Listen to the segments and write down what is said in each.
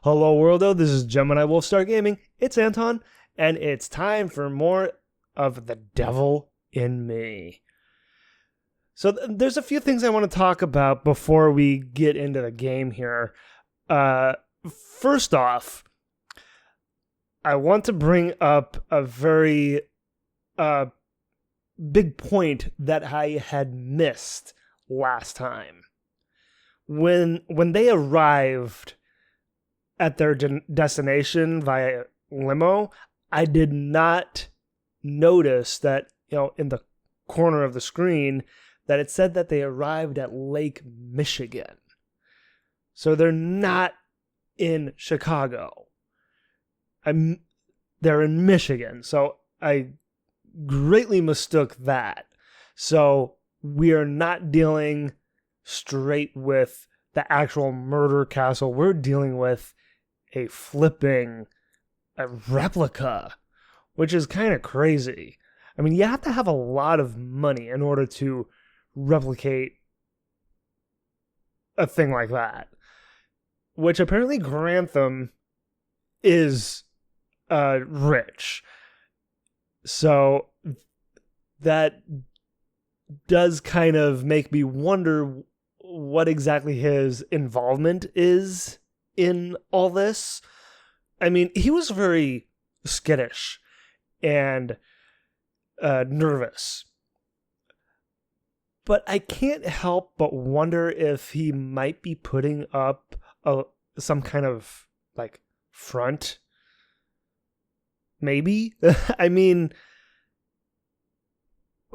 Hello, worldo. This is Gemini Wolfstar Gaming. It's Anton, and it's time for more of the devil in me. So there's a few things I want to talk about before we get into the game here. First off, I want to bring up a very big point that I had missed last time. When they arrived at their destination via limo, I did not notice that, in the corner of the screen, that it said that they arrived at Lake Michigan. So they're not in Chicago. They're in Michigan. So I greatly mistook that. So we are not dealing straight with the actual murder castle. We're dealing with a replica, which is kind of crazy. I mean, you have to have a lot of money in order to replicate a thing like that, which apparently Grantham is rich. So that does kind of make me wonder what exactly his involvement is in all this. I mean, he was very skittish and nervous. But I can't help but wonder if he might be putting up some kind of, front. Maybe? I mean,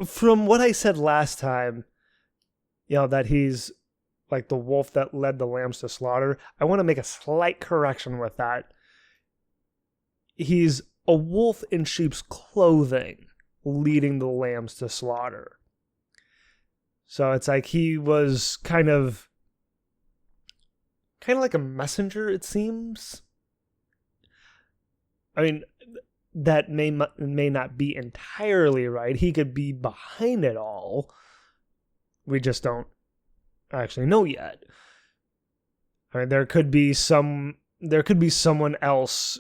from what I said last time, that he's like the wolf that led the lambs to slaughter, I want to make a slight correction with that. He's a wolf in sheep's clothing leading the lambs to slaughter. So it's like he was kind of like a messenger, it seems. I mean, that may not be entirely right. He could be behind it all. We just don't actually know yet. I mean, there could be someone else,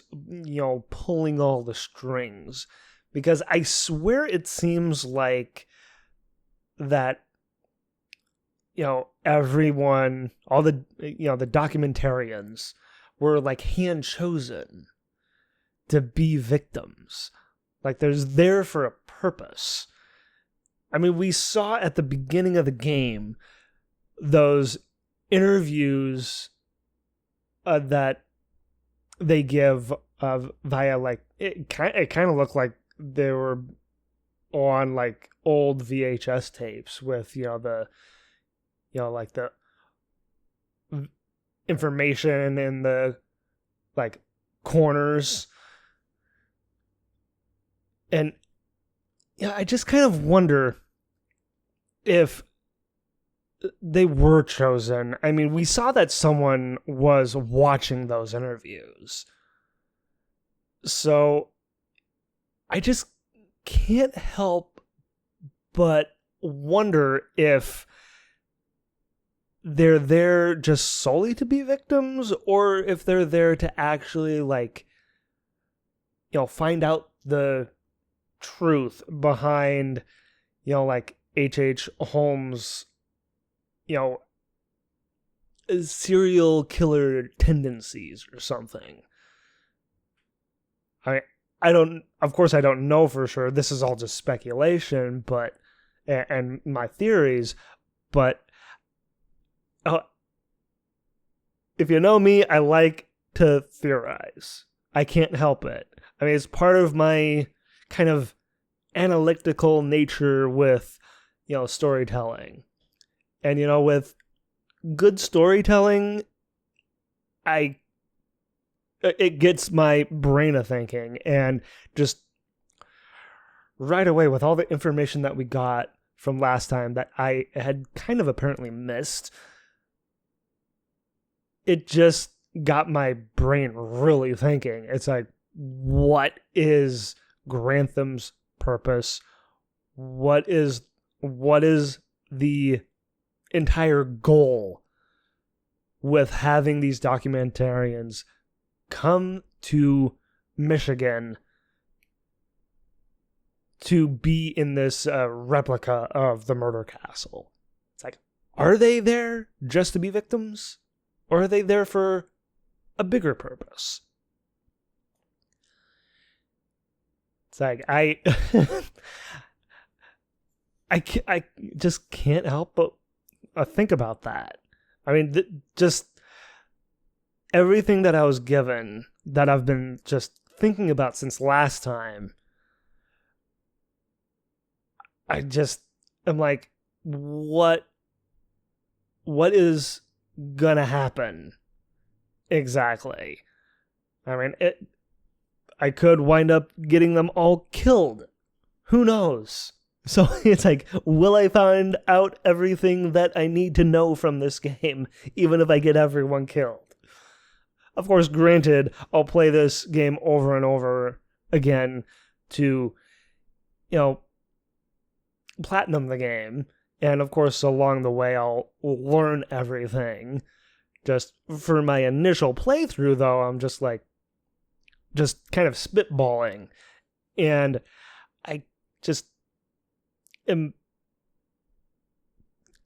pulling all the strings, because I swear it seems like that, everyone, all the, the documentarians were hand chosen to be victims. They're there for a purpose. I mean, we saw at the beginning of the game those interviews that they give via it kind of looked like they were on old VHS tapes with the information in the corners. And I just kind of wonder if they were chosen. I mean, we saw that someone was watching those interviews. So I just can't help but wonder if they're there just solely to be victims, or if they're there to actually find out the truth behind H.H. Holmes' serial killer tendencies or something. I don't know for sure. This is all just speculation, and my theories, but if you know me, I like to theorize. I can't help it. I mean, it's part of my kind of analytical nature with, storytelling. And, with good storytelling, it gets my brain a thinking. And just right away, with all the information that we got from last time that I had kind of apparently missed, it just got my brain really thinking. It's like, what is Grantham's purpose? What is the entire goal with having these documentarians come to Michigan to be in this replica of the murder castle. It's like, are they there just to be victims? Or are they there for a bigger purpose? It's like, I just can't help but think about that. I mean, just everything that I was given, that I've been just thinking about since last time, I just am like, what is gonna happen exactly? I mean, I could wind up getting them all killed. Who knows? So it's like, will I find out everything that I need to know from this game, even if I get everyone killed? Of course, granted, I'll play this game over and over again to, platinum the game. And of course, along the way, I'll learn everything. Just for my initial playthrough, though, I'm just kind of spitballing. And I just am,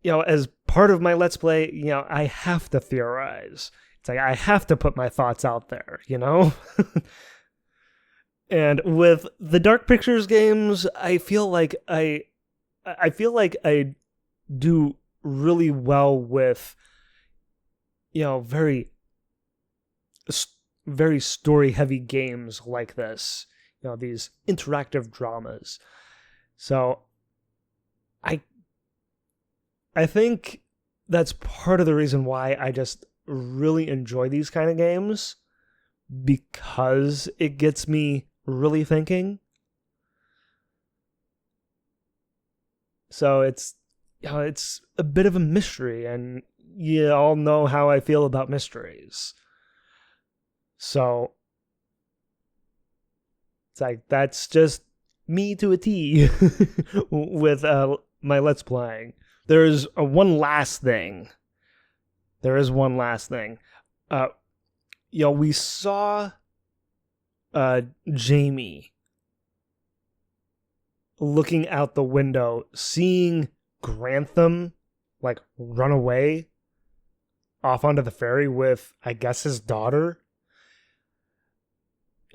as part of my Let's Play, I have to theorize. It's like, I have to put my thoughts out there, And with the Dark Pictures games, I feel like I do really well with, very story-heavy games like this. These interactive dramas. So, I think that's part of the reason why I just really enjoy these kind of games, because it gets me really thinking. So it's a bit of a mystery, and you all know how I feel about mysteries. So it's like, that's just me to a T with my Let's Playing. There's one last thing. There is one last thing. We saw Jamie looking out the window, seeing Grantham run away off onto the ferry with, I guess, his daughter.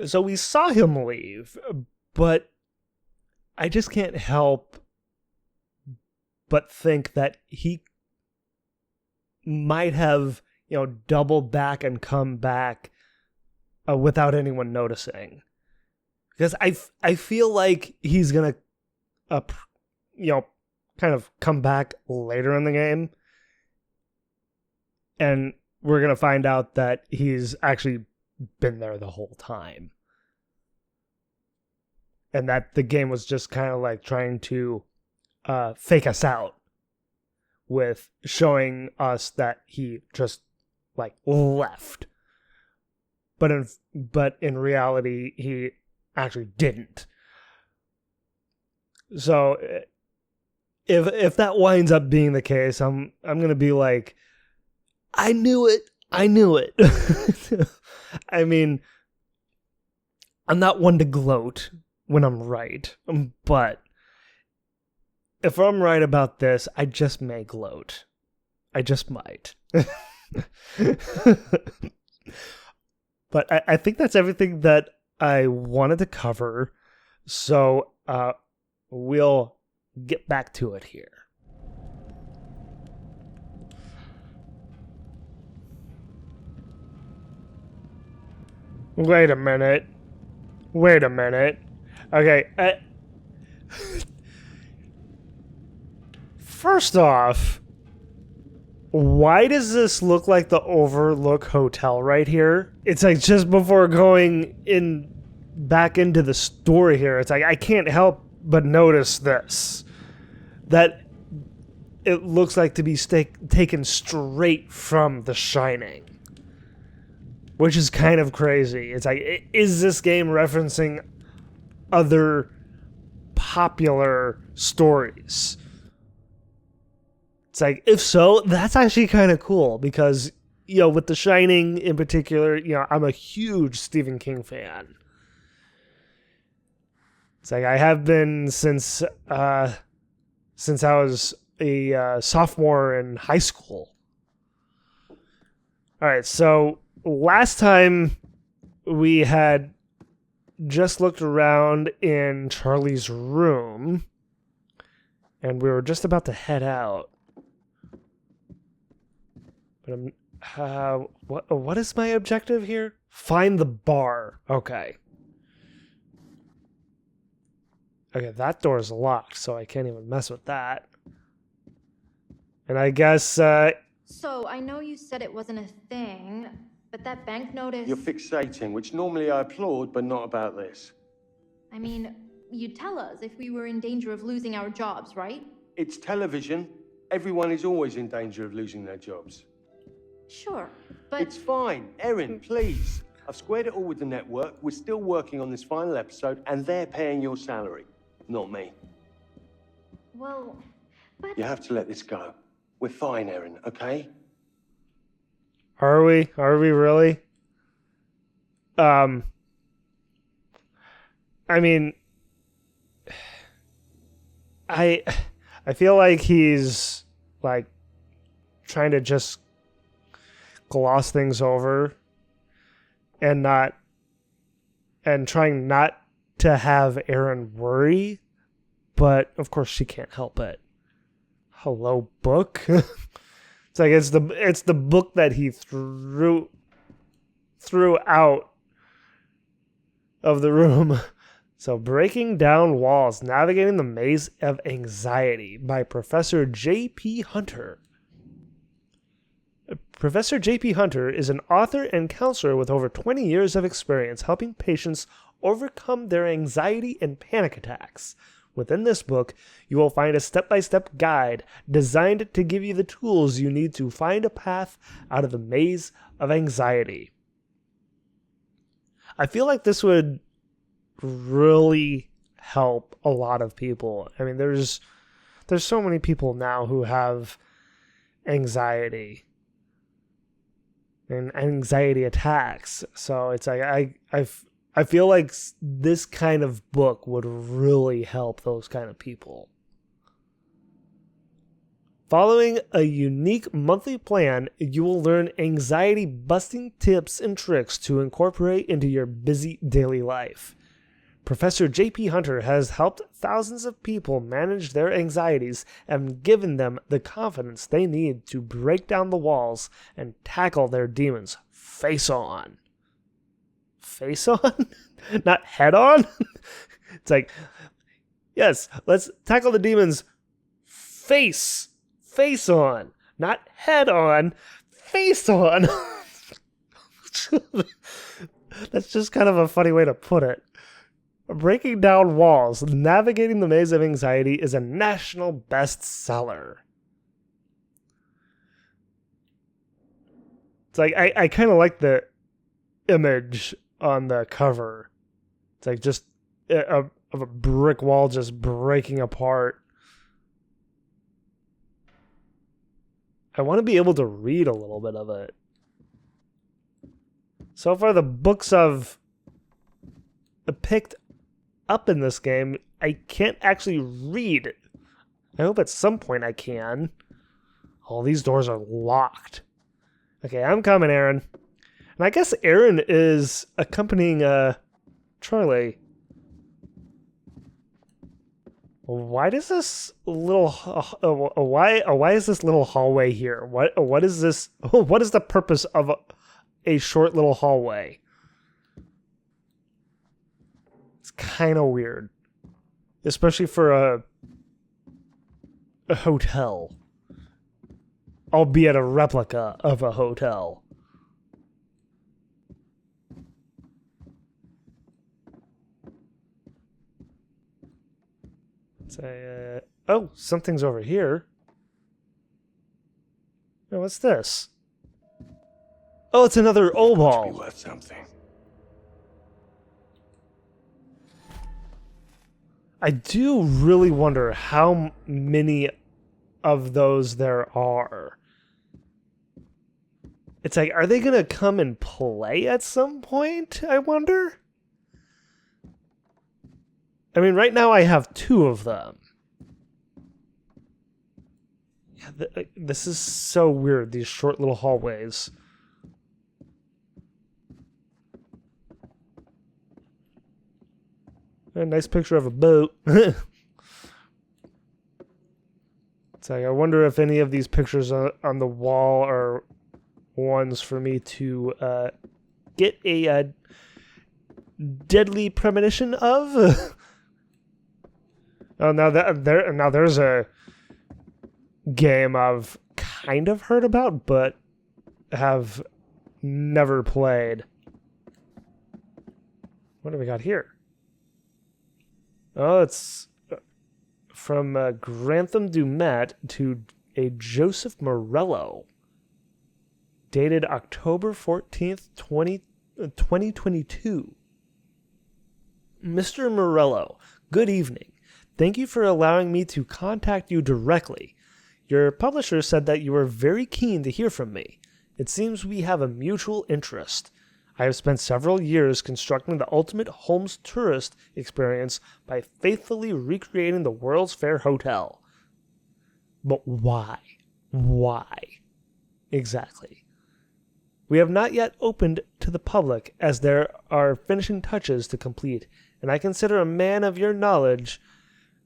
So we saw him leave, but I just can't help but think that he might have, doubled back and come back without anyone noticing. Because I feel like he's gonna, kind of come back later in the game, and we're gonna find out that he's actually been there the whole time, and that the game was just kind of trying to fake us out with showing us that he just left, but in reality he actually didn't. So if that winds up being the case, I'm gonna be like, I knew it. I mean, I'm not one to gloat when I'm right, but if I'm right about this, I just may gloat. I just might. But I think that's everything that I wanted to cover. So we'll get back to it here. Wait a minute. Okay. First off, why does this look like the Overlook Hotel right here? It's just before going back into the story here, it's I can't help but notice this. That it looks like to be taken straight from The Shining. Which is kind of crazy. It's is this game referencing other popular stories? It's if so, that's actually kind of cool, because with The Shining in particular, I'm a huge Stephen King fan. It's like I have been since I was a sophomore in high school. All right, so last time we had just looked around in Charlie's room, and we were just about to head out. But what is my objective here? Find the bar. Okay. Okay, that door's locked, so I can't even mess with that. And I guess, So, I know you said it wasn't a thing, but that bank notice... You're fixating, which normally I applaud, but not about this. I mean, you'd tell us if we were in danger of losing our jobs, right? It's television. Everyone is always in danger of losing their jobs. Sure, but... It's fine. Erin, please. I've squared it all with the network. We're still working on this final episode, and they're paying your salary, not me. Well, but... You have to let this go. We're fine, Erin, okay? Are we? Are we really? I mean, I feel like he's like trying to just gloss things over and trying not to have Erin worry, but of course she can't help it. Hello, book. It's like it's the book that he threw out of the room. So, Breaking Down Walls, Navigating the Maze of Anxiety by Professor J.P. Hunter. Professor J.P. Hunter is an author and counselor with over 20 years of experience helping patients overcome their anxiety and panic attacks. Within this book, you will find a step-by-step guide designed to give you the tools you need to find a path out of the maze of anxiety. I feel like this would really help a lot of people. I mean, there's so many people now who have anxiety and anxiety attacks. So it's like I feel like this kind of book would really help those kind of people. Following a unique monthly plan, you will learn anxiety-busting tips and tricks to incorporate into your busy daily life. Professor J.P. Hunter has helped thousands of people manage their anxieties and given them the confidence they need to break down the walls and tackle their demons face on. Face on? Not head on? It's like, yes, let's tackle the demons face on. Not head on, face on. That's just kind of a funny way to put it. Breaking Down Walls, Navigating the Maze of Anxiety is a national bestseller. It's like, I kind of like the image on the cover. It's like just of a brick wall just breaking apart. I want to be able to read a little bit of it. So far, the books I've picked up in this game, I can't actually read. I hope at some point I can. All these doors are locked. Okay, I'm coming, Erin. And I guess Erin is accompanying Charlie. Why does this little why is this little hallway here? What is this? What is the purpose of a short little hallway? It's kind of weird, especially for a hotel, albeit a replica of a hotel. Oh, something's over here. Oh, what's this? Oh, it's another O-ball. Must be worth something. I do really wonder how many of those there are. It's like, are they going to come and play at some point, I wonder? I mean, right now I have 2 of them. Yeah, this is so weird, these short little hallways. A nice picture of a boat. It's like, I wonder if any of these pictures on the wall are ones for me to get a deadly premonition of. Oh, now there's a game I've kind of heard about, but have never played. What do we got here? Oh, it's from Granthem Du'Met to a Joseph Morello. Dated October 14th, 2022. Mr. Morello, good evening. Thank you for allowing me to contact you directly. Your publisher said that you were very keen to hear from me. It seems we have a mutual interest. I have spent several years constructing the ultimate Holmes tourist experience by faithfully recreating the World's Fair Hotel. But why? Why? Exactly. We have not yet opened to the public as there are finishing touches to complete, and I consider a man of your knowledge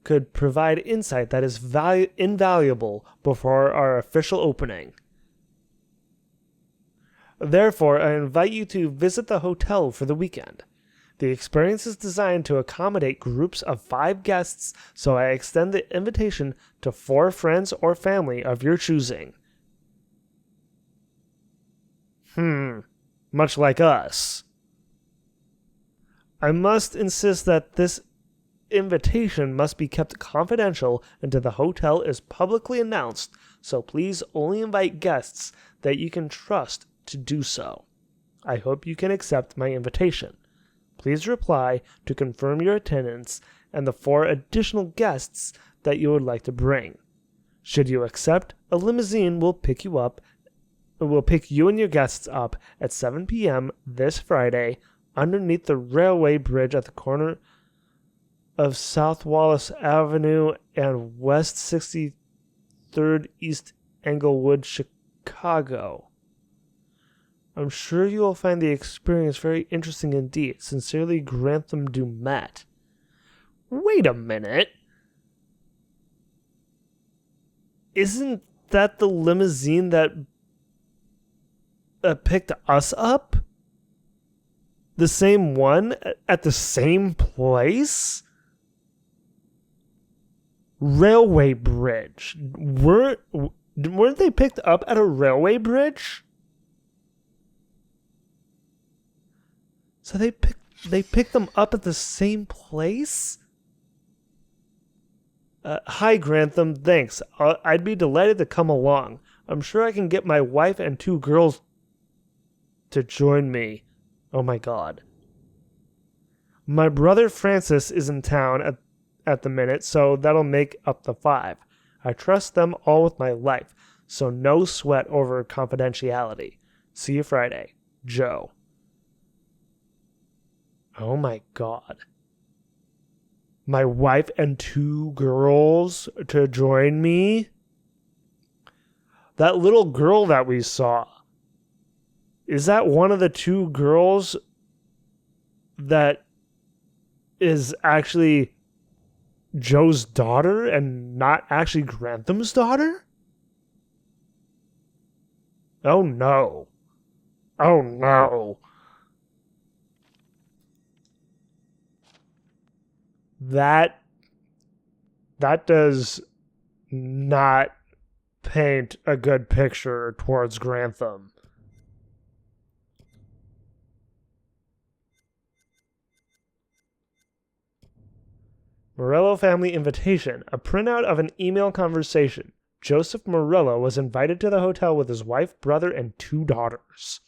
could provide insight that is invaluable before our official opening. Therefore, I invite you to visit the hotel for the weekend. The experience is designed to accommodate groups of 5 guests, so I extend the invitation to 4 friends or family of your choosing. Much like us. I must insist that this invitation must be kept confidential until the hotel is publicly announced, so please only invite guests that you can trust to do so. I hope you can accept my invitation. Please reply to confirm your attendance and the 4 additional guests that you would like to bring. Should you accept, a limousine will pick you and your guests up at 7 p.m. this Friday underneath the railway bridge at the corner of South Wallace Avenue and West 63rd East Englewood, Chicago. I'm sure you will find the experience very interesting indeed. Sincerely, Granthem Du'Met. Wait a minute. Isn't that the limousine that picked us up? The same one at the same place? Railway bridge. Weren't they picked up at a railway bridge? So they picked them up at the same place? Hi, Grantham. Thanks. I'd be delighted to come along. I'm sure I can get my wife and 2 girls to join me. Oh my god. My brother Francis is in town at the minute, so that'll make up the 5. I trust them all with my life, so no sweat over confidentiality. See you Friday. Joe. Oh my god. My wife and 2 girls to join me? That little girl that we saw. Is that one of the 2 girls that is actually Joe's daughter and not actually Grantham's daughter? Oh no. Oh no. That does not paint a good picture towards Grantham. Morello family invitation, a printout of an email conversation. Joseph Morello was invited to the hotel with his wife, brother, and 2 daughters.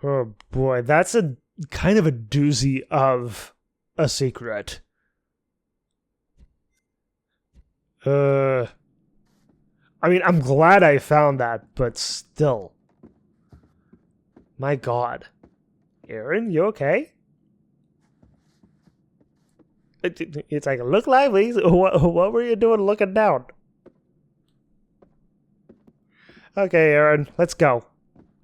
Oh boy, that's a kind of a doozy of a secret. I mean, I'm glad I found that, but still. My God. Aaron, you okay? It's like, look lively. What were you doing looking down? Okay, Aaron, let's go.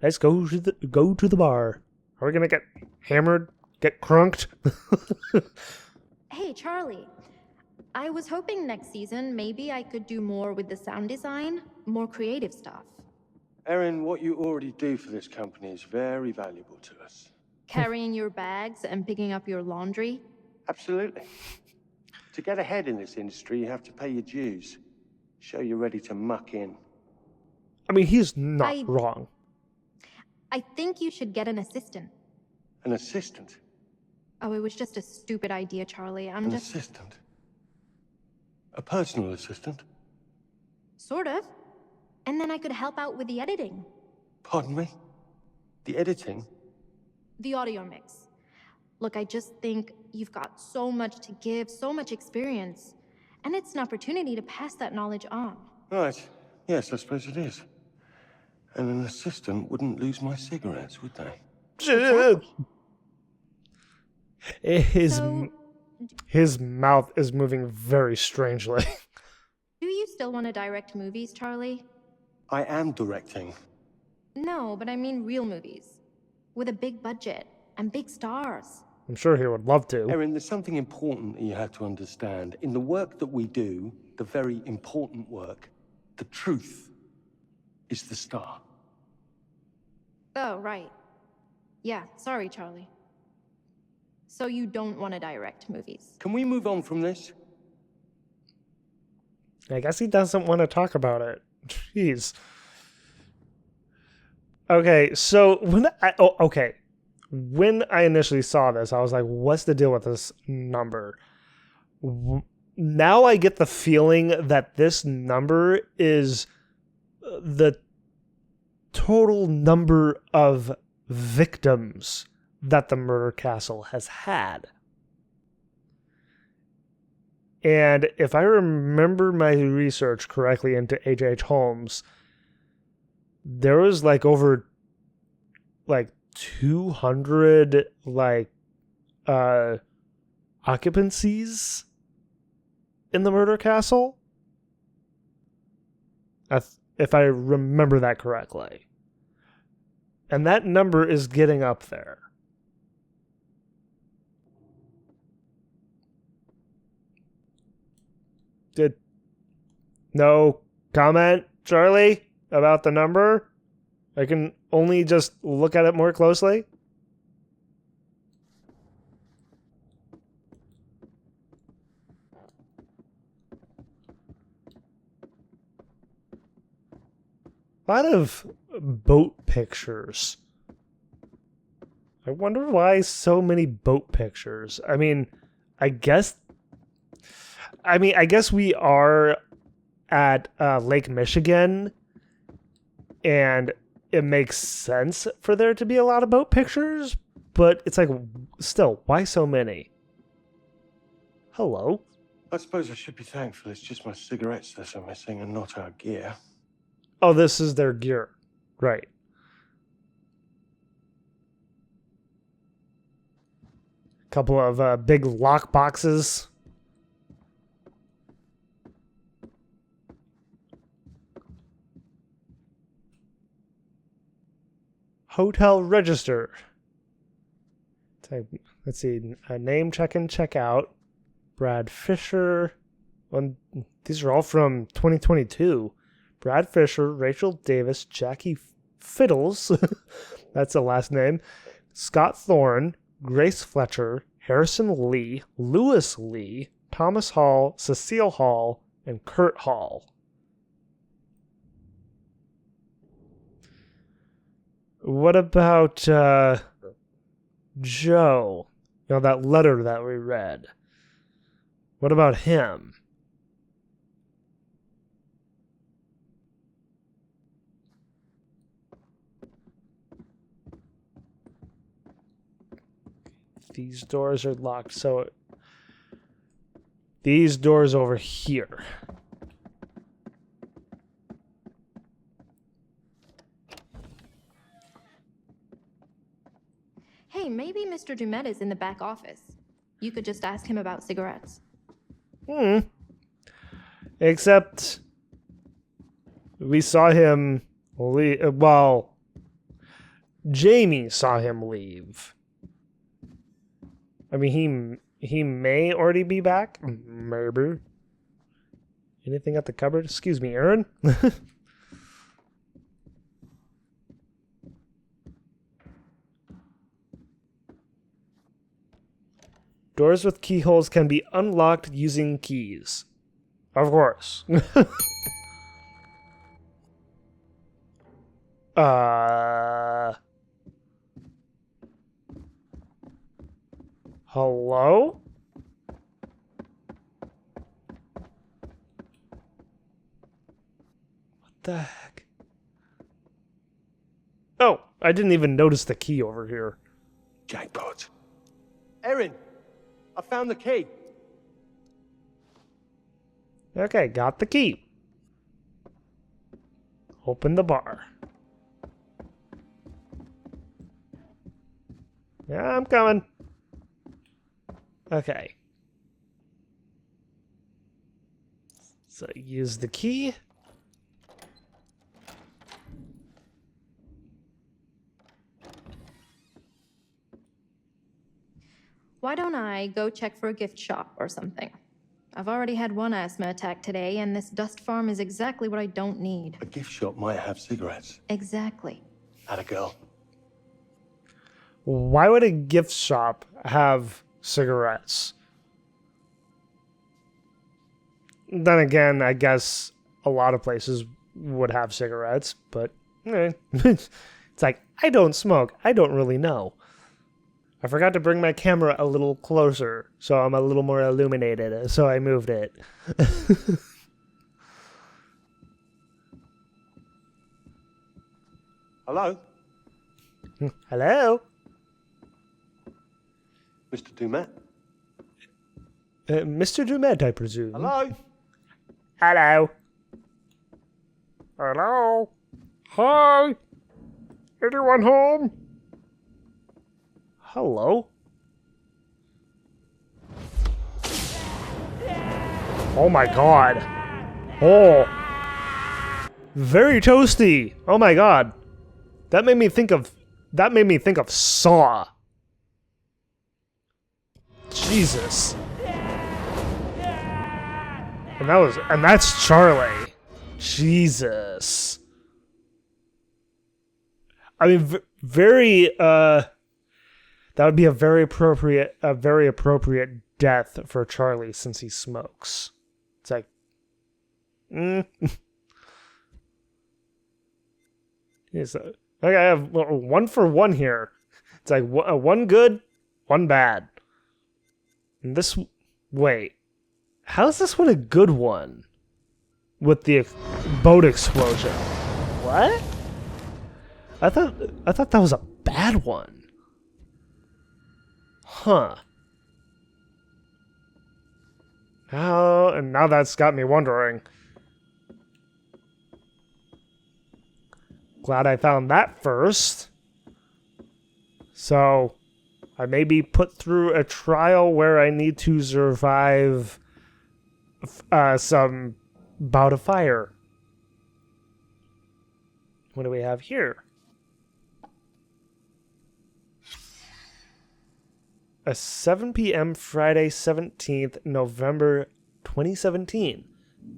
Let's go to the bar. Are we gonna get hammered? Get crunked? Hey, Charlie. I was hoping next season maybe I could do more with the sound design, more creative stuff. Erin, what you already do for this company is very valuable to us. Carrying your bags and picking up your laundry. Absolutely. To get ahead in this industry, you have to pay your dues. Show you're ready to muck in. I mean, he's not wrong. I think you should get an assistant. An assistant? Oh, it was just a stupid idea, Charlie. An assistant? A personal assistant? Sort of. And then I could help out with the editing. Pardon me? The editing? The audio mix. Look, I just think you've got so much to give, so much experience. And it's an opportunity to pass that knowledge on. Right. Yes, I suppose it is. And an assistant wouldn't lose my cigarettes, would they? Exactly. His mouth is moving very strangely. Do you still want to direct movies, Charlie? I am directing. No, but I mean real movies. With a big budget and big stars. I'm sure he would love to. Erin, there's something important that you have to understand. In the work that we do, the very important work, the truth is the star. Oh, right. Yeah, sorry, Charlie. So you don't want to direct movies? Can we move on from this? I guess he doesn't want to talk about it. Jeez. Okay, so when I initially saw this, I was like, what's the deal with this number? Now I get the feeling that this number is the total number of victims that the murder castle has had. And if I remember my research correctly into H.H. Holmes, there was over 200 occupancies in the murder castle, if I remember that correctly. And that number is getting up there. No comment, Charlie, about the number? I can only just look at it more closely. A lot of boat pictures. I wonder why so many boat pictures. I guess we are at Lake Michigan, and it makes sense for there to be a lot of boat pictures, but it's still, why so many? Hello? I suppose I should be thankful it's just my cigarettes that are missing and not our gear. Oh, this is their gear. Right. Couple of big lock boxes. Hotel register. Let's see. Name, check-in, check-out. Brad Fisher. These are all from 2022. Brad Fisher, Rachel Davis, Jackie Fiddles. That's the last name. Scott Thorne, Grace Fletcher, Harrison Lee, Lewis Lee, Thomas Hall, Cecile Hall, and Kurt Hall. What about Joe? That letter that we read. What about him? These doors are locked, so these doors over here. Hey, maybe Mr. Du'Met is in the back office. You could just ask him about cigarettes. Except we saw him leave. Well, Jamie saw him leave. I mean, he may already be back. Maybe. Anything at the cupboard? Excuse me, Aaron. Doors with keyholes can be unlocked using keys. Of course. Hello? What the heck? Oh, I didn't even notice the key over here. Jackpot. Erin, I found the key. Okay, got the key. Open the bar. Yeah, I'm coming. Okay. So use the key. Why don't I go check for a gift shop or something? I've already had one asthma attack today, and this dust farm is exactly what I don't need. A gift shop might have cigarettes. Exactly. Atta girl. Why would a gift shop have cigarettes? Then again, I guess a lot of places would have cigarettes, but it's like, I don't smoke. I don't really know. I forgot to bring my camera a little closer, so I'm a little more illuminated, so I moved it. Hello? Hello? Mr. Du'Met? Mr. Du'Met, I presume. Hello? Hello? Hello? Hi? Anyone home? Hello? Oh my god. Oh. Very toasty. Oh my god. That made me think of Saw. Jesus. And that's Charlie. Jesus. I mean, very that would be a very appropriate death for Charlie since he smokes. It's like, okay, I have 1 for 1 here. It's like one good, one bad. And this, wait, how is this one a good one? With the boat explosion. What? I thought that was a bad one. Huh. Now that's got me wondering. Glad I found that first. So, I may be put through a trial where I need to survive some bout of fire. What do we have here? A 7 p.m. Friday, 17th November 2017.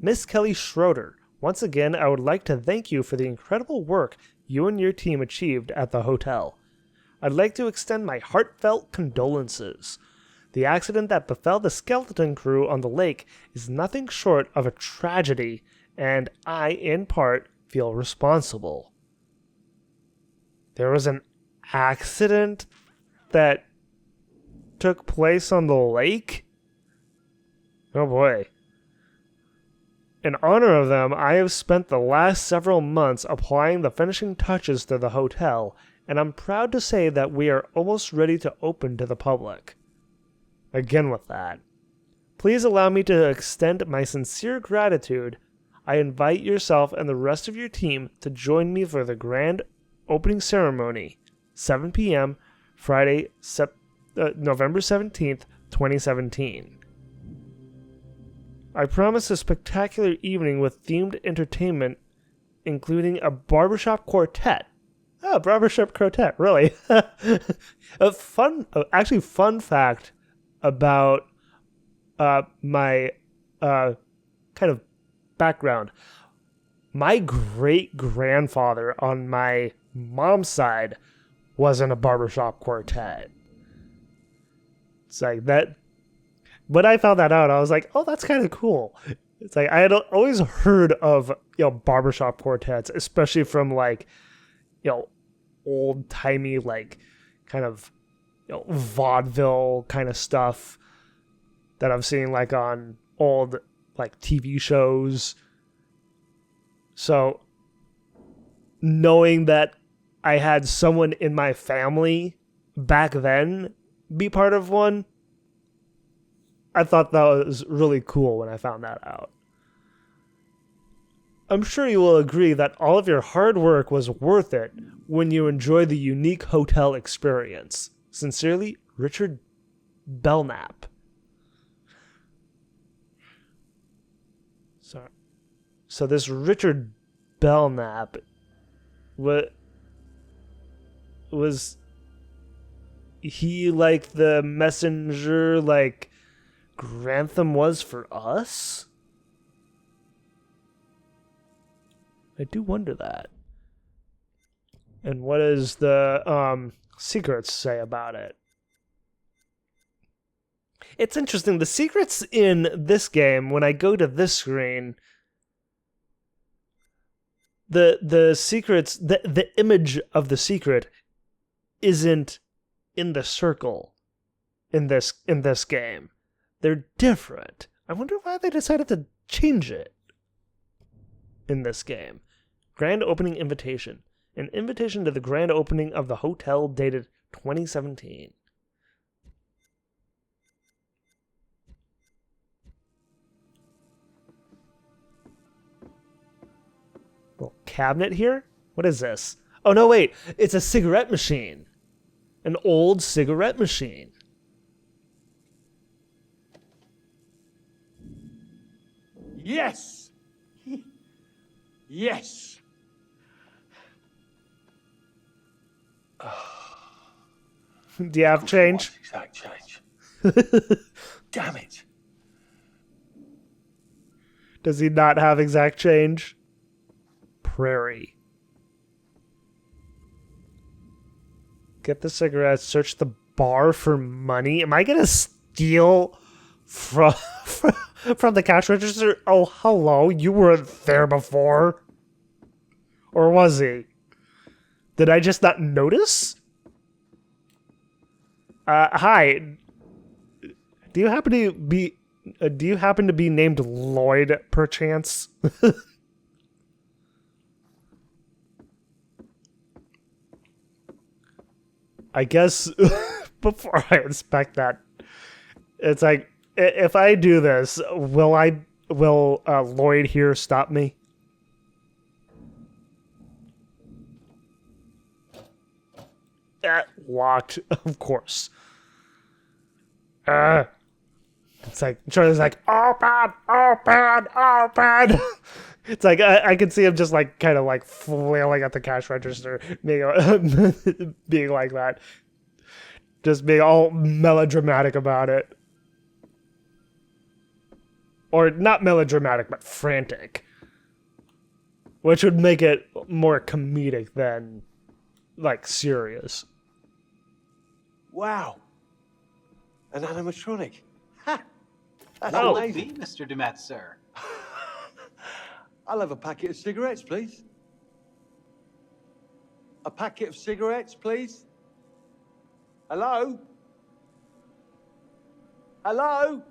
Miss Kelly Schroeder, once again, I would like to thank you for the incredible work you and your team achieved at the hotel. I'd like to extend my heartfelt condolences. The accident that befell the skeleton crew on the lake is nothing short of a tragedy, and I, in part, feel responsible. There was an accident that took place on the lake? Oh boy. In honor of them, I have spent the last several months applying the finishing touches to the hotel, and I'm proud to say that we are almost ready to open to the public. Again with that. Please allow me to extend my sincere gratitude. I invite yourself and the rest of your team to join me for the grand opening ceremony, 7 p.m., Friday, November 17th, 2017. I promise a spectacular evening with themed entertainment, including a barbershop quartet. Oh, barbershop quartet, really? Fun fact about my kind of background. My great-grandfather on my mom's side was in a barbershop quartet. It's like that. When I found that out, I was like, oh, that's kind of cool. It's like I had always heard of, barbershop quartets, especially from like, old-timey, like, kind of, vaudeville kind of stuff that I'm seeing like on old like TV shows. So knowing that I had someone in my family back then be part of one, I thought that was really cool when I found that out. I'm sure you will agree that all of your hard work was worth it when you enjoy the unique hotel experience. Sincerely, Richard Belknap. So this Richard Belknap, was he like the messenger like Grantham was for us? I do wonder that. And what does the secrets say about it? It's interesting. The secrets in this game, when I go to this screen, the secrets, the image of the secret isn't in the circle in this game. They're different. I wonder why they decided to change it in this game. Grand opening invitation. An invitation to the grand opening of the hotel dated 2017. Little cabinet here? What is this? Oh, no, wait. It's a cigarette machine. An old cigarette machine. Yes! Yes! Do you have change? Exact change. Damn it. Does he not have exact change? Prairie. Get the cigarettes. Search the bar for money. Am I gonna steal from the cash register? Oh, hello. You weren't there before. Or was he? Did I just not notice? Hi. Do you happen to be named Lloyd, perchance? I guess before I inspect that, it's like, if I do this, will Lloyd here stop me? Locked, of course. It's like Charlie's like, open. It's like I can see him just like kind of like flailing at the cash register, being like that, just being all melodramatic about it, or not melodramatic but frantic, which would make it more comedic than like serious. Wow. An animatronic. Ha! That's What will it amazing. be, Mr. Du'Met, sir? I'll have a packet of cigarettes, please. A packet of cigarettes, please. Hello? Hello?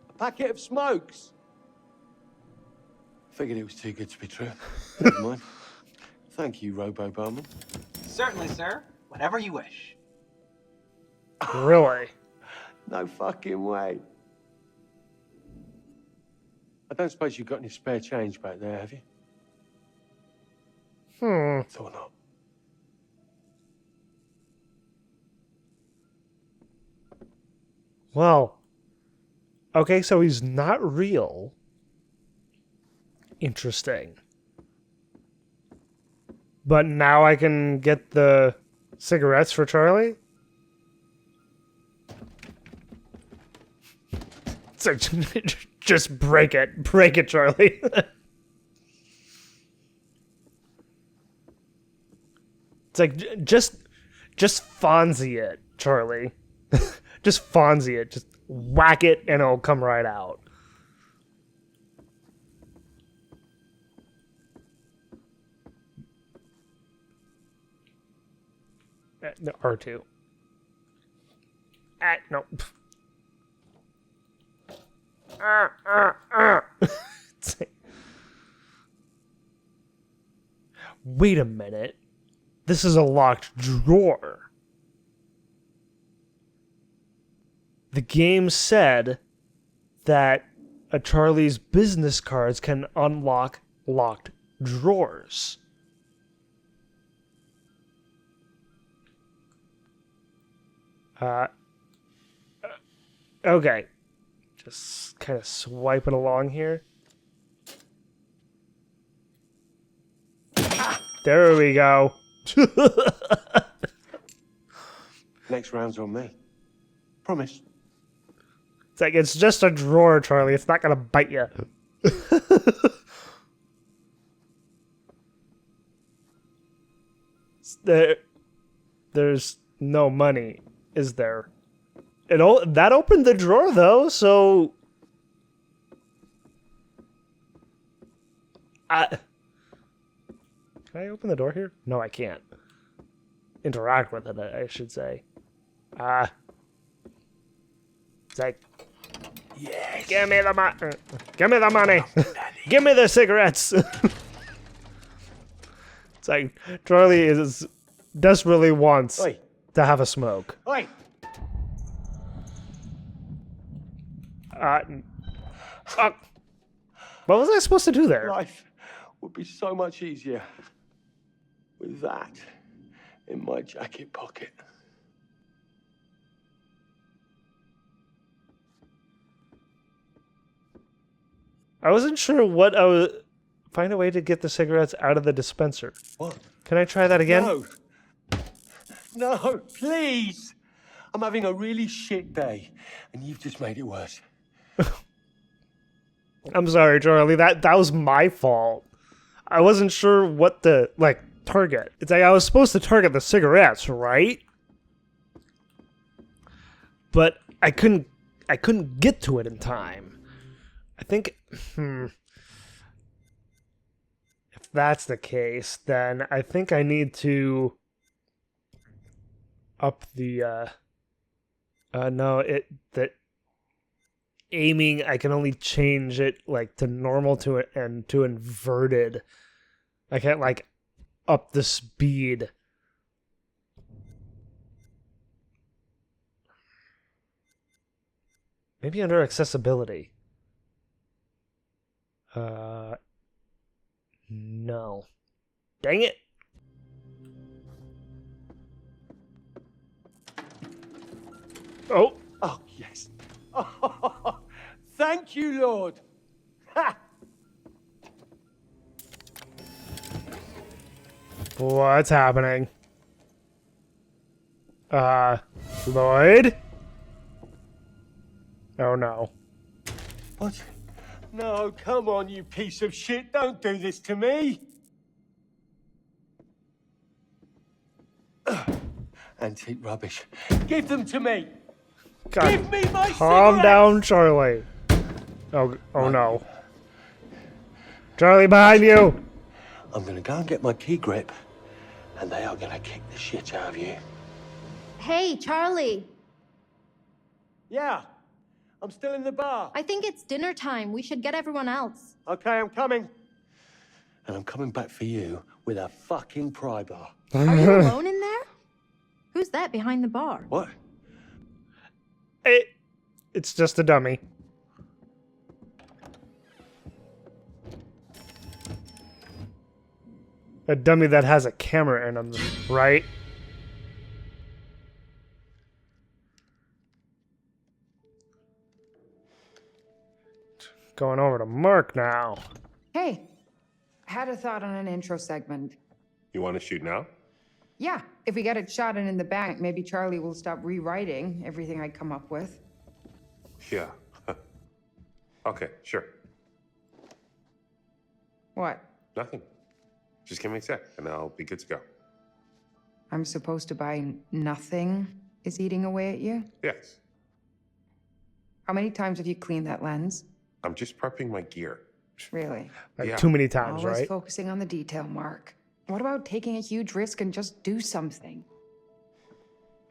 A packet of smokes. Figured it was too good to be true. Never mind. Thank you, Robo Barman. Certainly, sir. Whenever you wish. Really? No fucking way. I don't suppose you've got any spare change back there, have you? Thought not. Well, okay, so he's not real. Interesting. But now I can get the cigarettes for Charlie? So just break it. Break it, Charlie. It's like, just Fonzie it, Charlie. Just Fonzie it. Just whack it and it'll come right out. No, R2. No. It's like, wait a minute. This is a locked drawer. The game said that a Charlie's business cards can unlock locked drawers. Okay. Just kind of swiping along here. There we go. Next round's on me. Promise. It's like, it's just a drawer, Charlie. It's not gonna bite you. There's no money, is there? That opened the drawer, though, so... Can I open the door here? No, I can't. Interact with it, I should say. It's like... Yes. Give me the money! Give me the money! Give me the cigarettes! It's like, Charlie desperately wants Oi. to have a smoke. Oi. What was I supposed to do there? Life would be so much easier with that in my jacket pocket. I wasn't sure what I was... Find a way to get the cigarettes out of the dispenser. What? Can I try that again? No. No, please. I'm having a really shit day, and you've just made it worse. I'm sorry, Charlie. That was my fault. I wasn't sure what to, target. It's like I was supposed to target the cigarettes, right? But I couldn't get to it in time. I think... If that's the case, then I think I need to up the aiming, I can only change it to normal to it and to inverted. I can't up the speed. Maybe under accessibility. No. Dang it. Oh. Oh, yes. Oh, thank you, Lord. Ha! What's happening? Lloyd? Oh, no. What? No, come on, you piece of shit. Don't do this to me. Antique rubbish. Give them to me. God, Give me my calm cigarettes! down, Charlie. Oh no. Charlie, behind you! I'm gonna go and get my key grip, and they are gonna kick the shit out of you. Hey, Charlie. Yeah, I'm still in the bar. I think it's dinner time. We should get everyone else. Okay, I'm coming. And I'm coming back for you with a fucking pry bar. Are you alone in there? Who's that behind the bar? What? It's just a dummy. A dummy that has a camera in him, right? Going over to Mark now. Hey, I had a thought on an intro segment. You want to shoot now? Yeah, if we get it shot and in the bank, maybe Charlie will stop rewriting everything I come up with. Yeah. Okay, sure. What? Nothing. Just give me a sec, and I'll be good to go. I'm supposed to buy nothing is eating away at you? Yes. How many times have you cleaned that lens? I'm just prepping my gear. Really? Like Yeah. too many times, Always right? focusing on the detail, Mark. What about taking a huge risk and just do something?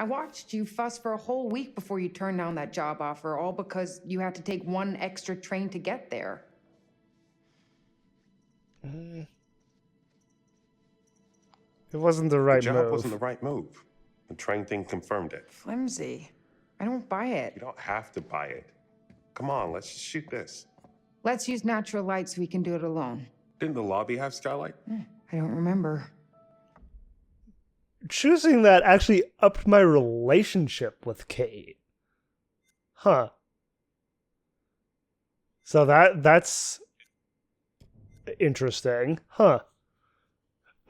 I watched you fuss for a whole week before you turned down that job offer, all because you had to take one extra train to get there. It wasn't the right The job move. wasn't the right move. The train thing confirmed it. Flimsy. I don't buy it. You don't have to buy it. Come on, let's just shoot this. Let's use natural light so we can do it alone. Didn't the lobby have skylight? I don't remember. Choosing that actually upped my relationship with Kate. Huh. So that's interesting. Huh.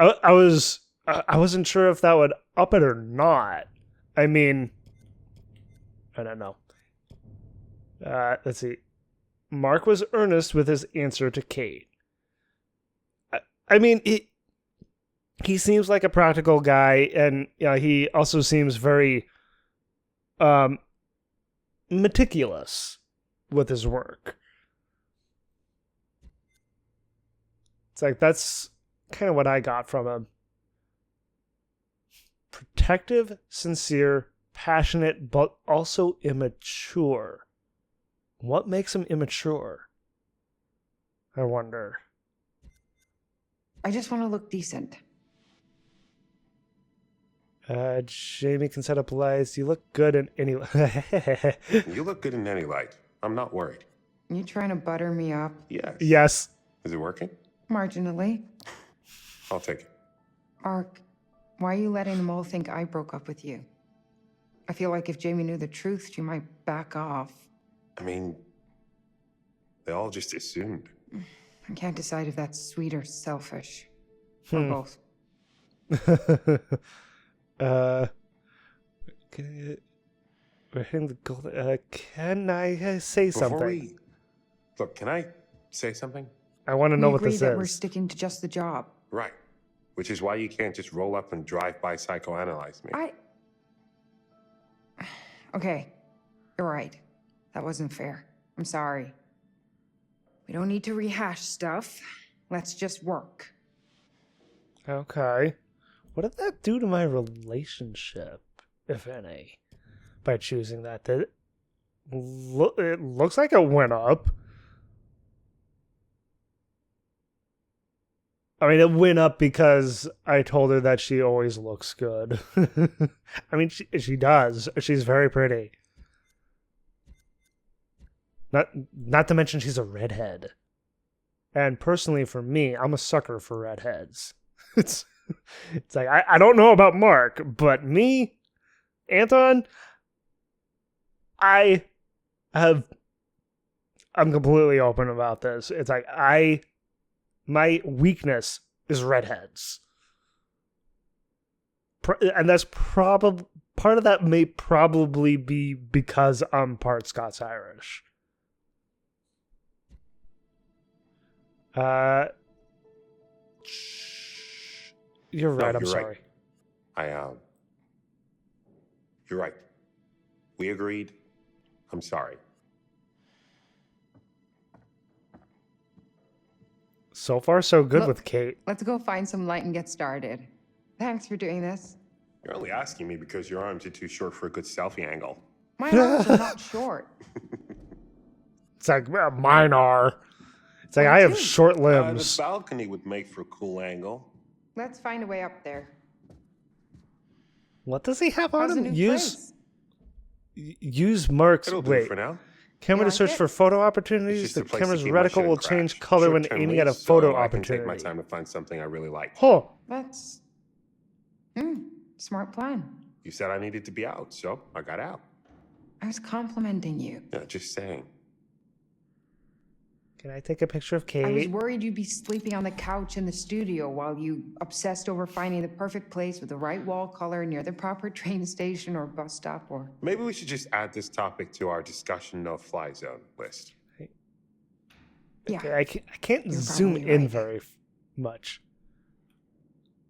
I wasn't sure if that would up it or not. I mean, I don't know. Let's see. Mark was earnest with his answer to Kate. I mean, he seems like a practical guy, and he also seems very meticulous with his work. It's like that's kind of what I got from him. Protective, sincere, passionate, but also immature. What makes him immature? I wonder. I just want to look decent. Jamie can set up lights. You look good in any... You look good in any light. I'm not worried. You trying to butter me up? Yes. Yes. Is it working? Marginally. I'll take it. Ark, why are you letting them all think I broke up with you? I feel like if Jamie knew the truth, she might back off. I mean, they all just assumed. I can't decide if that's sweet or selfish. Or both. We're hitting the goal. Can I say something? Look, can I say something? I want to know We what agree this that we're is. sticking to just the job. Right. Which is why you can't just roll up and drive-by psychoanalyze me. Okay, you're right. That wasn't fair. I'm sorry. We don't need to rehash stuff. Let's just work. Okay. What did that do to my relationship, if any, by choosing that? Did it looks like it went up. I mean, it went up because I told her that she always looks good. I mean, she does. She's very pretty. Not to mention she's a redhead. And personally, for me, I'm a sucker for redheads. It's like, I don't know about Mark, but me, Anton, I'm completely open about this. It's like, my weakness is redheads. And that's probably, part of that may probably be because I'm part Scots-Irish. You're right, I'm sorry. You're right. We agreed. I'm sorry. So far, so good Look, with Kate. Let's go find some light and get started. Thanks for doing this. You're only asking me because your arms are too short for a good selfie angle. My arms are not short. It's like, mine are. It's like, I have short The limbs. balcony would make for a cool angle. Let's find a way up there. What does he have on How's the him? new place? Use Mark's. It'll do Wait. for now. Camera You to like search it? for photo It's opportunities. just The a place to camera's keep my reticle shit will crash. change color when Short-term aiming at a lease, photo so I can take my opportunity. time to find something I really like. Huh. That's... smart plan. You said I needed to be out, so I got out. I was complimenting you. Yeah, just saying. Can I take a picture of Kate? I was worried you'd be sleeping on the couch in the studio while you obsessed over finding the perfect place with the right wall color near the proper train station or bus stop or... Maybe we should just add this topic to our discussion no-fly zone list. Yeah. Okay, I can't You're zoom probably in right. very much.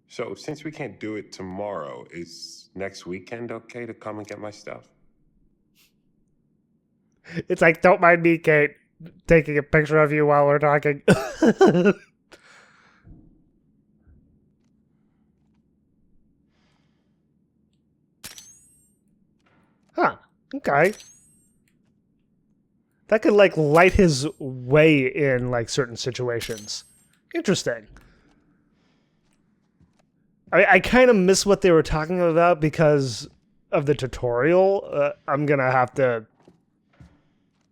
So since we can't do it tomorrow, is next weekend okay to come and get my stuff? It's like, don't mind me, Kate, taking a picture of you while we're talking. Huh. Okay. That could, like, light his way in, like, certain situations. Interesting. I kind of miss what they were talking about because of the tutorial. I'm gonna have to,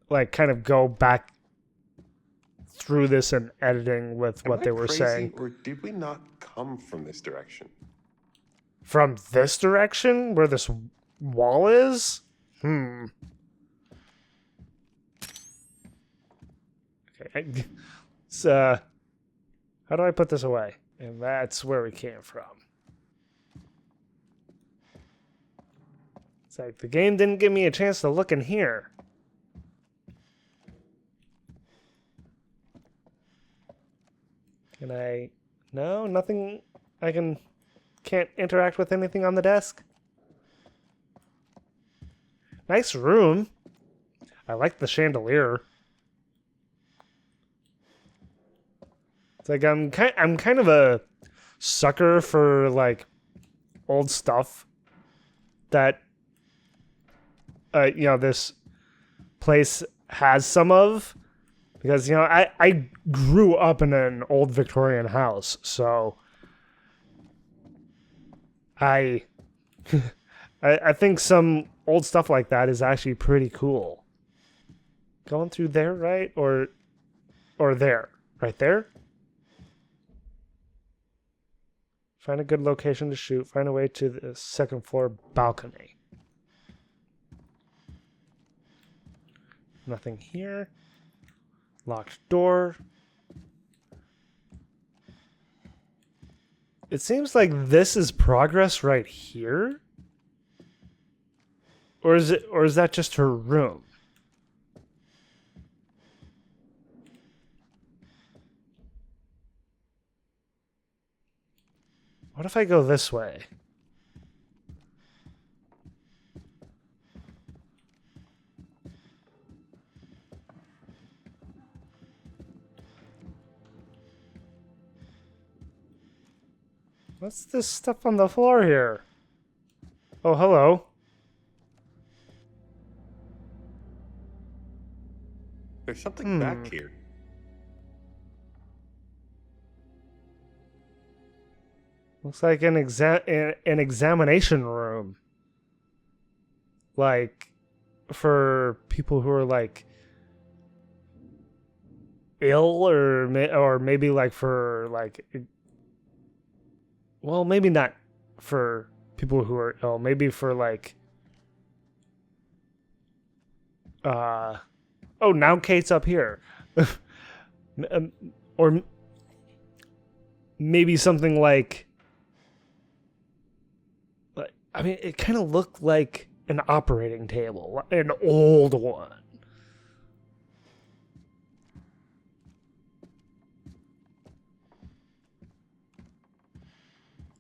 like, kind of go back through this and editing with what they were saying. Or did we not come from this direction? From this direction, where this wall is? Okay. So, how do I put this away? And that's where we came from. It's like the game didn't give me a chance to look in here. Can I... No, nothing... Can't interact with anything on the desk. Nice room. I like the chandelier. It's like I'm kind of a sucker for, like, old stuff that this place has some of, because I grew up in an old Victorian house, so I think some old stuff like that is actually pretty cool. Going through there, right? Or there. Right there? Find a good location to shoot. Find a way to the second floor balcony. Nothing here. Locked door. It seems like this is progress right here. Or is that just her room? What if I go this way? What's this stuff on the floor here? Oh, hello. There's something back here. Looks like an examination room. Like, for people who are, like, ill, or maybe, like, for, like... Well, maybe not for people who are ill. Maybe for, like... Oh, now Kate's up here. Or maybe something like... I mean, it kind of looked like an operating table, an old one.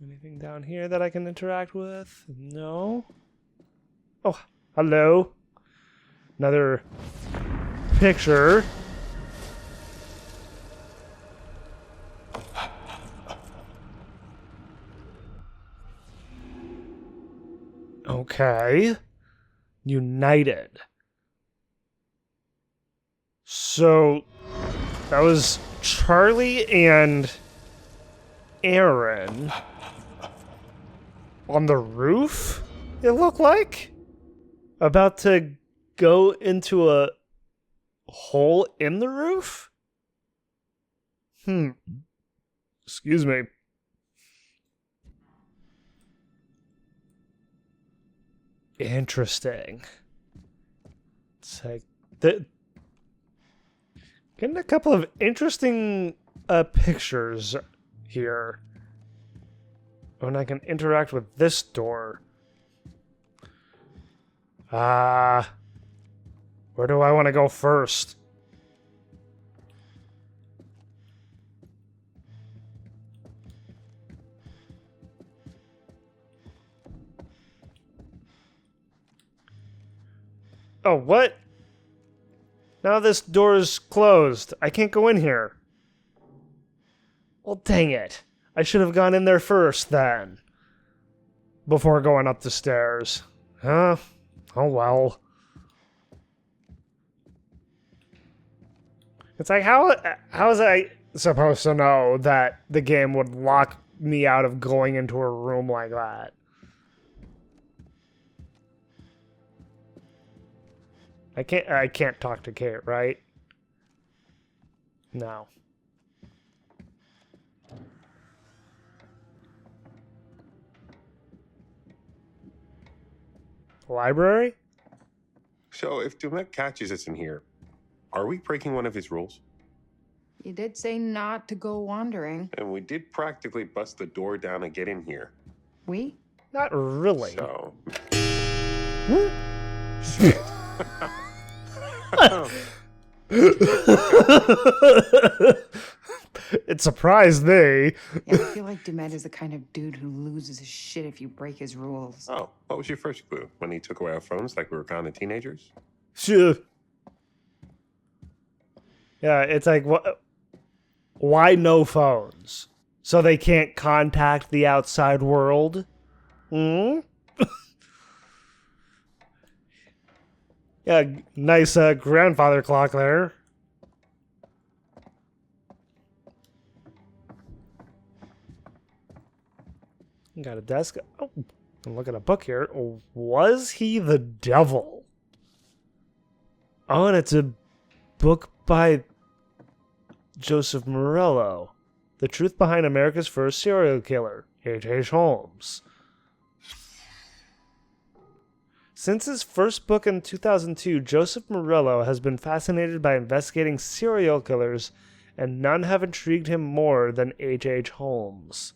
Anything down here that I can interact with? No. Oh, hello. Another picture. Okay. United. So that was Charlie and Aaron on the roof, it looked like? About to go into a hole in the roof? Excuse me. Interesting. It's like Getting a couple of interesting pictures here. And I can interact with this door. Where do I want to go first? Oh, what? Now this door is closed. I can't go in here. Well, dang it. I should have gone in there first, then. Before going up the stairs. Huh? Oh, well. It's like, how was I supposed to know that the game would lock me out of going into a room like that? I can't talk to Kate, right? No. Library? So if Du'Met catches us in here, are we breaking one of his rules? You did say not to go wandering. And we did practically bust the door down and get in here. We? Not really. So... It surprised me. Yeah, I feel like Du'Met is the kind of dude who loses his shit if you break his rules. Oh, what was your first clue? When he took away our phones like we were kind of teenagers? Sure. Yeah, it's like, what? Why no phones? So they can't contact the outside world? Hmm? Yeah, nice grandfather clock there. Got a desk. Oh, I'm looking at a book here. Was he the devil? Oh, and it's a book by Joseph Morello. The Truth Behind America's First Serial Killer, H.H. Holmes. Since his first book in 2002, Joseph Morello has been fascinated by investigating serial killers, and none have intrigued him more than H.H. Holmes.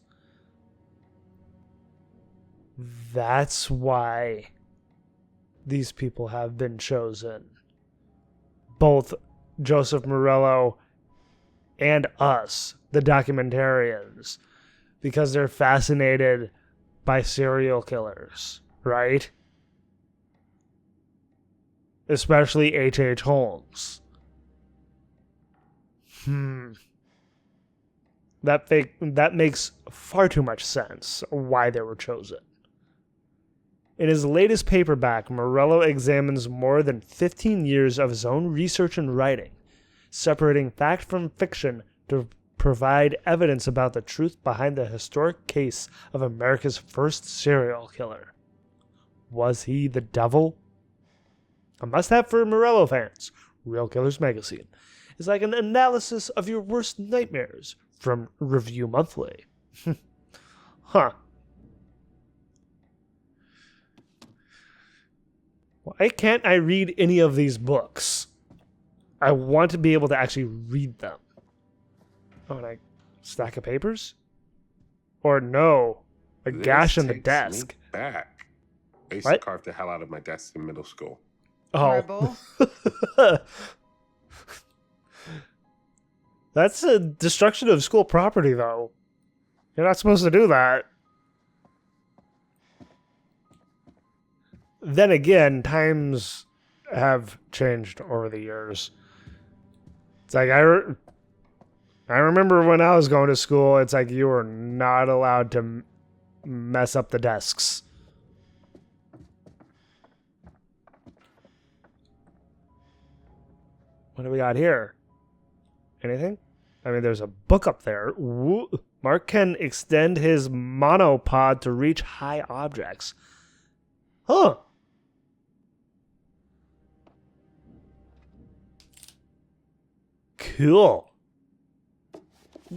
That's why these people have been chosen. Both Joseph Morello and us, the documentarians, because they're fascinated by serial killers, right? Especially H.H. Holmes. That makes far too much sense why they were chosen. In his latest paperback, Morello examines more than 15 years of his own research and writing, separating fact from fiction to provide evidence about the truth behind the historic case of America's first serial killer. Was he the devil? A must-have for Morello fans. Real Killers Magazine is like an analysis of your worst nightmares from Review Monthly. Huh. Why can't I read any of these books? I want to be able to actually read them. Oh, and a stack of papers? Or no, a gash in the desk. Me back. I used What? to carve the hell out of my desk in middle school. Horrible. That's a destruction of school property, though. You're not supposed to do that. Then again, times have changed over the years. It's like I remember when I was going to school, it's like you were not allowed to mess up the desks. What do we got here? Anything? I mean, there's a book up there. Woo. Mark can extend his monopod to reach high objects. Huh. Cool.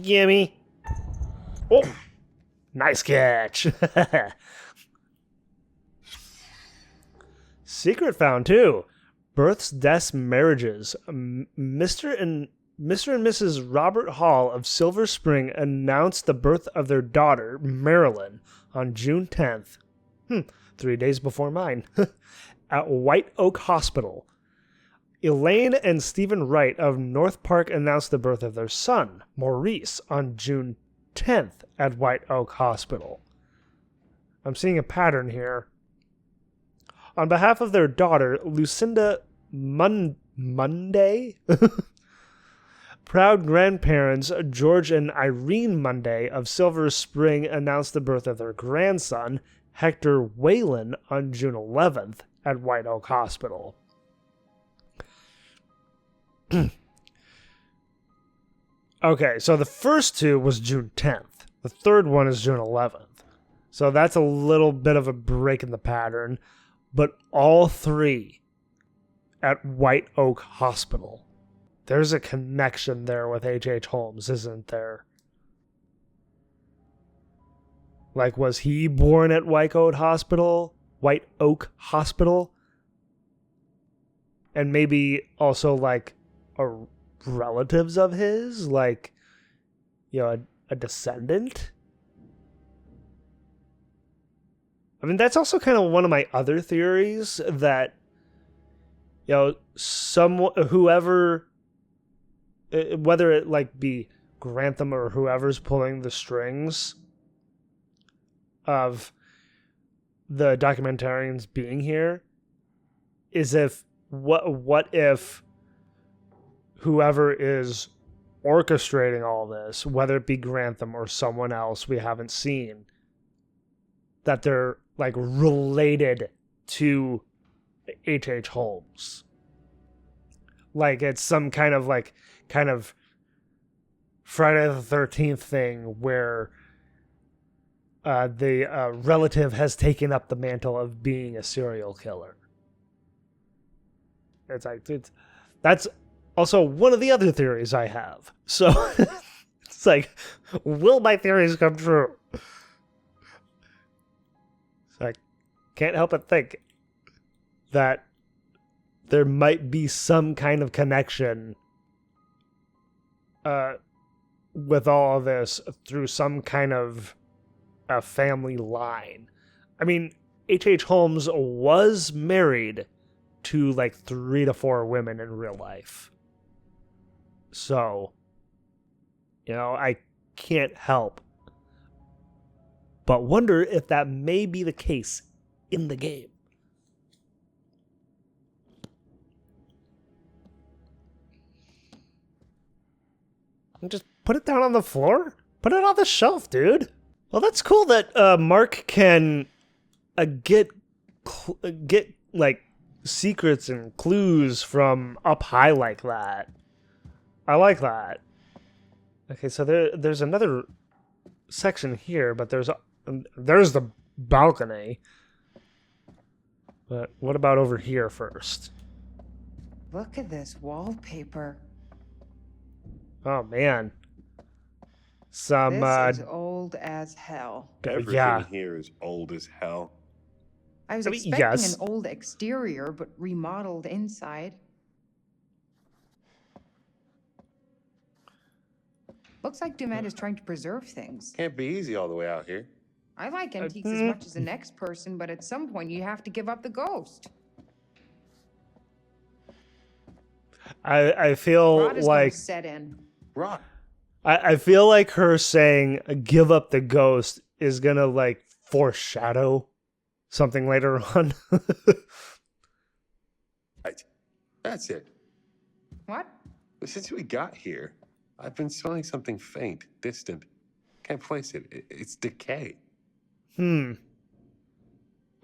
Gimme. Oh, nice catch. Secret found too. Births, deaths, marriages. Mr. and Mr. and Mrs. Robert Hall of Silver Spring announced the birth of their daughter, Marilyn, on June 10th. 3 days before mine. At White Oak Hospital. Elaine and Stephen Wright of North Park announced the birth of their son, Maurice, on June 10th at White Oak Hospital. I'm seeing a pattern here. On behalf of their daughter, Lucinda Monday, proud grandparents George and Irene Monday of Silver Spring announced the birth of their grandson, Hector Whalen, on June 11th at White Oak Hospital. Okay, so the first two was June 10th. The third one is June 11th. So that's a little bit of a break in the pattern. But all three at White Oak Hospital. There's a connection there with H.H. Holmes, isn't there? Like, was he born at White Oak Hospital? White Oak Hospital? And maybe also, like, relatives of his? Like, you know, a descendant? I mean, that's also kind of one of my other theories, that, you know, whoever, whether it, like, be Grantham or whoever's pulling the strings of the documentarians being here, is if, what if whoever is orchestrating all this, whether it be Grantham or someone else we haven't seen, that they're, like, related to H.H. Holmes. Like, it's some kind of Friday the 13th thing where the relative has taken up the mantle of being a serial killer. It's like, that's also one of the other theories I have. So, it's like, will my theories come true? So I can't help but think that there might be some kind of connection with all of this through some kind of a family line. I mean, H.H. Holmes was married to like 3 to 4 women in real life. So, you know, I can't help but wonder if that may be the case in the game. And just put it down on the floor? Put it on the shelf, dude. Well, that's cool that Mark can get like secrets and clues from up high like that. I like that. Okay, so there's another section here, but there's the balcony. But what about over here first? Look at this wallpaper. Oh man. Some This is old as hell. Everything here is old as hell. I was I mean, expecting yes. an old exterior, but remodeled inside. Looks like Du'Met is trying to preserve things. Can't be easy all the way out here. I like antiques as much as the next person, but at some point you have to give up the ghost. I feel Rot is like gonna set in. Right. I feel like her saying give up the ghost is gonna like foreshadow something later on. That's it. What? But since we got here, I've been smelling something faint, distant. Can't place it. It's decay.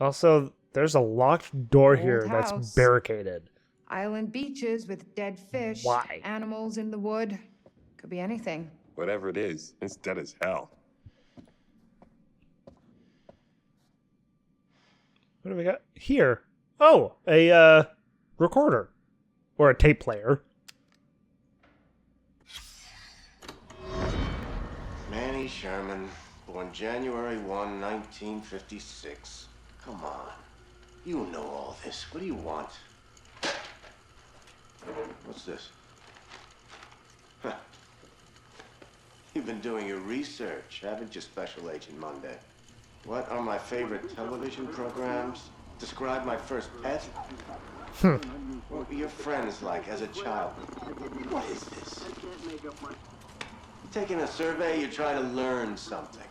Also, there's a locked door Old here that's house. barricaded. Island beaches with dead fish. Why? Animals in the wood. Could be anything. Whatever it is, it's dead as hell. What do we got here? Oh, a recorder or a tape player. Manny Sherman, born January 1, 1956. Come on. You know all this. What do you want? What's this? You've been doing your research, haven't you, Special Agent Monday? What are my favorite television programs? Describe my first pet? What were your friends like as a child? What is this? You're taking a survey, you're trying to learn something.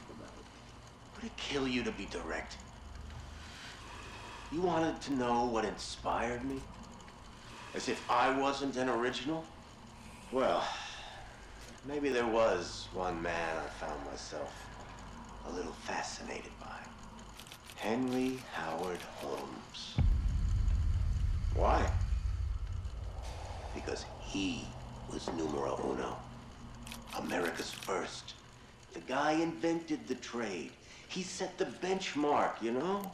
Would it kill you to be direct? You wanted to know what inspired me? As if I wasn't an original? Well, maybe there was one man I found myself a little fascinated by. Henry Howard Holmes. Why? Because he was numero uno. America's first. The guy invented the trade. He set the benchmark, you know?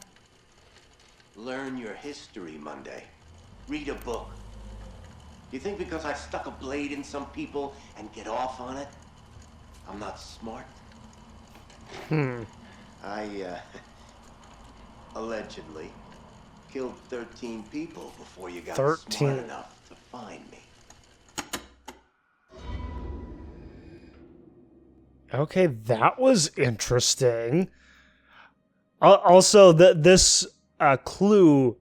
Learn your history, Monday. Read a book. You think because I stuck a blade in some people and get off on it, I'm not smart? I, allegedly killed 13 people before you got 13. smart enough to find me. Okay, that was interesting. Also, this clue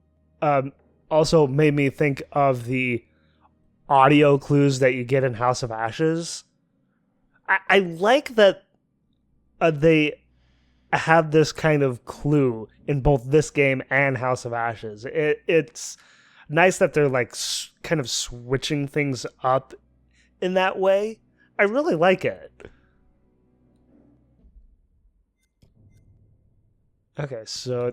also made me think of the audio clues that you get in House of Ashes. I like that they have this kind of clue in both this game and House of Ashes. It's nice that they're like kind of switching things up in that way. I really like it. Okay, so a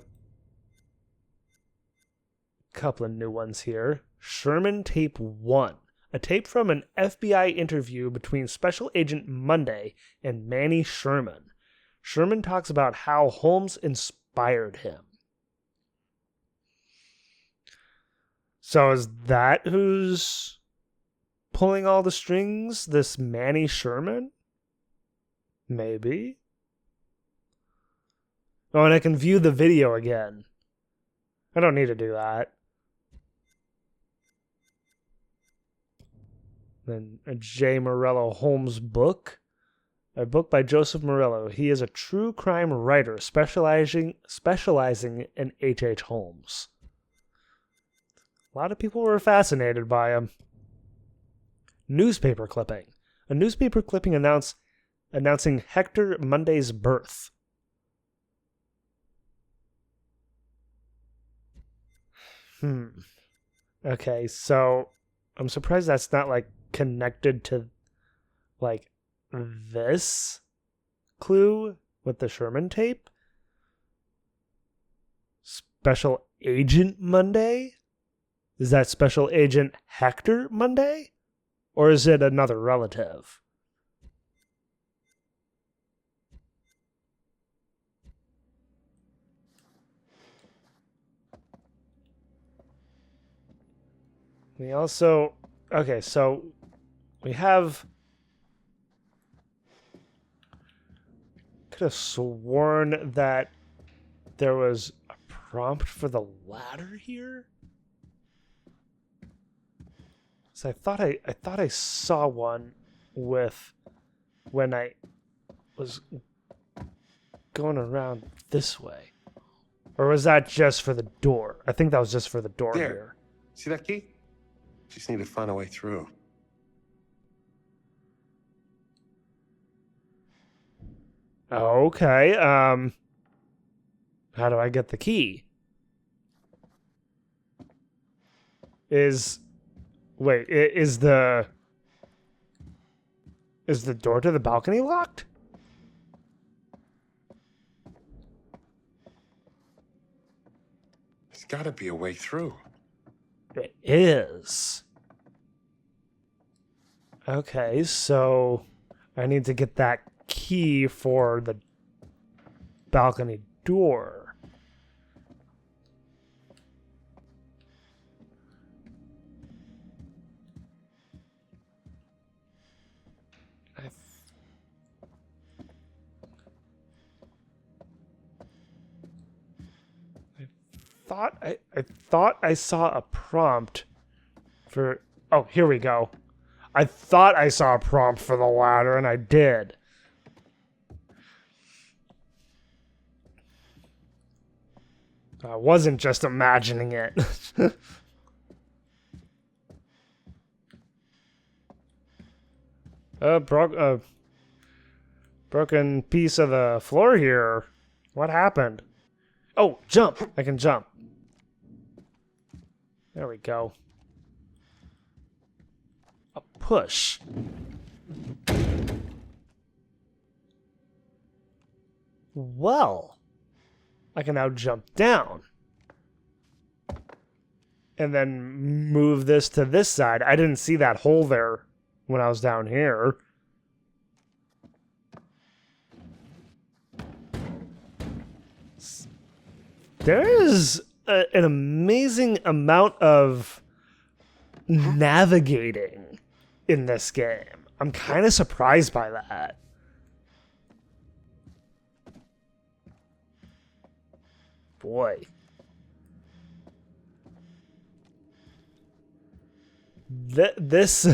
couple of new ones here. Sherman Tape 1. A tape from an FBI interview between Special Agent Monday and Manny Sherman. Sherman talks about how Holmes inspired him. So is that who's pulling all the strings? This Manny Sherman? Maybe. Oh, and I can view the video again. I don't need to do that. Then a J. Morello Holmes book. A book by Joseph Morello. He is a true crime writer specializing in H.H. Holmes. A lot of people were fascinated by him. Newspaper clipping. A newspaper clipping announcing Hector Monday's birth. Okay, so I'm surprised that's not like connected to like this clue with the Sherman tape. Special Agent Monday? Is that Special Agent Hector Monday? Or is it another relative? We also... Okay, so we have... Could have sworn that there was a prompt for the ladder here. So I thought I saw one with when I was going around this way. Or was that just for the door? I think that was just for the door There. here. See that key? Just need to find a way through. Okay, how do I get the key? Is the door to the balcony locked? There's gotta be a way through. It is. Okay, so I need to get that key for the balcony door. I thought I saw a prompt for... Oh, here we go. I thought I saw a prompt for the ladder, and I did. I wasn't just imagining it. Broken piece of the floor here. What happened? Oh, jump! I can jump. There we go. A push. Well, I can now jump down. And then move this to this side. I didn't see that hole there when I was down here. There is an amazing amount of navigating in this game. I'm kind of surprised by that. Boy. This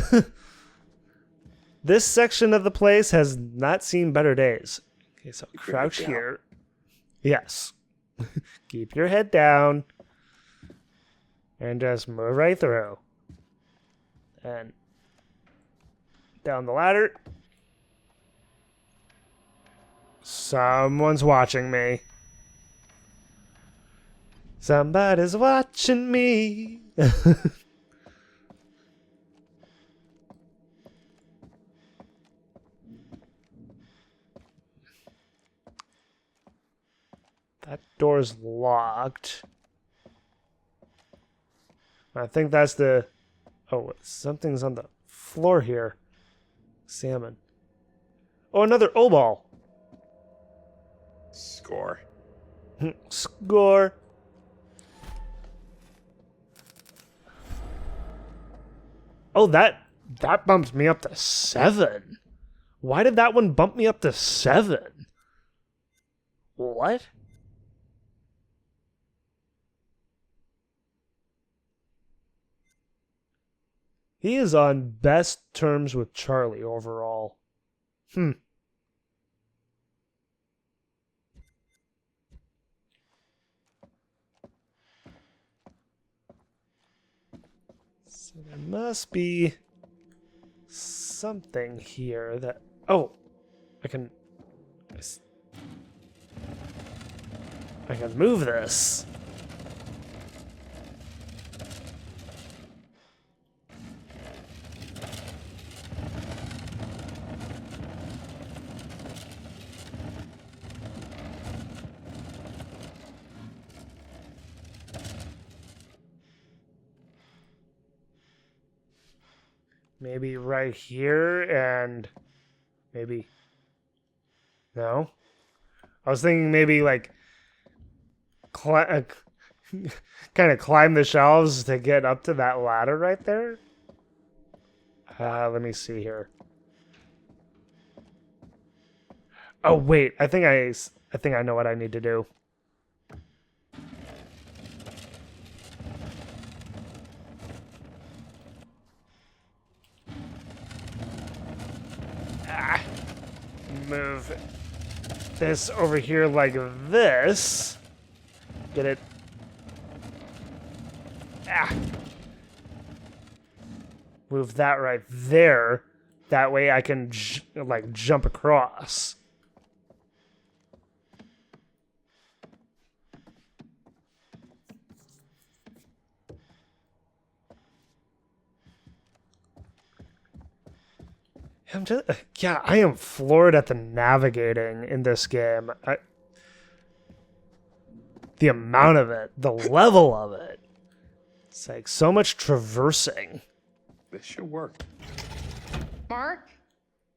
this section of the place has not seen better days. Okay, so crouch here. Yes. Keep your head down. And just move right through. And down the ladder. Someone's watching me. Somebody's watching me. That door's locked. I think that's the... Oh, something's on the floor here. Salmon. Oh, another O-ball. Score. Score. Oh, that bumped me up to 7. Why did that one bump me up to 7? What? He is on best terms with Charlie overall. So there must be something here that... Oh! I can move this. Maybe right here and maybe... No? I was thinking maybe like kind of climb the shelves to get up to that ladder right there. Let me see here. Oh wait, I think I know what I need to do. Move this over here like this. Get it? Move that right there. That way I can like jump across. I am floored at the navigating in this game. The amount of it, the level of it. It's like so much traversing. This should work. Mark,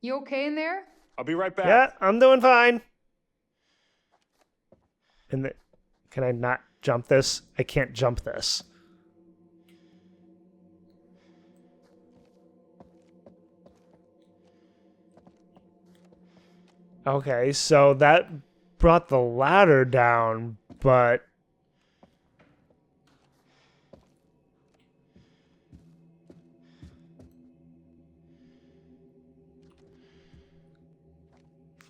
you okay in there? I'll be right back. Yeah, I'm doing fine. Can I not jump this? I can't jump this. Okay, so that brought the ladder down, but...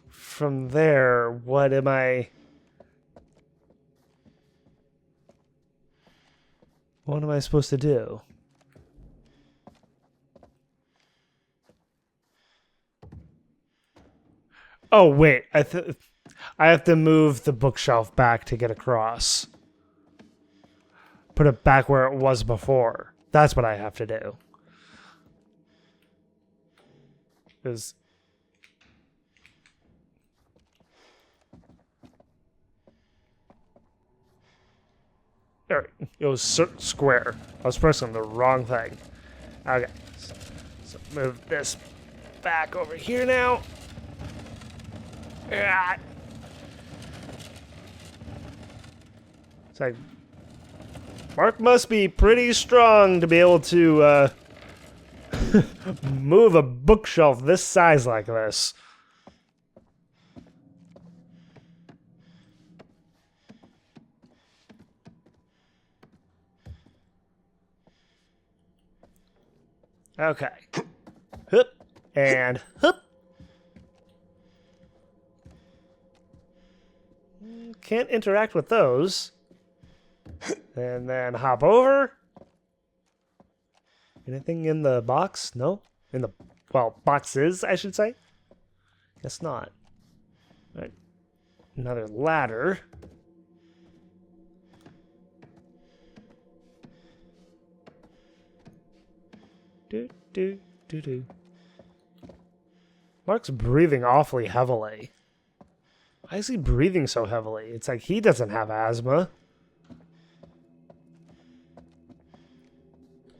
From there, what am I... What am I supposed to do? Oh, wait. I have to move the bookshelf back to get across. Put it back where it was before. That's what I have to do. Is there, it was square. I was pressing the wrong thing. Okay. So move this back over here now. Ah. It's like Mark must be pretty strong to be able to move a bookshelf this size like this. Okay. Hup. And hup. Can't interact with those. And then hop over. Anything in the box? No? In the, well, boxes, I should say. Guess not. All right. Another ladder. Do. Mark's breathing awfully heavily. Why is he breathing so heavily? It's like he doesn't have asthma.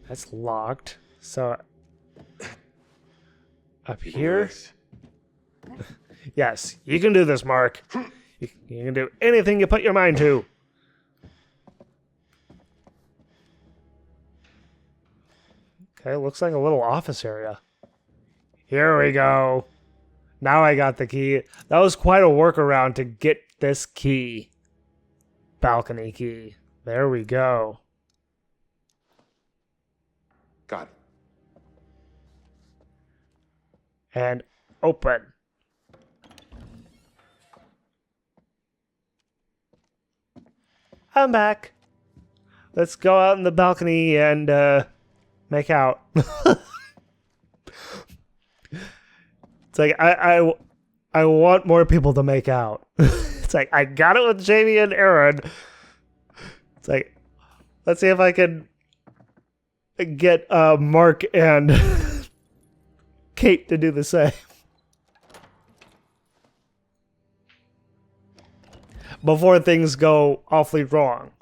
That's locked. So up here. Yes, you can do this, Mark. You can do anything you put your mind to. Okay, looks like a little office area. Here we go. Now I got the key. That was quite a workaround to get this key. Balcony key. There we go. Got it. And open. I'm back. Let's go out in the balcony and make out. It's like I want more people to make out. It's like I got it with Jamie and Aaron. It's like let's see if I can get Mark and Kate to do the same. Before things go awfully wrong.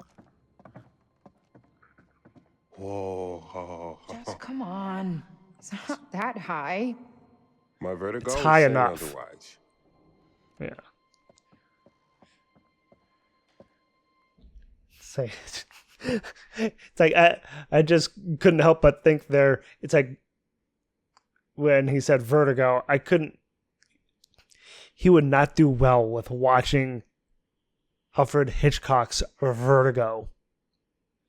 Whoa. Just come on. It's not that high. My vertigo It's is high saying enough. otherwise. Yeah. Say it's like I just couldn't help but think there. It's like when he said vertigo, I couldn't. He would not do well with watching Alfred Hitchcock's Vertigo.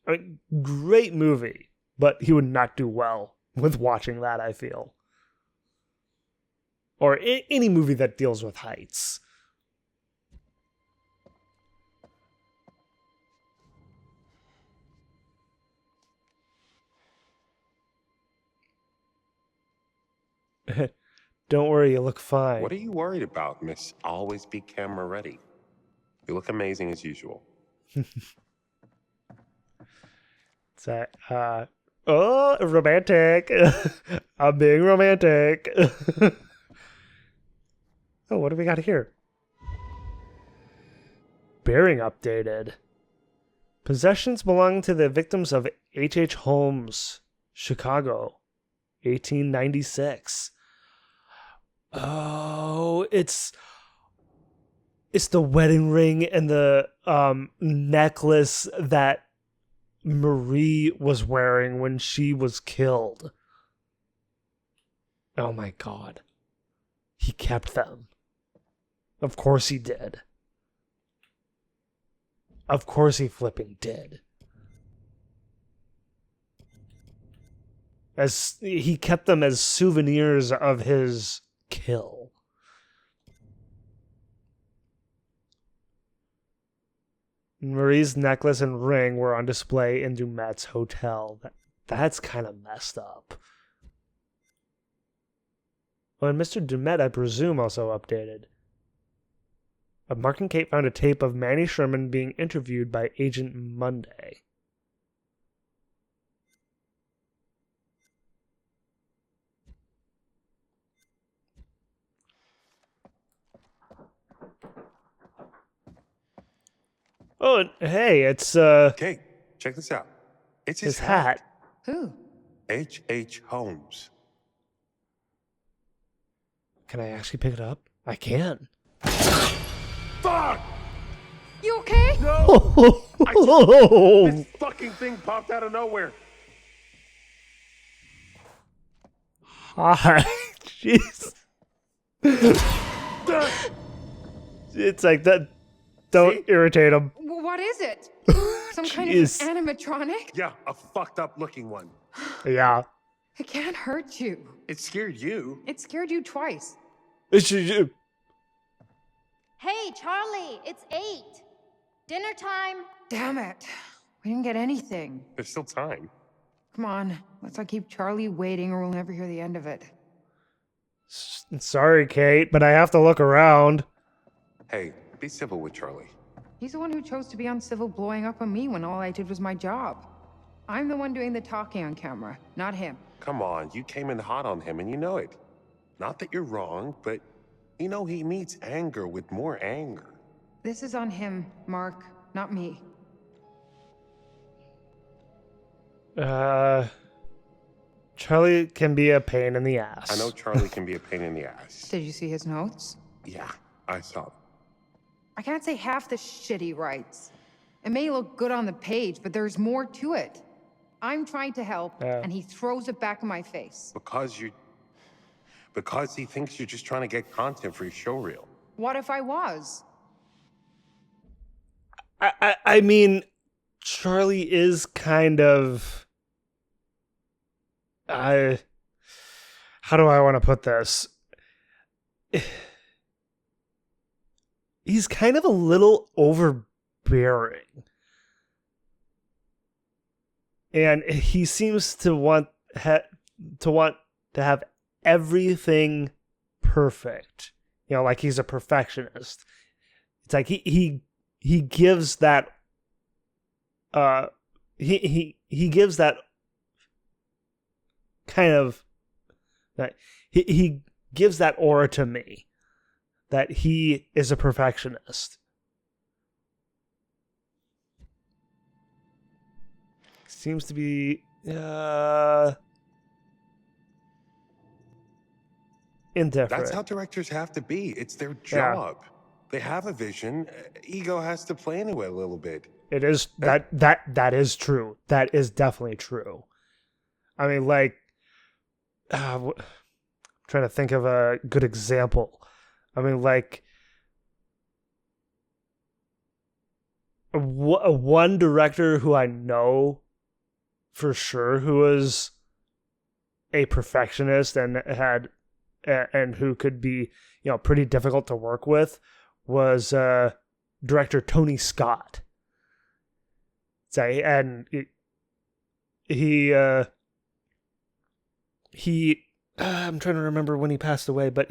I mean, great movie, but he would not do well with watching that, I feel. Or any movie that deals with heights. Don't worry, you look fine. What are you worried about, Miss Always Be Camera Ready? You look amazing as usual. It's oh, romantic. I'm being romantic. Oh, what do we got here? Bearing updated. Possessions belong to the victims of H.H. Holmes, Chicago, 1896. Oh, it's the wedding ring and the necklace that Marie was wearing when she was killed. Oh my God. He kept them. Of course he did. Of course he flipping did. As he kept them as souvenirs of his kill. Marie's necklace and ring were on display in Du'Met's hotel. That's kind of messed up. Well, and Mr. Du'Met, I presume, also updated. Mark and Kate found a tape of Manny Sherman being interviewed by Agent Monday. Oh, hey, it's, Kate, check this out. It's his hat. Who? H.H. Holmes. Can I actually pick it up? I can. Fuck! You okay? This fucking thing popped out of nowhere. Hi. Jeez. It's like that. Don't irritate him. What is it? Some kind of Jeez. animatronic? Yeah, a fucked up looking one. Yeah. It can't hurt you. It scared you. It scared you twice. It's- Hey, Charlie, it's 8. Dinner time. Damn it. We didn't get anything. There's still time. Come on, let's not keep Charlie waiting or we'll never hear the end of it. Sorry, Kate, but I have to look around. Hey, be civil with Charlie. He's the one who chose to be uncivil blowing up on me when all I did was my job. I'm the one doing the talking on camera, not him. Come on, you came in hot on him and you know it. Not that you're wrong, but you know he meets anger with more anger. This is on him, Mark, not me. Charlie can be a pain in the ass. I know Charlie can be a pain in the ass. Did you see his notes? Yeah, I saw them. I can't say half the shit he writes. It may look good on the page, but there's more to it. I'm trying to help, and he throws it back in my face. Because he thinks you're just trying to get content for your show reel. What if I was? I mean, Charlie is kind of... how do I want to put this? He's kind of a little overbearing. And he seems to want to have everything perfect. You know, like he's a perfectionist. It's like he gives that he gives that kind of that he gives that aura to me that he is a perfectionist. Seems to be indifferent. That's how directors have to be. It's their job. Yeah. They have a vision. Ego has to play into it a little bit. It is that is true. That is definitely true. I mean, like, I'm trying to think of a good example. I mean, like, one director who I know for sure who was a perfectionist and who could be, you know, pretty difficult to work with was director Tony Scott. And he I'm trying to remember when he passed away, but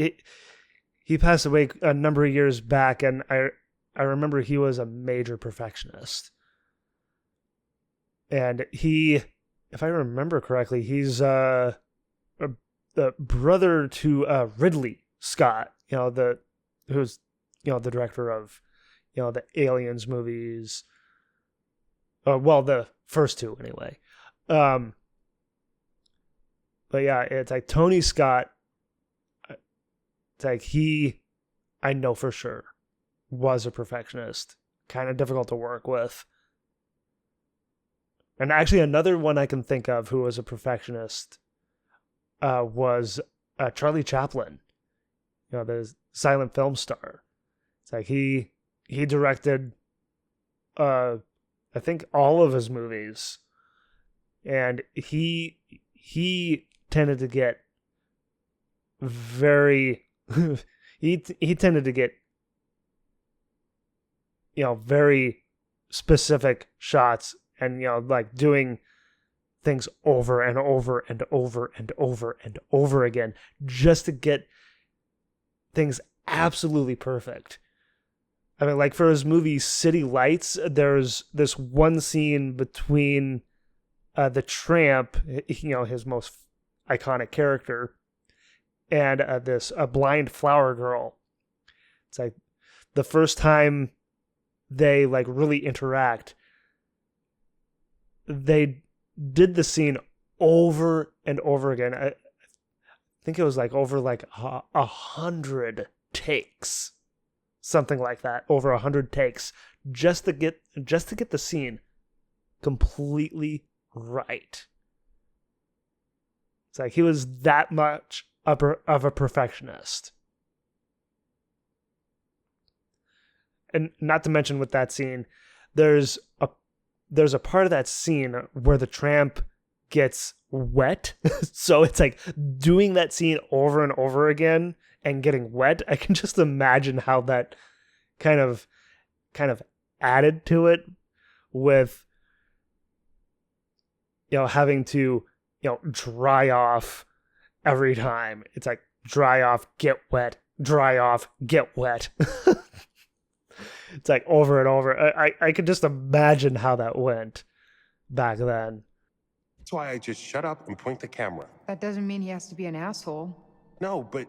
he passed away a number of years back, and I remember he was a major perfectionist. And he, if I remember correctly, he's the brother to Ridley Scott, you know, who's, you know, the director of, you know, the Aliens movies. Well, the first two anyway. But yeah, it's like Tony Scott. It's like I know for sure, was a perfectionist. Kind of difficult to work with. And actually, another one I can think of who was a perfectionist was Charlie Chaplin. You know, the silent film star. It's like he directed, I think, all of his movies, and he tended to get very he tended to get, you know, very specific shots and, you know, like doing things over and over and over and over and over again just to get things absolutely perfect. I mean, like for his movie City Lights, there's this one scene between the tramp, you know, his most iconic character, and this blind flower girl. It's like the first time they like really interact, they did the scene over and over again. I think it was like over like 100 takes, something like that, over 100 takes, just to get the scene completely right. It's like he was that much of a perfectionist. And not to mention with that scene, there's a part of that scene where the tramp gets wet. So it's like doing that scene over and over again and getting wet. I can just imagine how that kind of added to it with, you know, having to, you know, dry off every time. It's like dry off, get wet, dry off, get wet. It's like over and over. I could just imagine how that went back then. That's why I just shut up and point the camera. That doesn't mean he has to be an asshole. No, but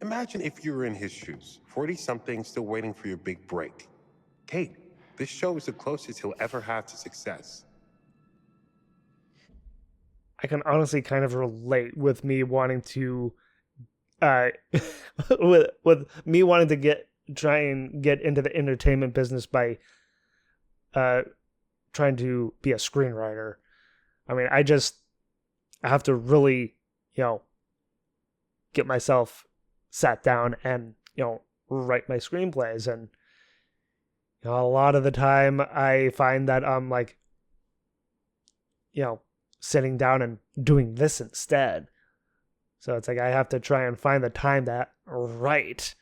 imagine if you were in his shoes, 40-something, still waiting for your big break. Kate, this show is the closest he'll ever have to success. I can honestly kind of relate with me wanting to, with me wanting to try and get into the entertainment business by trying to be a screenwriter. I mean, I have to really, you know, get myself sat down and, you know, write my screenplays. And, you know, a lot of the time I find that I'm like, you know, sitting down and doing this instead. So it's like I have to try and find the time that right.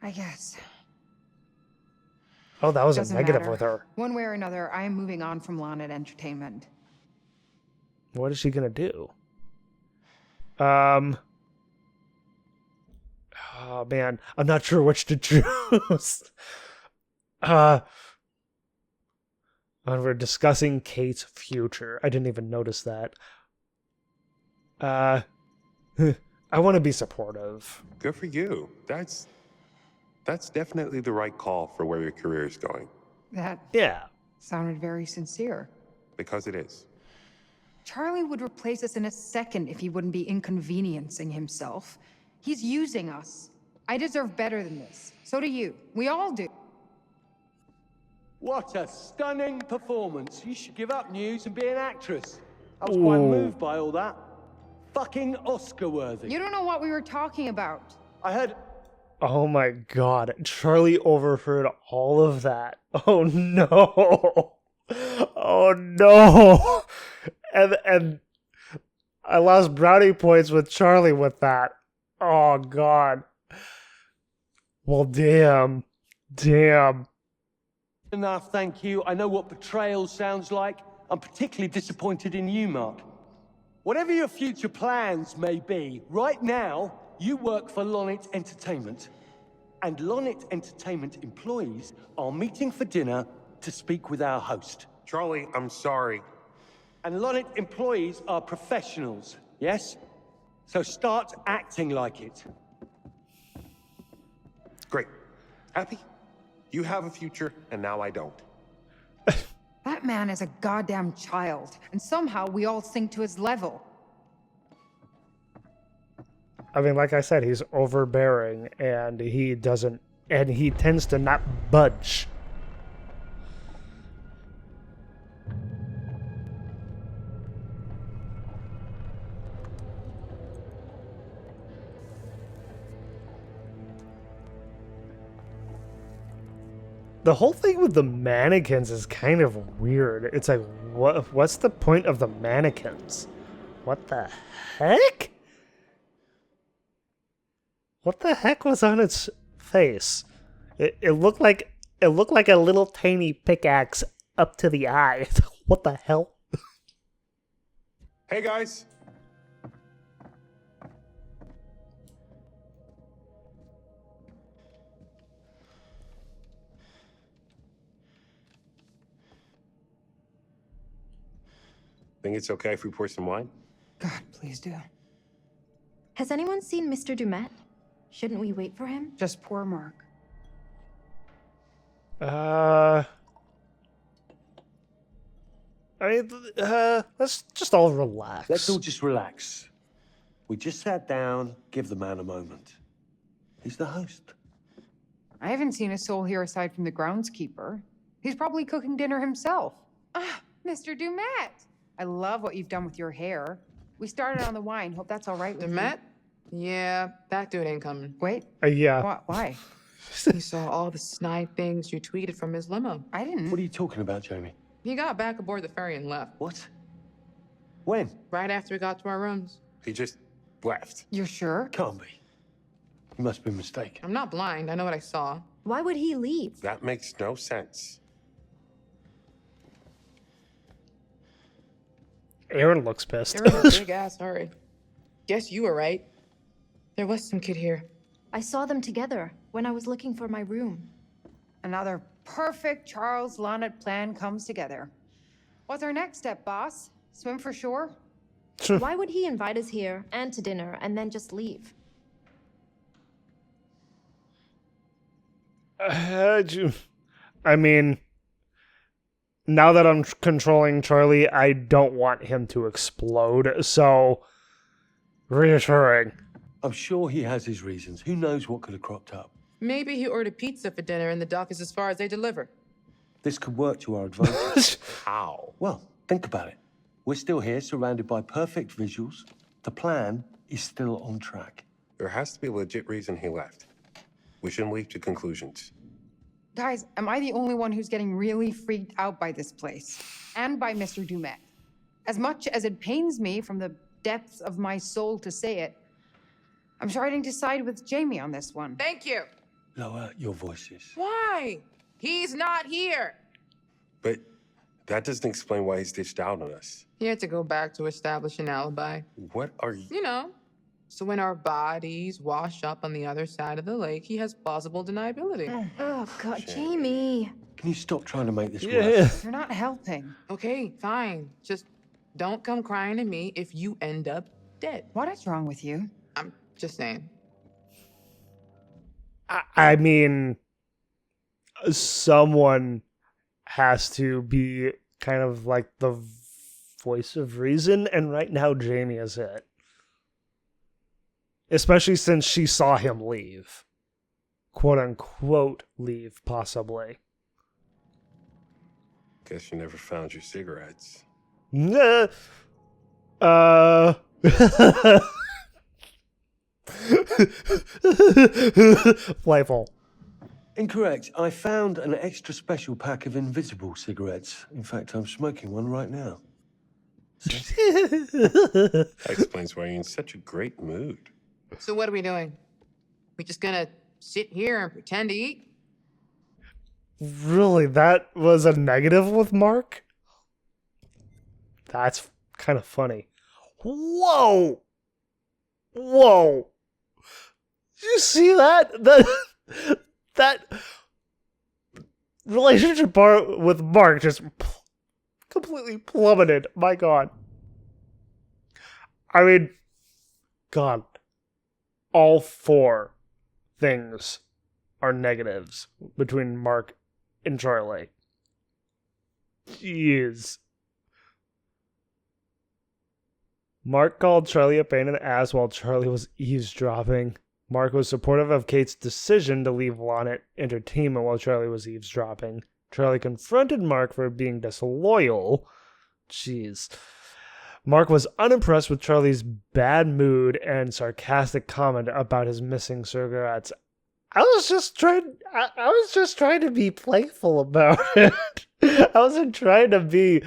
I guess. Oh, that was Doesn't a negative matter. with her. One way or another, I am moving on from Lonnet Entertainment. What is she gonna do? Oh man, I'm not sure which to choose. And we're discussing Kate's future. I didn't even notice that. I want to be supportive. Good for you. That's definitely the right call for where your career is going. That Yeah. sounded very sincere. Because it is. Charlie would replace us in a second if he wouldn't be inconveniencing himself. He's using us. I deserve better than this. So do you. We all do. What a stunning performance. You should give up news and be an actress. I was quite moved by all that. Fucking Oscar-worthy. You don't know what we were talking about. I heard... Oh my god, Charlie overheard all of that. Oh no. Oh no. And I lost brownie points with Charlie with that. Oh god. Well, damn. Enough, thank you. I know what betrayal sounds like. I'm particularly disappointed in you, Mark. Whatever your future plans may be, right now, you work for Lonnet Entertainment. And Lonnet Entertainment employees are meeting for dinner to speak with our host. Charlie, I'm sorry. And Lonnet employees are professionals, yes? So start acting like it. Great. Happy? You have a future, and now I don't. That man is a goddamn child, and somehow we all sink to his level. I mean, like I said, he's overbearing, and he tends to not budge. The whole thing with the mannequins is kind of weird. It's like, what's the point of the mannequins? What the heck? What the heck was on its face? It looked like a little tiny pickaxe up to the eye. What the hell? Hey, guys. Think it's okay if we pour some wine? God, please do. Has anyone seen Mr. Du'Met? Shouldn't we wait for him? Just poor Mark. Let's just all relax. Let's all just relax. We just sat down, give the man a moment. He's the host. I haven't seen a soul here aside from the groundskeeper. He's probably cooking dinner himself. Ah, Mr. Du'Met! I love what you've done with your hair. We started on the wine. Hope that's all right with Du'Met? Yeah, that dude ain't coming. you. Wait, Yeah. why? He saw all the snide things you tweeted from his limo. I didn't. What are you talking about, Jamie? He got back aboard the ferry and left. What? When? Right after we got to our rooms. He just left. You're sure? Can't be. You must be mistaken. I'm not blind. I know what I saw. Why would he leave? That makes no sense. Aaron looks pissed. They were in a big ass hurry. Guess you were right. There was some kid here. I saw them together when I was looking for my room. Another perfect Charles Lonnet plan comes together. What's our next step, boss? Swim for shore? Why would he invite us here and to dinner and then just leave? I mean, now that I'm controlling Charlie, I don't want him to explode, so reassuring. I'm sure he has his reasons. Who knows what could have cropped up? Maybe he ordered pizza for dinner and the dock is as far as they deliver. This could work to our advantage. How? Well, think about it. We're still here, surrounded by perfect visuals. The plan is still on track. There has to be a legit reason he left. We shouldn't leap to conclusions. Guys, am I the only one who's getting really freaked out by this place? And by Mr. Du'Met? As much as it pains me from the depths of my soul to say it, I'm starting to side with Jamie on this one. Thank you. Lower your voices. Why? He's not here. But that doesn't explain why he's ditched out on us. He had to go back to establish an alibi. What are you... You know, so when our bodies wash up on the other side of the lake, he has plausible deniability. Oh, God, Jamie. Can you stop trying to make this Yeah. worse? You're not helping. Okay, fine. Just don't come crying to me if you end up dead. What is wrong with you? I'm just saying. I mean, someone has to be kind of like the voice of reason, and right now Jamie is it. Especially since she saw him leave. Quote unquote leave, possibly. Guess you never found your cigarettes. Playful. Incorrect. I found an extra special pack of invisible cigarettes. In fact, I'm smoking one right now. That explains why you're in such a great mood. So what are we doing? We just gonna sit here and pretend to eat? Really, that was a negative with Mark? That's kind of funny. Whoa! Whoa! Did you see that? That relationship part with Mark just completely plummeted. My God. I mean, God. All four things are negatives between Mark and Charlie. Jeez. Mark called Charlie a pain in the ass while Charlie was eavesdropping. Mark was supportive of Kate's decision to leave Lonnet Entertainment while Charlie was eavesdropping. Charlie confronted Mark for being disloyal. Jeez. Mark was unimpressed with Charlie's bad mood and sarcastic comment about his missing cigarettes. I was just trying to be playful about it. I wasn't trying to be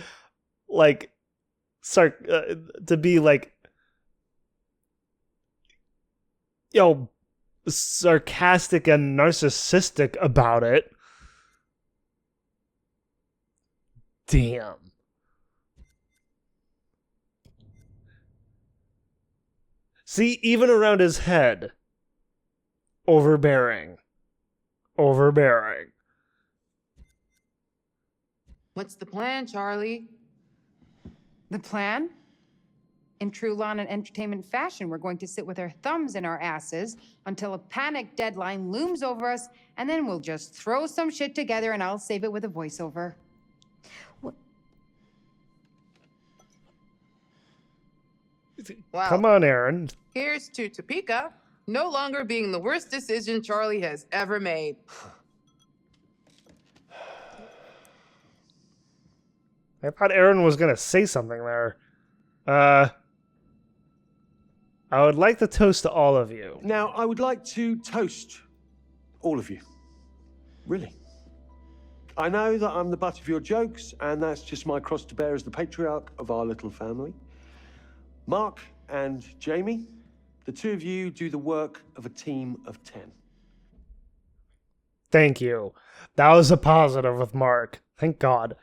like yo, sarcastic and narcissistic about it. Damn. See, even around his head, overbearing. What's the plan, Charlie? The plan? In true Lana Entertainment fashion, we're going to sit with our thumbs in our asses until a panic deadline looms over us, and then we'll just throw some shit together and I'll save it with a voiceover. Well, Come on, Aaron. here's to Topeka no longer being the worst decision Charlie has ever made. I thought Aaron was going to say something there. I would like to toast to all of you. Now, I would like to toast all of you. Really. I know that I'm the butt of your jokes, and that's just my cross to bear as the patriarch of our little family. Mark and Jamie, the two of you do the work of a team of 10. Thank you. That was a positive with Mark. Thank God.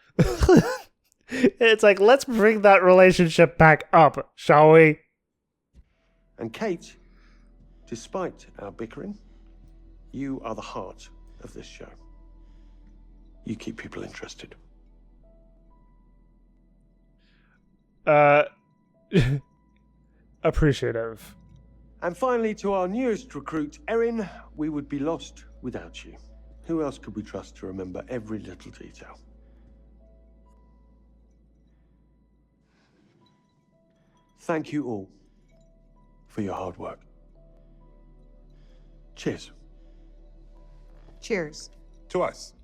It's like, let's bring that relationship back up, shall we? And Kate, despite our bickering, you are the heart of this show. You keep people interested. Appreciative. And finally, to our newest recruit, Erin, we would be lost without you. Who else could we trust to remember every little detail? Thank you all for your hard work. Cheers. Cheers. To us.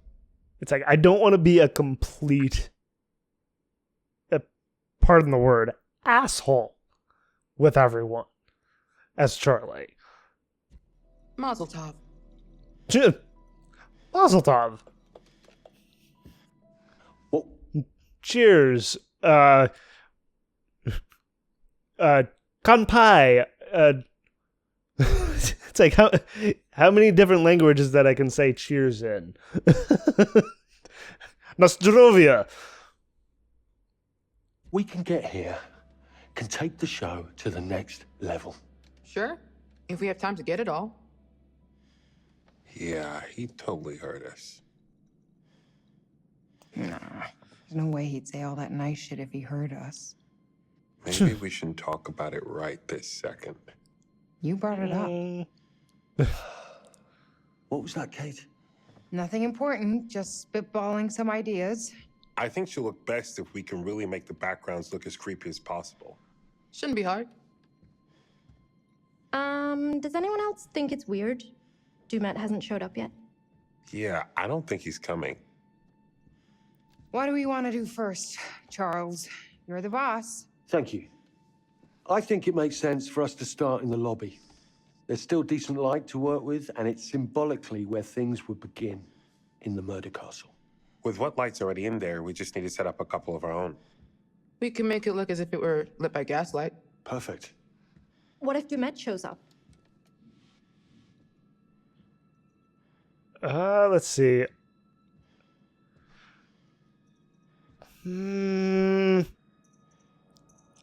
It's like, I don't want to be a complete, pardon the word, asshole with everyone as Charlie. Mazel tov. Mazel tov. What? Cheers. Kanpai. It's like, how many different languages that I can say cheers in? Nostrovia. We can get here, can take the show to the next level. Sure, if we have time to get it all. Yeah, he totally heard us. Nah, there's no way he'd say all that nice shit if he heard us. Maybe we shouldn't talk about it right this second. You brought it up. What was that, Kate? Nothing important, just spitballing some ideas. I think she'll look best if we can really make the backgrounds look as creepy as possible. Shouldn't be hard. Does anyone else think it's weird Du'Met hasn't showed up yet? Yeah, I don't think he's coming. What do we want to do first, Charles? You're the boss. Thank you. I think it makes sense for us to start in the lobby. There's still decent light to work with, and it's symbolically where things would begin in the murder castle. With what lights already in there, we just need to set up a couple of our own. We can make it look as if it were lit by gaslight. Perfect. What if Du'Met shows up? Let's see.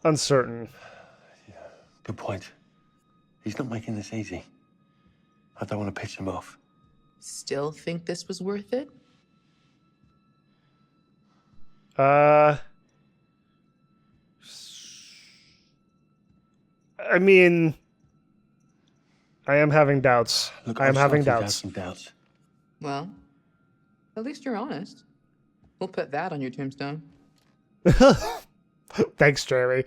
Uncertain. Yeah, good point. He's not making this easy. I don't want to piss him off. Still think this was worth it? I mean, I am having doubts. Look, I am I'm having starting to have doubts. some doubts. Well, at least you're honest. We'll put that on your tombstone. Thanks, Jeremy.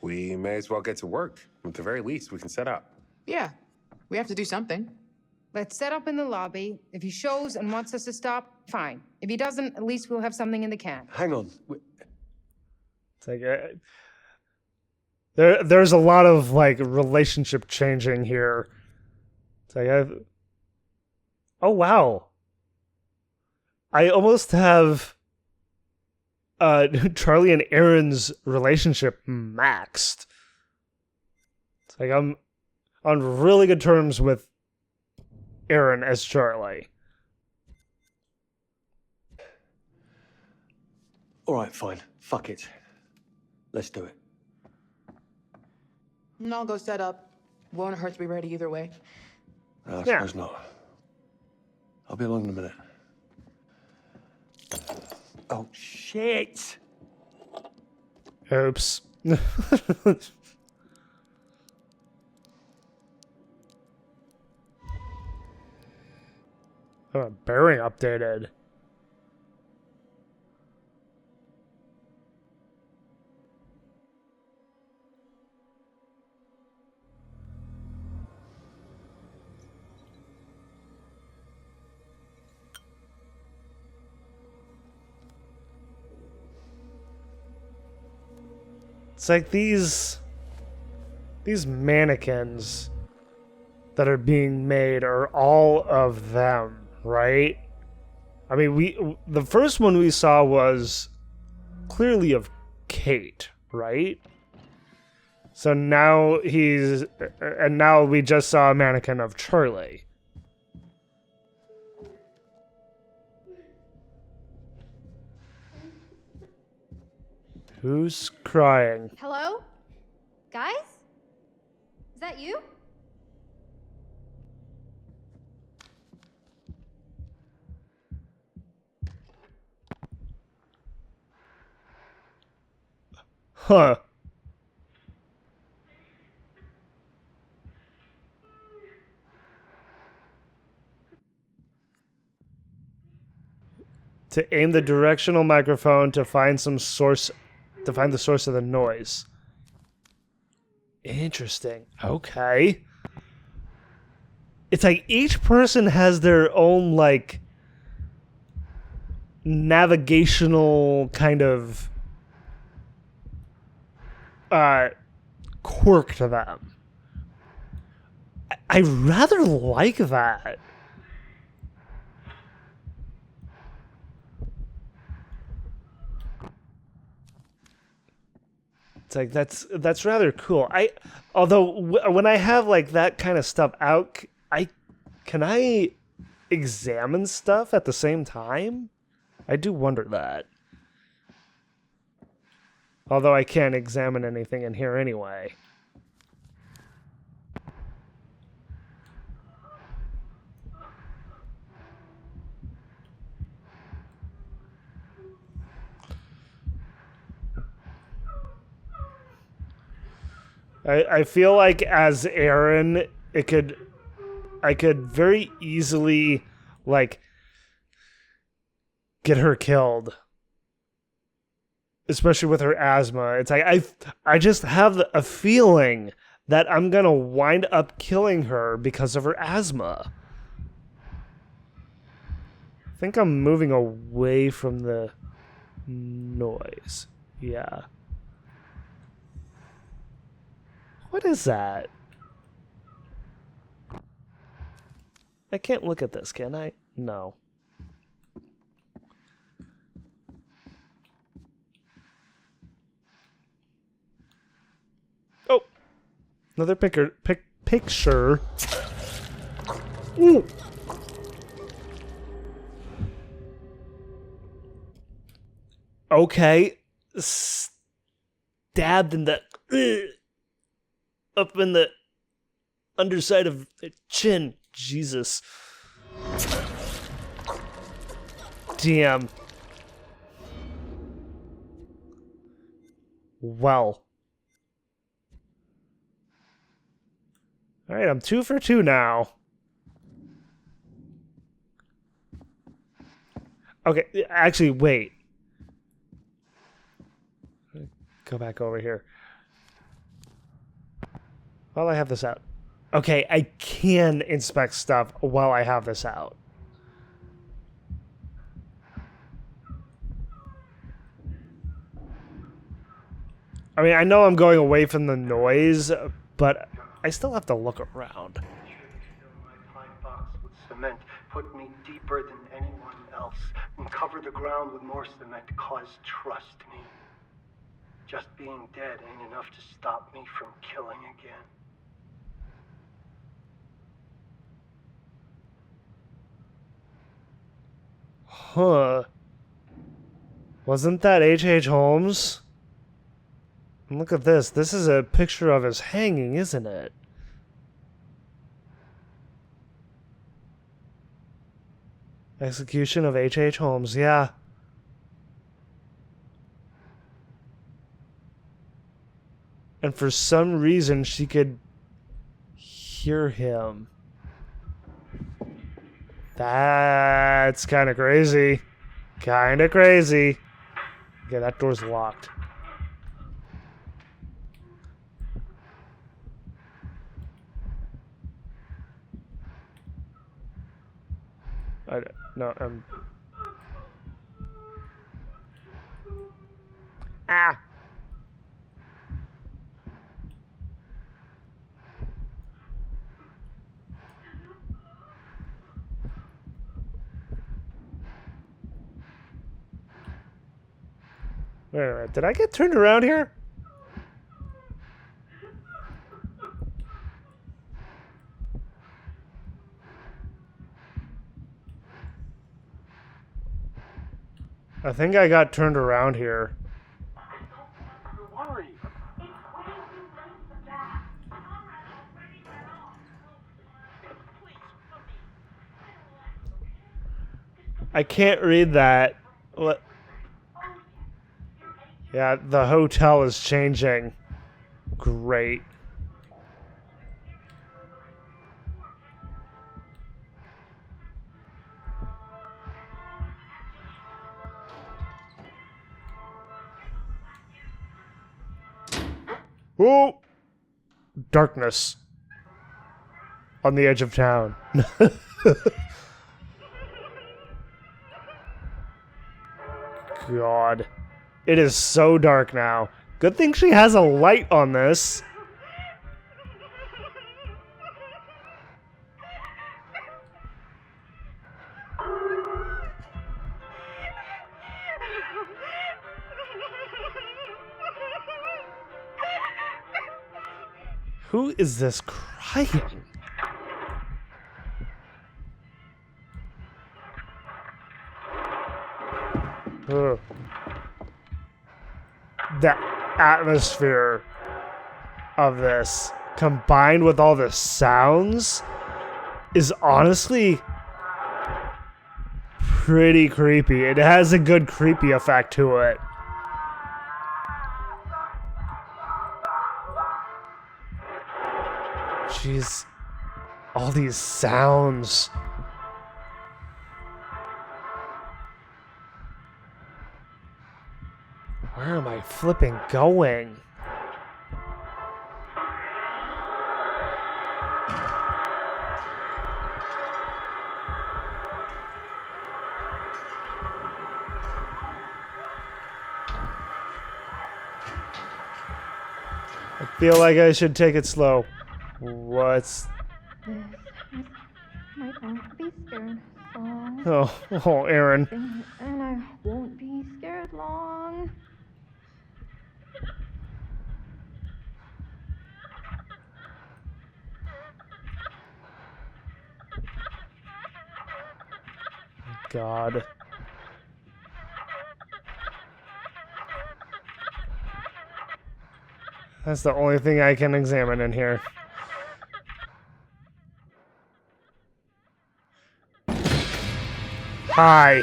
We may as well get to work. At the very least, we can set up. Yeah, we have to do something. Let's set up in the lobby. If he shows and wants us to stop, fine. If he doesn't, at least we'll have something in the can. Hang on. It's like there's a lot of like relationship changing here. It's like oh wow. I almost have Charlie and Aaron's relationship maxed. It's like I'm on really good terms with Aaron as Charlie. Alright, fine. Fuck it. Let's do it. And I'll go set up. Won't hurt to be ready either way. No, I Yeah. suppose not. I'll be along in a minute. Oh, shit! Oops. Oh, bearing updated. It's like these mannequins that are being made are all of them, right? I mean, the first one we saw was clearly of Kate, right? So now now we just saw a mannequin of Charlie. Who's crying? Hello? Guys? Is that you? Huh. To aim the directional microphone to find the source of the noise. Interesting. Okay. It's like each person has their own like navigational kind of quirk to them. I rather like that. It's like that's rather cool. Although when I have like that kind of stuff out, can I examine stuff at the same time? I do wonder that. Although I can't examine anything in here anyway. I feel like as Aaron, I could very easily like get her killed. Especially with her asthma. It's like I just have a feeling that I'm gonna wind up killing her because of her asthma. I think I'm moving away from the noise. Yeah. What is that? I can't look at this, can I? No. Oh! Another picture. Ooh. Okay. Stabbed in the... up in the underside of the chin. Jesus. Damn. Well. Alright, I'm 2 for 2 now. Okay, actually, wait. Go back over here. While I have this out. Okay, I can inspect stuff while I have this out. I mean, I know I'm going away from the noise, but I still have to look around. My pine box with cement put me deeper than anyone else, and cover the ground with more cement caused trust me. Just being dead ain't enough to stop me from killing again. Huh. Wasn't that H.H. Holmes? And look at this. This is a picture of his hanging, isn't it? Execution of H.H. Holmes, yeah. And for some reason, she could hear him. That's kind of crazy. Kind of crazy. Okay, that door's locked. No, Ah! Wait a minute, did I get turned around here? I think I got turned around here. I can't read that. What? Yeah, the hotel is changing. Great. Oh! Darkness. On the edge of town. God. It is so dark now. Good thing she has a light on this. Who is this crying? Ugh. The atmosphere of this, combined with all the sounds, is honestly pretty creepy. It has a good creepy effect to it. Jeez. All these sounds. Where am I flipping going? I feel like I should take it slow. What's... My don't be scared song. Oh, Aaron. And I won't be scared long. God. That's the only thing I can examine in here. Hi.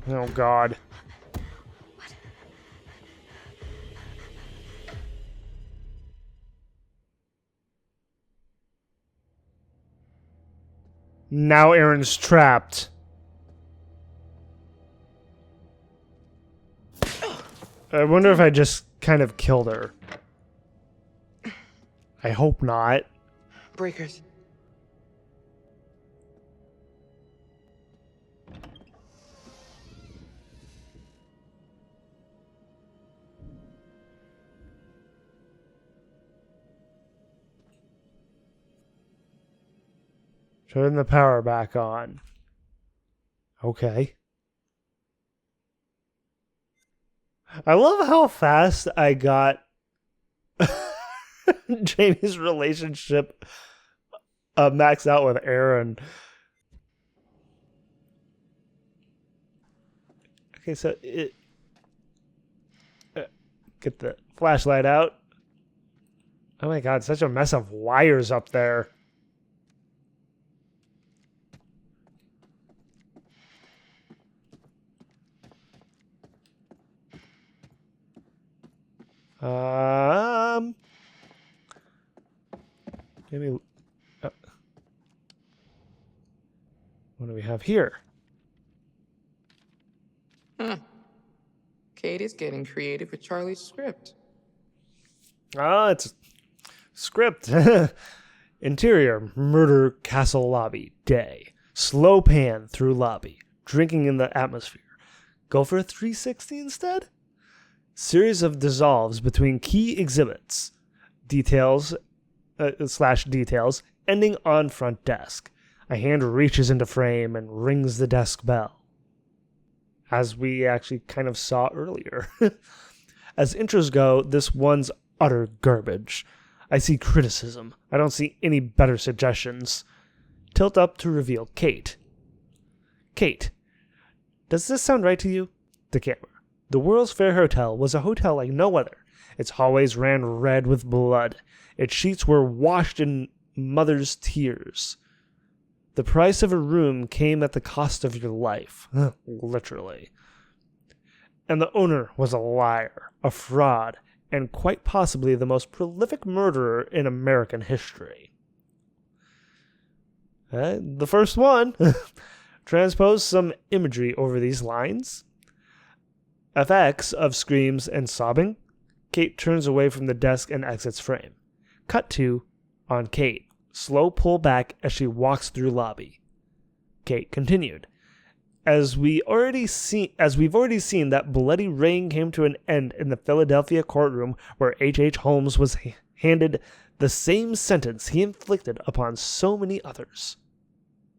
Oh, God. Now Aaron's trapped. I wonder if I just kind of killed her. I hope not. Breakers. Turn the power back on. Okay. I love how fast I got Jamie's relationship maxed out with Aaron. Okay, so it get the flashlight out. Oh my god, such a mess of wires up there. Maybe. What do we have here? Kate is getting creative with Charlie's script. It's script. Interior, murder castle lobby, day. Slow pan through lobby, drinking in the atmosphere. Go for a 360 instead? Series of dissolves between key exhibits. Details, ending on front desk. A hand reaches into frame and rings the desk bell. As we actually kind of saw earlier. As intros go, this one's utter garbage. I see criticism. I don't see any better suggestions. Tilt up to reveal Kate. Kate, does this sound right to you? The camera. The World's Fair Hotel was a hotel like no other. Its hallways ran red with blood. Its sheets were washed in mother's tears. The price of a room came at the cost of your life. Literally. And the owner was a liar, a fraud, and quite possibly the most prolific murderer in American history. The first one. Transpose some imagery over these lines. FX of screams and sobbing. Kate turns away from the desk and exits frame. Cut to on Kate. Slow pull back as she walks through lobby. Kate continued. As we've already seen that bloody reign came to an end in the Philadelphia courtroom where H.H. Holmes was handed the same sentence he inflicted upon so many others.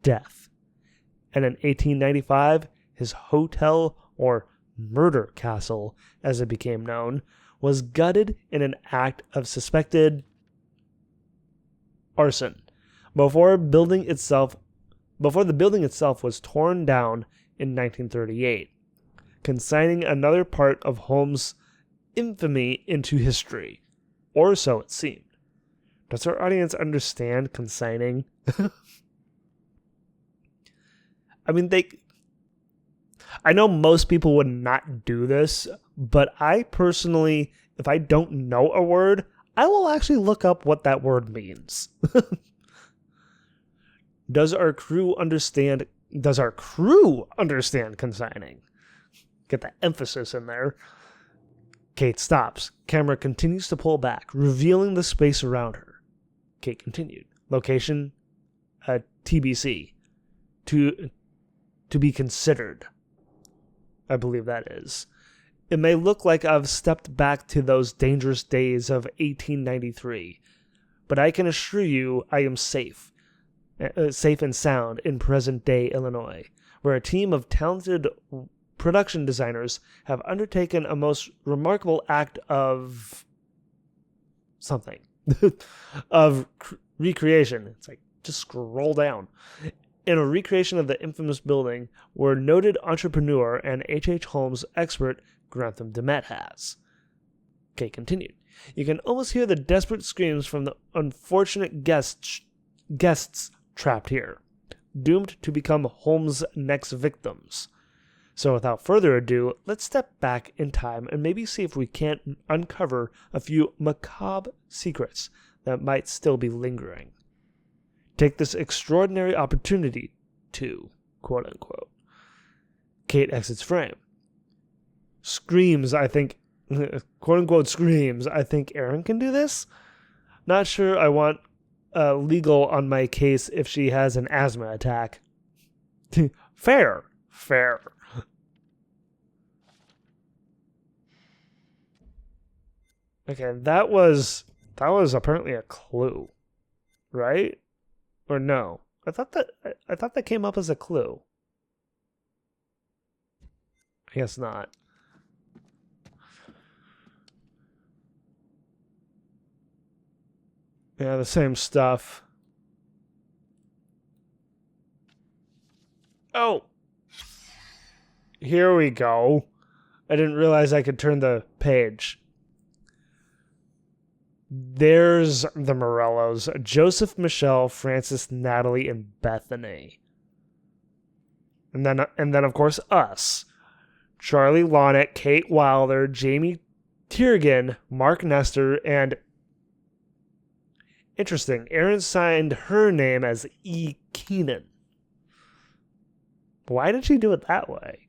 Death. And in 1895, his hotel, or murder castle, as it became known, was gutted in an act of suspected arson before the building itself was torn down in 1938, consigning another part of Holmes' infamy into history, or so it seemed. Does our audience understand consigning? I mean, I know most people would not do this, but I personally, if I don't know a word, I will actually look up what that word means. Does our crew understand consigning? Get the emphasis in there. Kate stops. Camera continues to pull back, revealing the space around her. Kate continued. Location, TBC. To be considered. I believe that is. It may look like I've stepped back to those dangerous days of 1893, but I can assure you I am safe and sound in present-day Illinois, where a team of talented production designers have undertaken a most remarkable act of something, of recreation. It's like, just scroll down. In a recreation of the infamous building where noted entrepreneur and H.H. Holmes expert Granthem Du'Met has. Kate continued. You can almost hear the desperate screams from the unfortunate guests trapped here, doomed to become Holmes' next victims. So without further ado, let's step back in time and maybe see if we can't uncover a few macabre secrets that might still be lingering. Take this extraordinary opportunity to, quote unquote. Kate exits frame. Screams, I think, quote unquote screams, I think Aaron can do this? Not sure I want legal on my case if she has an asthma attack. Fair. Okay, that was apparently a clue, right? Or no? I thought that came up as a clue. I guess not. Yeah, the same stuff. Oh! Here we go. I didn't realize I could turn the page. There's the Morellos. Joseph, Michelle, Francis, Natalie, and Bethany. And then of course, us. Charlie Lonnet, Kate Wilder, Jamie Tiergan, Mark Nestor, and... Interesting, Erin signed her name as E. Keenan. Why did she do it that way?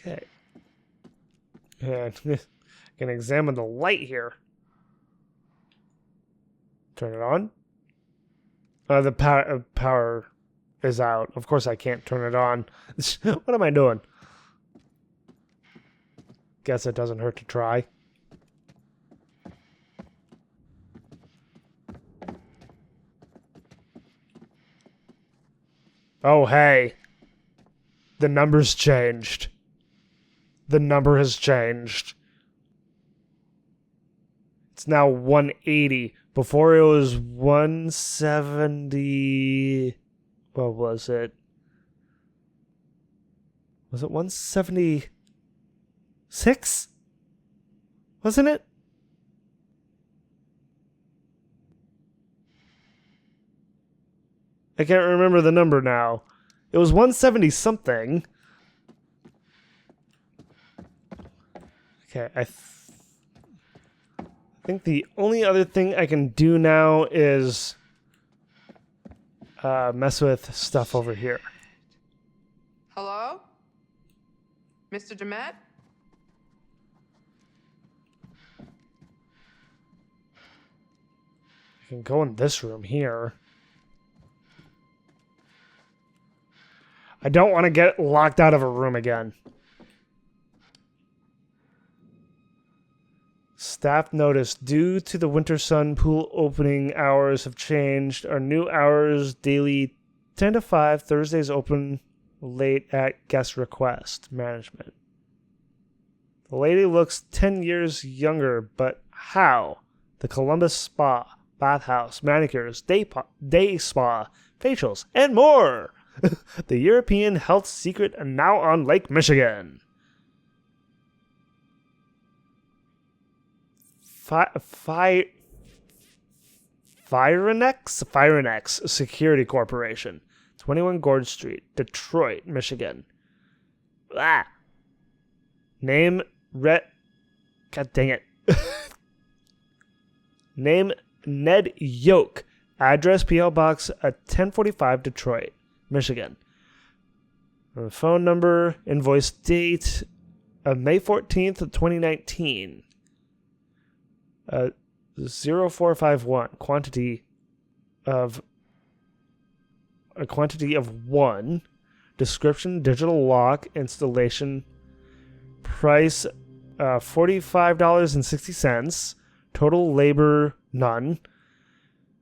Okay. And I can examine the light here. Turn it on. The power is out. Of course I can't turn it on. What am I doing? Guess it doesn't hurt to try. Oh, hey. The number's changed. The number has changed. It's now 180. Before it was 170... What was it? Was it 176? Wasn't it? I can't remember the number now. It was 170 something. Okay, I think the only other thing I can do now is mess with stuff over here. Hello? Mr. Du'Met? I can go in this room here. I don't want to get locked out of a room again. Staff notice, due to the winter sun, pool opening hours have changed. Our new hours daily 10 to 5, Thursdays open late at guest request. Management. The lady looks 10 years younger, but how? The Columbus Spa, bathhouse, manicures, day spa, facials, and more! The European health secret now on Lake Michigan. Firenex Security Corporation, 21 Gord Street, Detroit, Michigan. Ah. Name God dang it. Name Ned Yoke. Address P.L. Box 1045 Detroit, Michigan. Phone number, invoice date of May 14th, 2019. 0451. Quantity of 1. Description, digital lock installation. Price $45.60. Total labor, none.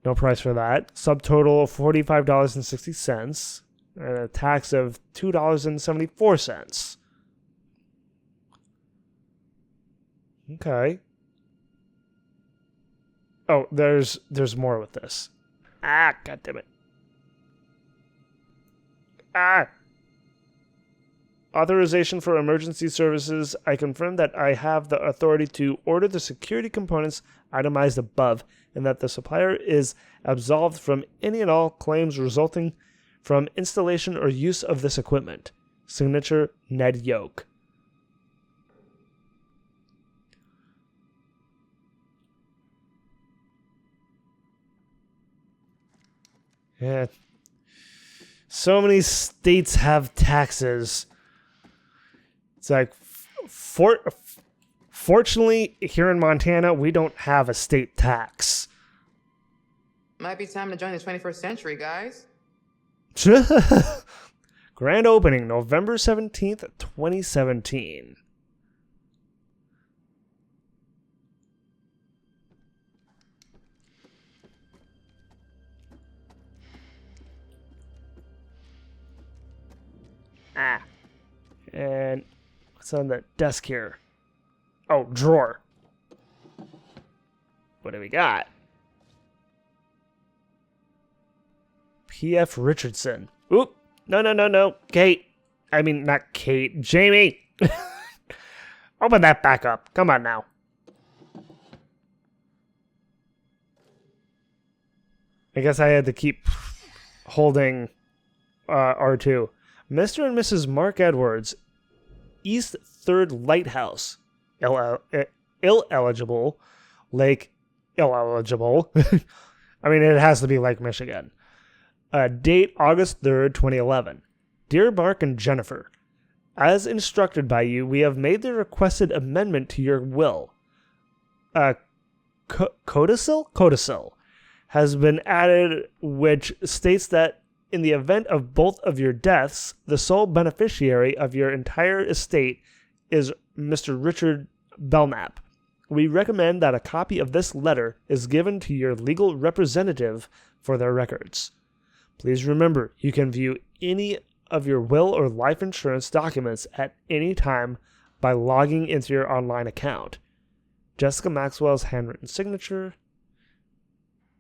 No price for that. Subtotal $45.60. And a tax of $2.74. Okay. Oh, there's more with this. Ah, goddammit. Ah! Authorization for emergency services. I confirm that I have the authority to order the security components itemized above, and that the supplier is absolved from any and all claims resulting from installation or use of this equipment. Signature, Ned Yoke. Yeah. So many states have taxes. It's like, fortunately, here in Montana, we don't have a state tax. Might be time to join the 21st century, guys. Grand opening, November 17th, 2017. Ah. And what's on the desk here? Oh, drawer. What do we got? P.F. Richardson. Oop. No. Kate. I mean, not Kate. Jamie. Open that back up. Come on now. I guess I had to keep holding R2. Mr. and Mrs. Mark Edwards, East 3rd Lighthouse. Ill-eligible. Lake Ill-eligible. I mean, it has to be Lake Michigan. Date August 3rd, 2011. Dear Mark and Jennifer, as instructed by you, we have made the requested amendment to your will. Codicil has been added, which states that in the event of both of your deaths, the sole beneficiary of your entire estate is Mr. Richard Belknap. We recommend that a copy of this letter is given to your legal representative for their records. Please remember, you can view any of your will or life insurance documents at any time by logging into your online account. Jessica Maxwell's handwritten signature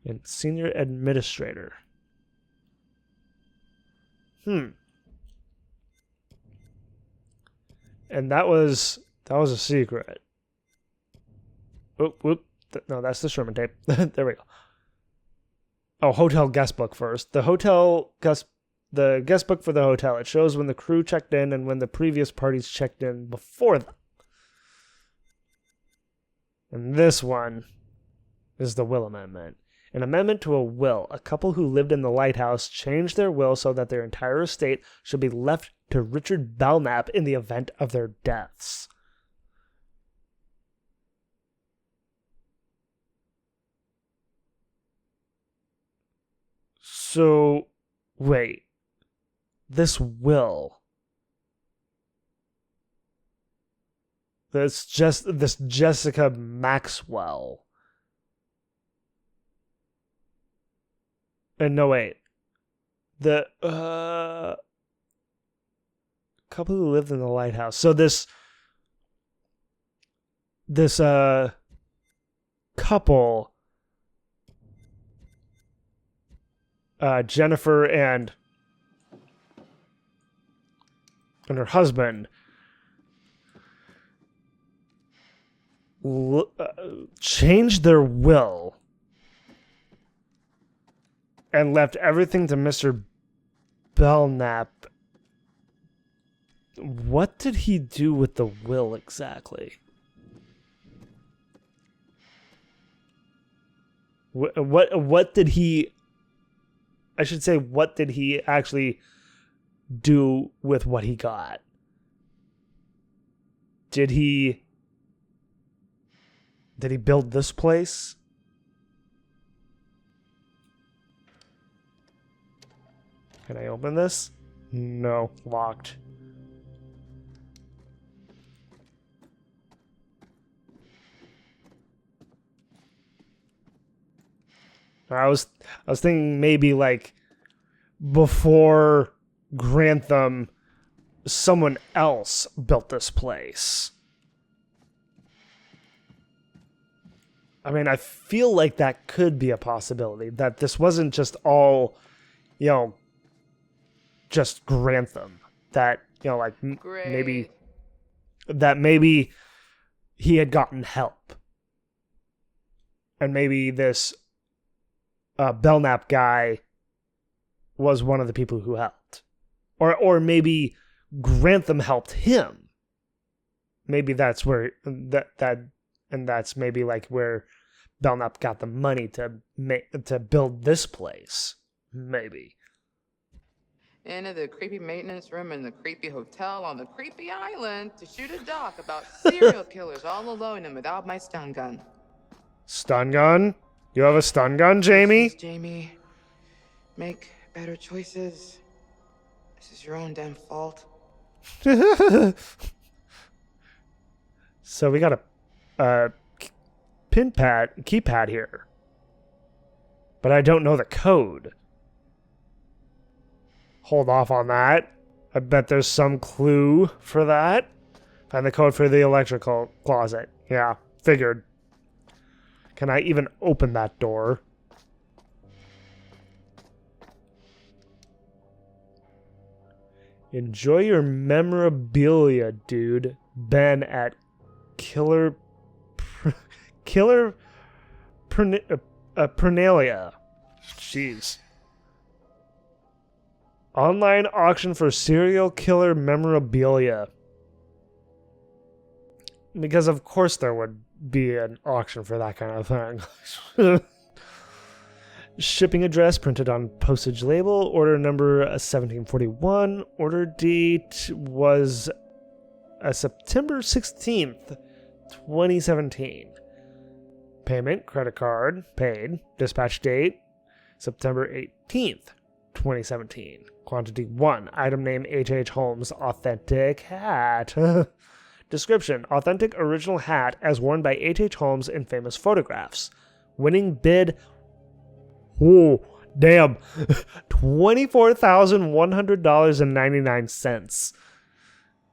and senior administrator. And that was a secret. Whoop. No, that's the Sherman tape. There we go. Oh, hotel guest book first. The guest book for the hotel. It shows when the crew checked in and when the previous parties checked in before them. And this one is the will amendment. An amendment to a will. A couple who lived in the lighthouse changed their will so that their entire estate should be left to Richard Belknap in the event of their deaths. So, wait. This will. This Jessica Maxwell. And no, wait. The couple who lived in the lighthouse. So this couple, Jennifer and her husband, changed their will and left everything to Mr. Belknap. What did he do with the will exactly? What did he... I should say, what did he actually do with what he got? Did he build this place? Can I open this? No, locked. I was thinking maybe like before Grantham, someone else built this place. I mean, I feel like that could be a possibility, that this wasn't just all, just Grantham. That, like maybe he had gotten help. And maybe this Belknap guy was one of the people who helped. Or maybe Grantham helped him. Maybe that's where that's maybe like where Belknap got the money to build this place. Maybe. Into the creepy maintenance room in the creepy hotel on the creepy island to shoot a doc about serial killers all alone and without my stun gun. Stun gun? You have a stun gun, Jamie? Choices, Jamie. Make better choices. This is your own damn fault. So we got a keypad here. But I don't know the code. Hold off on that. I bet there's some clue for that. Find the code for the electrical closet. Yeah, figured. Can I even open that door? Enjoy your memorabilia, dude. Ben at Pernalia. Jeez. Online auction for serial killer memorabilia. Because of course there would be an auction for that kind of thing. Shipping address printed on postage label. Order number 1741. Order date was September 16th, 2017. Payment, credit card, paid. Dispatch date, September 18th, 2017. Quantity 1. Item name H.H. Holmes. Authentic hat. Description. Authentic original hat as worn by H.H. Holmes in famous photographs. Winning bid. Oh, damn. $24,100.99.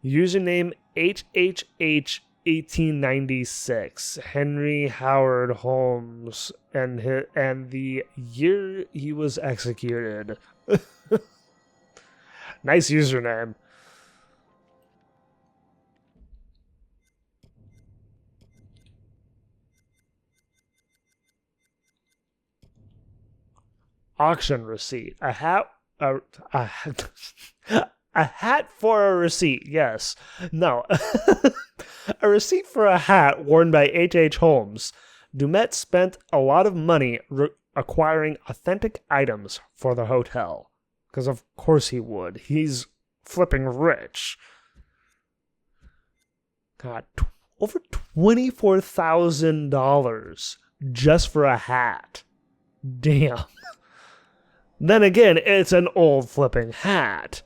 Username HHH1896. Henry Howard Holmes. And the year he was executed. Nice username. Auction receipt. A hat for a receipt. Yes. No. A receipt for a hat worn by H.H. Holmes. Du'Met spent a lot of money acquiring authentic items for the hotel. Because of course he would. He's flipping rich. God, over $24,000 just for a hat. Damn. Then again, it's an old flipping hat.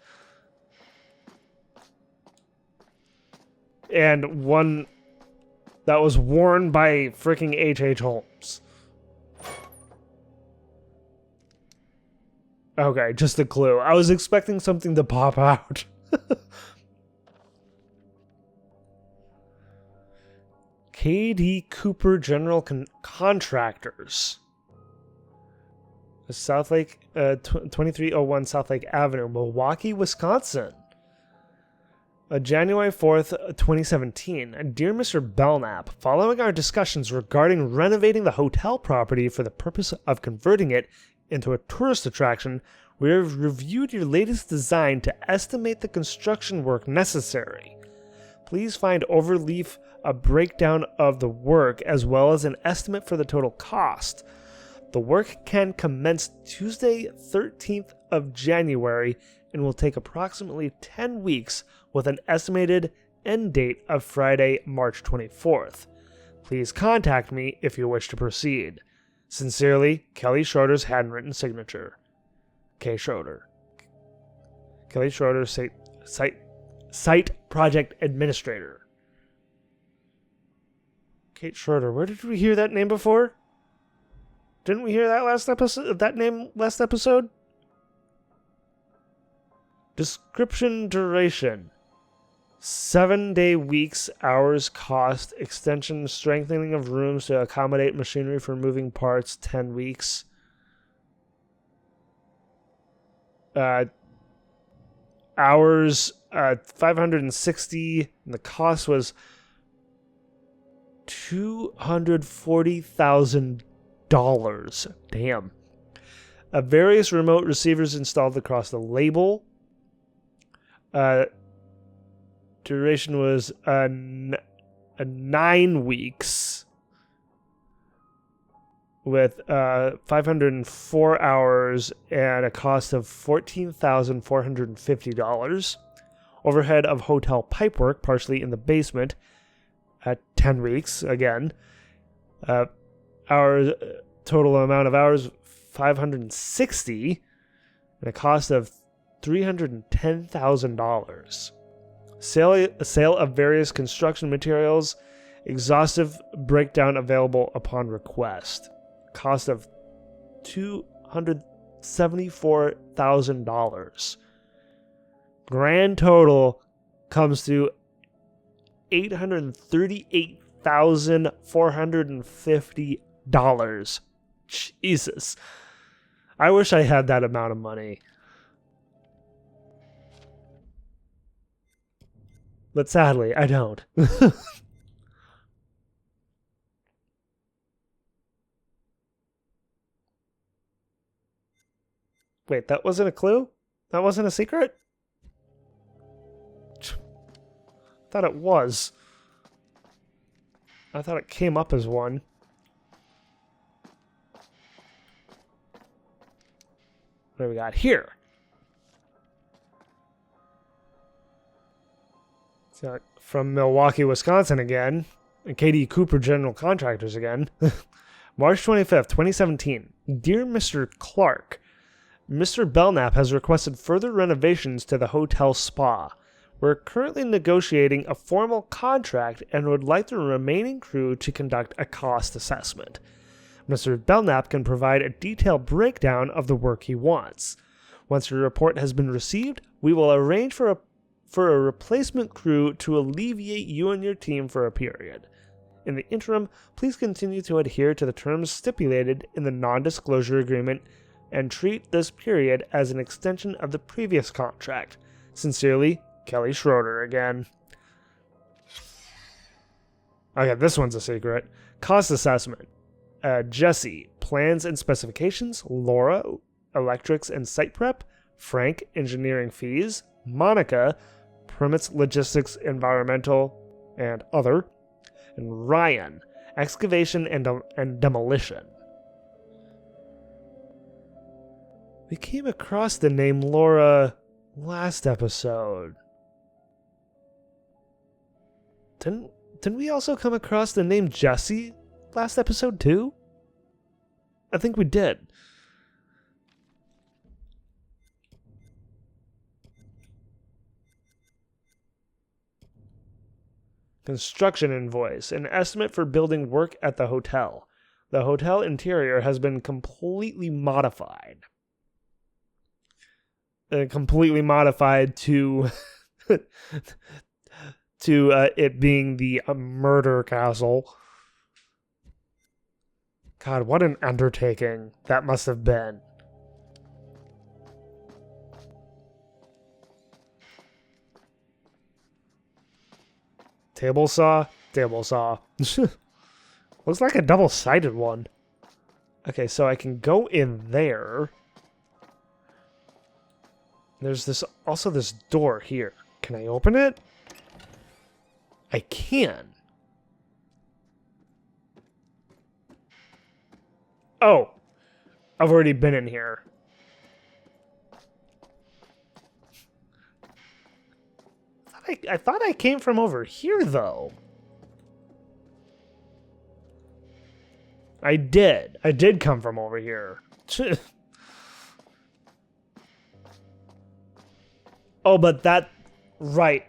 And one that was worn by freaking H.H. Holmes. Okay, just a clue. I was expecting something to pop out. K.D. Cooper General Contractors. South Lake, 2301 South Lake Avenue, Milwaukee, Wisconsin. January 4th, 2017. Dear Mr. Belknap, following our discussions regarding renovating the hotel property for the purpose of converting it into a tourist attraction, we have reviewed your latest design to estimate the construction work necessary. Please find overleaf a breakdown of the work as well as an estimate for the total cost. The work can commence Tuesday, 13th of January and will take approximately 10 weeks with an estimated end date of Friday, March 24th. Please contact me if you wish to proceed. Sincerely, Kelly Schroeder's handwritten signature. K. Schroeder. Kelly Schroeder, Site Project Administrator. Kate Schroeder. Where did we hear that name before? Didn't we hear that last episode? That name last episode? Description duration. 7-day weeks, hours, cost, extension, strengthening of rooms to accommodate machinery for moving parts, 10 weeks. Hours, 560, and the cost was $240,000. Damn. Various remote receivers installed across the label. Duration was 9 weeks with 504 hours and a cost of $14,450. Overhead of hotel pipework, partially in the basement, at 10 weeks again. Hours, total amount of hours 560 and a cost of $310,000. Sale of various construction materials. Exhaustive breakdown available upon request. Cost of $274,000. Grand total comes to $838,450. Jesus. I wish I had that amount of money. But sadly, I don't. Wait, that wasn't a clue? That wasn't a secret? Thought it was. I thought it came up as one. What do we got here? So, from Milwaukee, Wisconsin again. And KD Cooper General Contractors again. March 25th, 2017. Dear Mr. Clark, Mr. Belknap has requested further renovations to the hotel spa. We're currently negotiating a formal contract and would like the remaining crew to conduct a cost assessment. Mr. Belknap can provide a detailed breakdown of the work he wants. Once your report has been received, we will arrange for a replacement crew to alleviate you and your team for a period. In the interim, please continue to adhere to the terms stipulated in the non-disclosure agreement and treat this period as an extension of the previous contract. Sincerely, Kelly Schroeder again. Okay, this one's a secret. Cost assessment. Jesse, plans and specifications. Laura, electrics and site prep. Frank, engineering fees. Monica, permits, logistics, environmental, and other. And Ryan, excavation and demolition. We came across the name Laura last episode. Didn't we also come across the name Jesse last episode too? I think we did. Construction invoice. An estimate for building work at the hotel. The hotel interior has been completely modified. Completely modified to it being the murder castle. God, what an undertaking that must have been. Table saw? Table saw. Looks like a double-sided one. Okay, so I can go in there. There's this door here. Can I open it? I can. Oh, I've already been in here. I thought I came from over here, though. I did. I did come from over here. Oh, but that... Right.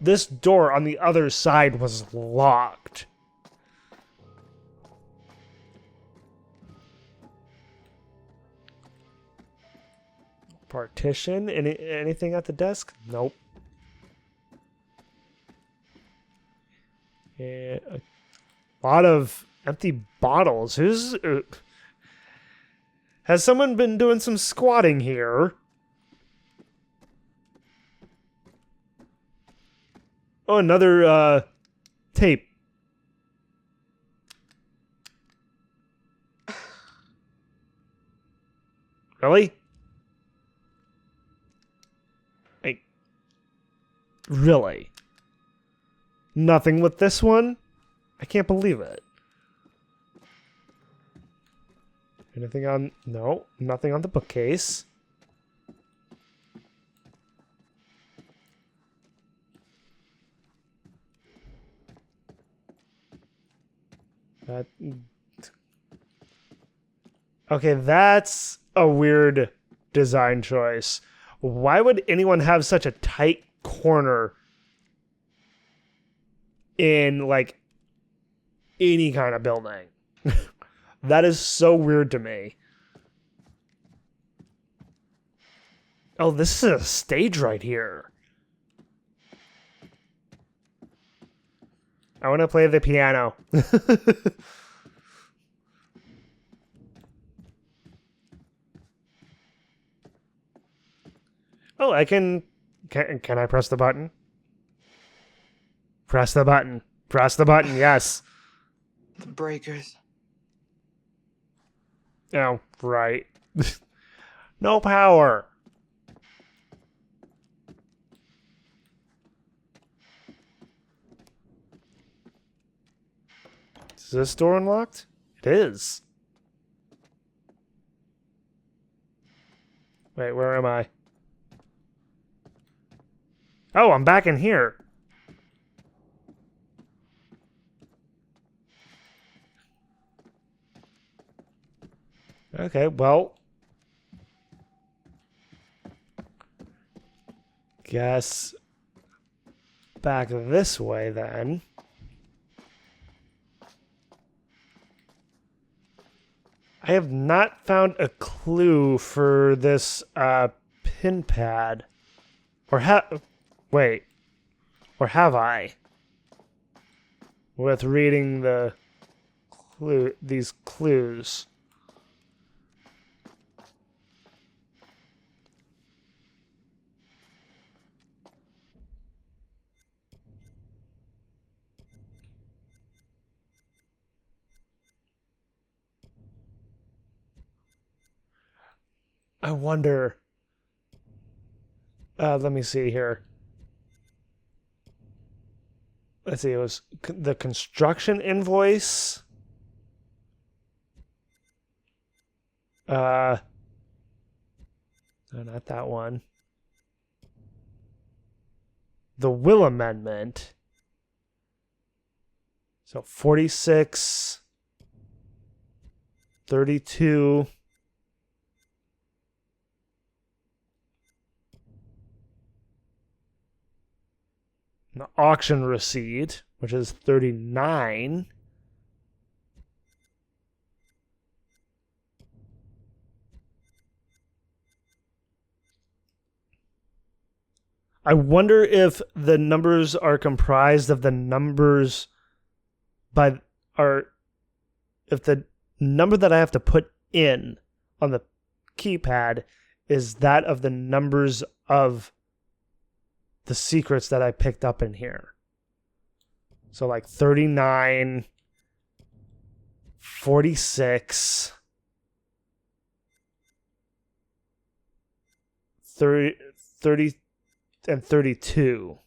This door on the other side was locked. Partition? Anything at the desk? Nope. Yeah, a lot of empty bottles. Has someone been doing some squatting here? Oh, another tape. Really? Really? Nothing with this one? I can't believe it. Anything on... No, nothing on the bookcase. Okay, that's a weird design choice. Why would anyone have such a tight corner in, like, any kind of building? That is so weird to me. Oh, this is a stage right here. I want to play the piano. Oh, I can I press the button? Press the button. Press the button, yes. The breakers. Oh, right. No power. Is this door unlocked? It is. Wait, where am I? Oh, I'm back in here. Okay, well. Guess back this way then. I have not found a clue for this pin pad. Or wait. Or have I? With reading these clues. I wonder. Let me see here. Let's see, it was the construction invoice. No, not that one. The will amendment. So 46, 32. The auction receipt, which is 39. I wonder if the numbers are comprised of the numbers if the number that I have to put in on the keypad is that of the numbers of the secrets that I picked up in here. So like 39, 46, 30 and 32.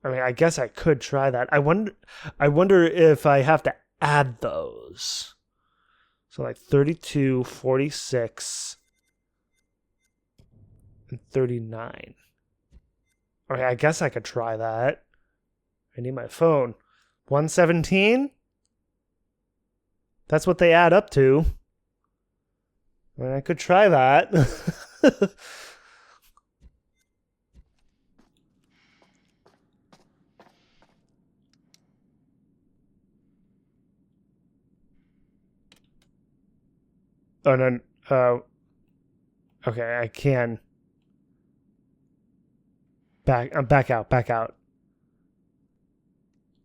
I mean, I guess I could try that. I wonder if I have to add those. So like 32, 46, and 39. Okay, I guess I could try that. I need my phone. 117? That's what they add up to. I mean, I could try that. Oh, no. Okay, I can. Back out.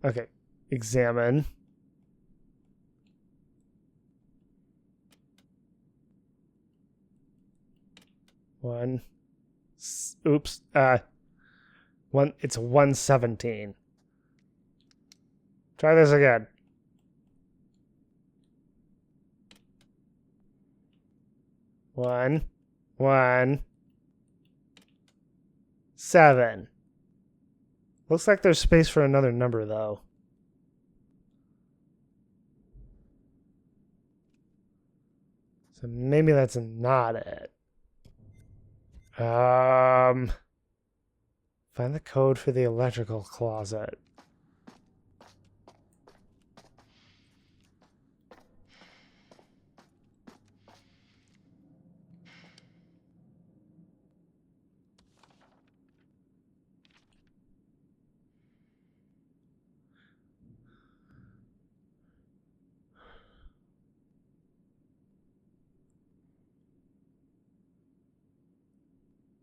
Okay, examine. Oops. It's 117. Try this again. One, 7. Looks like there's space for another number, though. So maybe that's not it. Find the code for the electrical closet.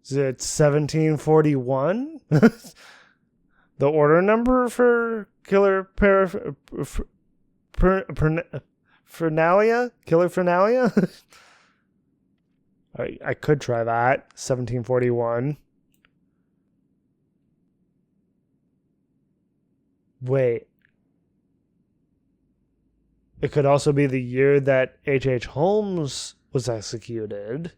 Is it 1741? The order number for Killer Fernalia? Killer Fernalia? I could try that. 1741. Wait. It could also be the year that H.H. Holmes was executed.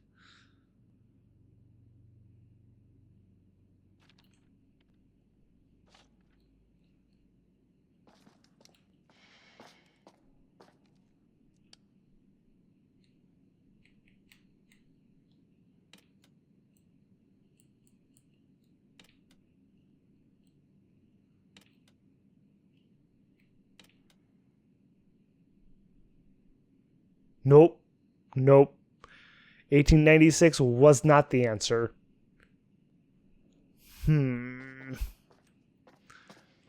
Nope. 1896 was not the answer.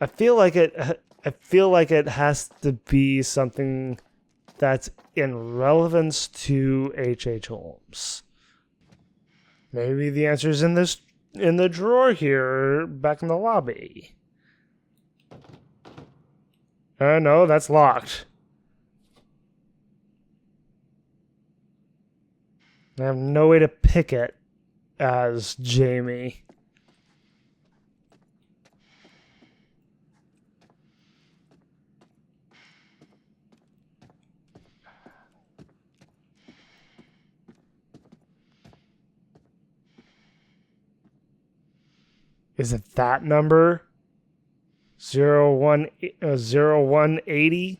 I feel like it has to be something that's in relevance to H.H. Holmes. Maybe the answer is in the drawer here back in the lobby. No, that's locked. I have no way to pick it as Jamie. Is it that number? 0180?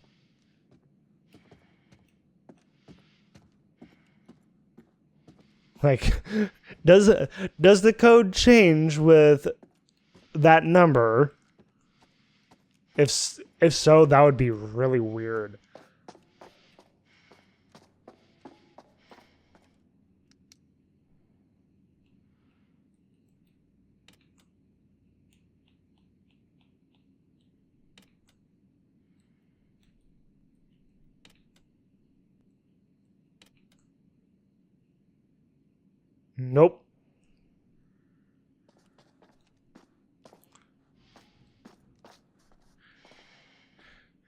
Like, does the code change with that number? If so, that would be really weird. Nope.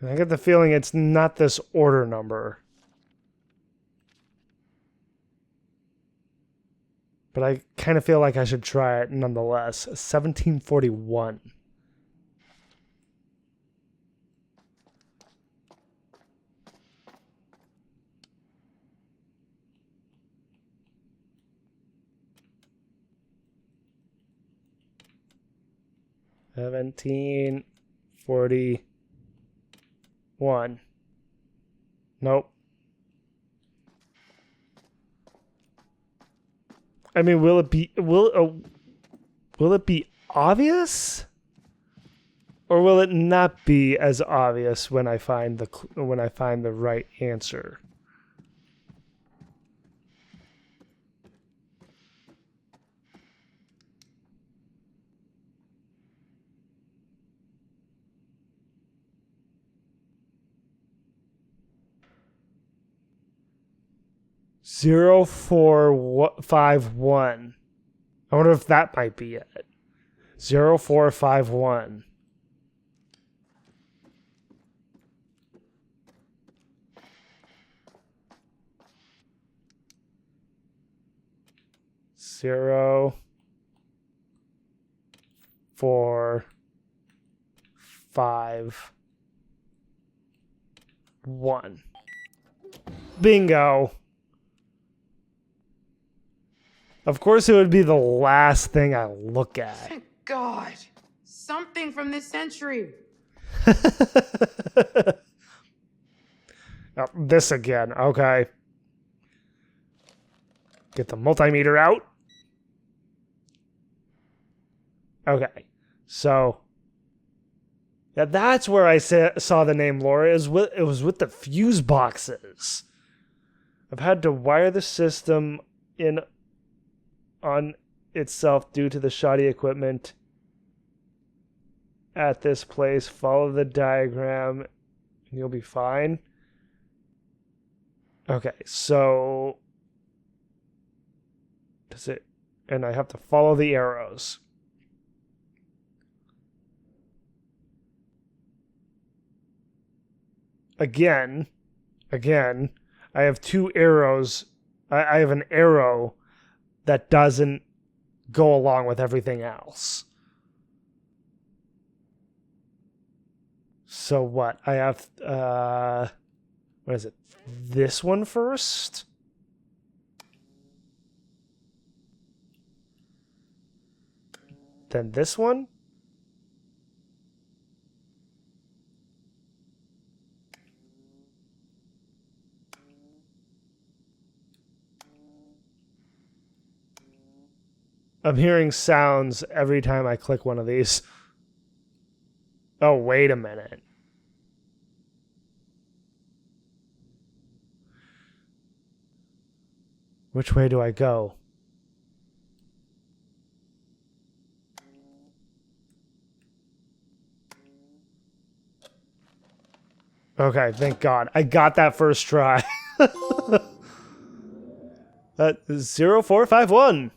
And I get the feeling it's not this order number. But I kind of feel like I should try it nonetheless. 1741. $17.41. Nope. I mean, will it be obvious, or will it not be as obvious when I find the right answer? Zero 0451. I wonder if that might be it. 0451. Zero 4 5 1. Bingo. Of course, it would be the last thing I look at. Thank God. Something from this century. Oh, this again. Okay. Get the multimeter out. Okay. So, yeah, that's where I saw the name Laura. It was with the fuse boxes. I've had to wire the system in on itself due to the shoddy equipment at this place. Follow the diagram and you'll be fine. Okay, so does it And I have to follow the arrows. Again, I have two arrows. I have an arrow that doesn't go along with everything else. So what? I have, what is it? This one first? Then this one? I'm hearing sounds every time I click one of these. Oh, wait a minute. Which way do I go? Okay, thank God. I got that first try. 0451.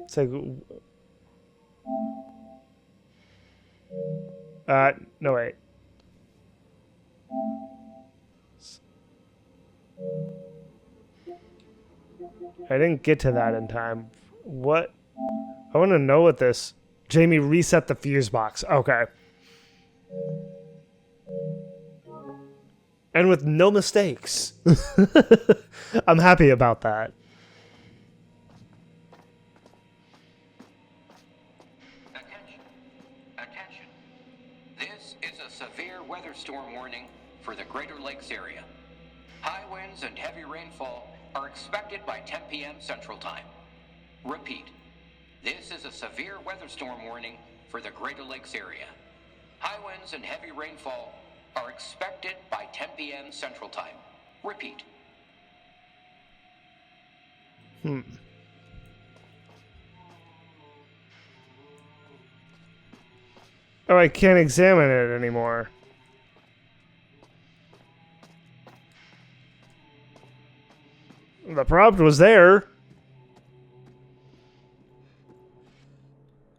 It's like, no wait. I didn't get to that in time. What? I want to know what this. Jamie, reset the fuse box. Okay. And with no mistakes. I'm happy about that. Attention. This is a severe weather storm warning for the Greater Lakes area. High winds and heavy rainfall are expected by 10 p.m. Central Time. Repeat. This is a severe weather storm warning for the Greater Lakes area. High winds and heavy rainfall are expected by 10 p.m. Central Time. Repeat. Oh, I can't examine it anymore. The prompt was there.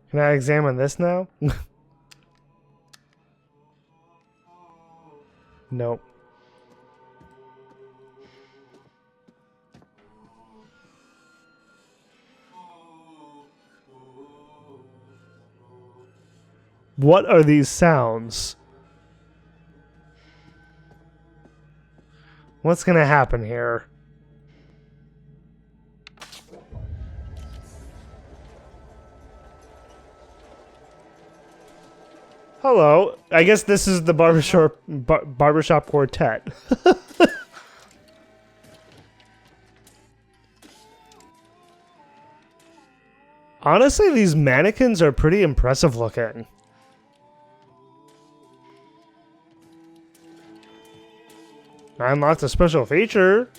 Can I examine this now? Nope. What are these sounds? What's gonna happen here? Hello. I guess this is the barbershop quartet. Honestly, these mannequins are pretty impressive looking. I unlocked a special feature.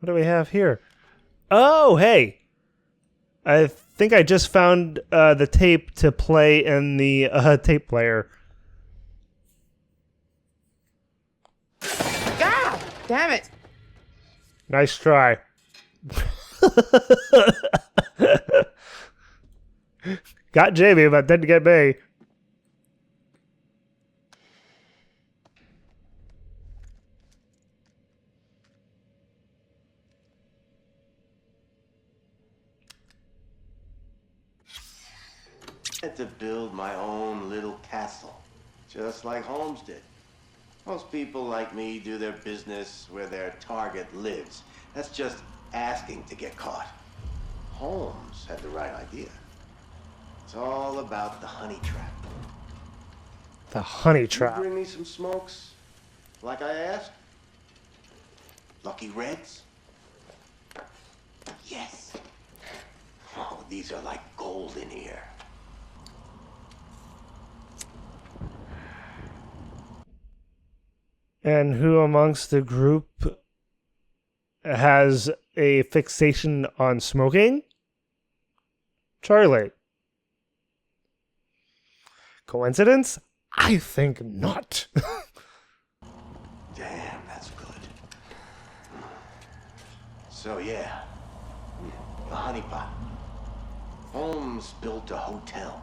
What do we have here? Oh, hey. I think I just found the tape to play in the tape player. God damn it! Nice try. Got Jamie, but didn't get me. I had to build my own little castle, just like Holmes did. Most people like me do their business where their target lives. That's just asking to get caught. Holmes had the right idea. It's all about the honey trap. The honey trap. You bring me some smokes, like I asked? Lucky Reds? Yes. Oh, these are like gold in here. And who amongst the group has a fixation on smoking? Charlie. Coincidence? I think not. Damn, that's good. So yeah, the honeypot. Holmes built a hotel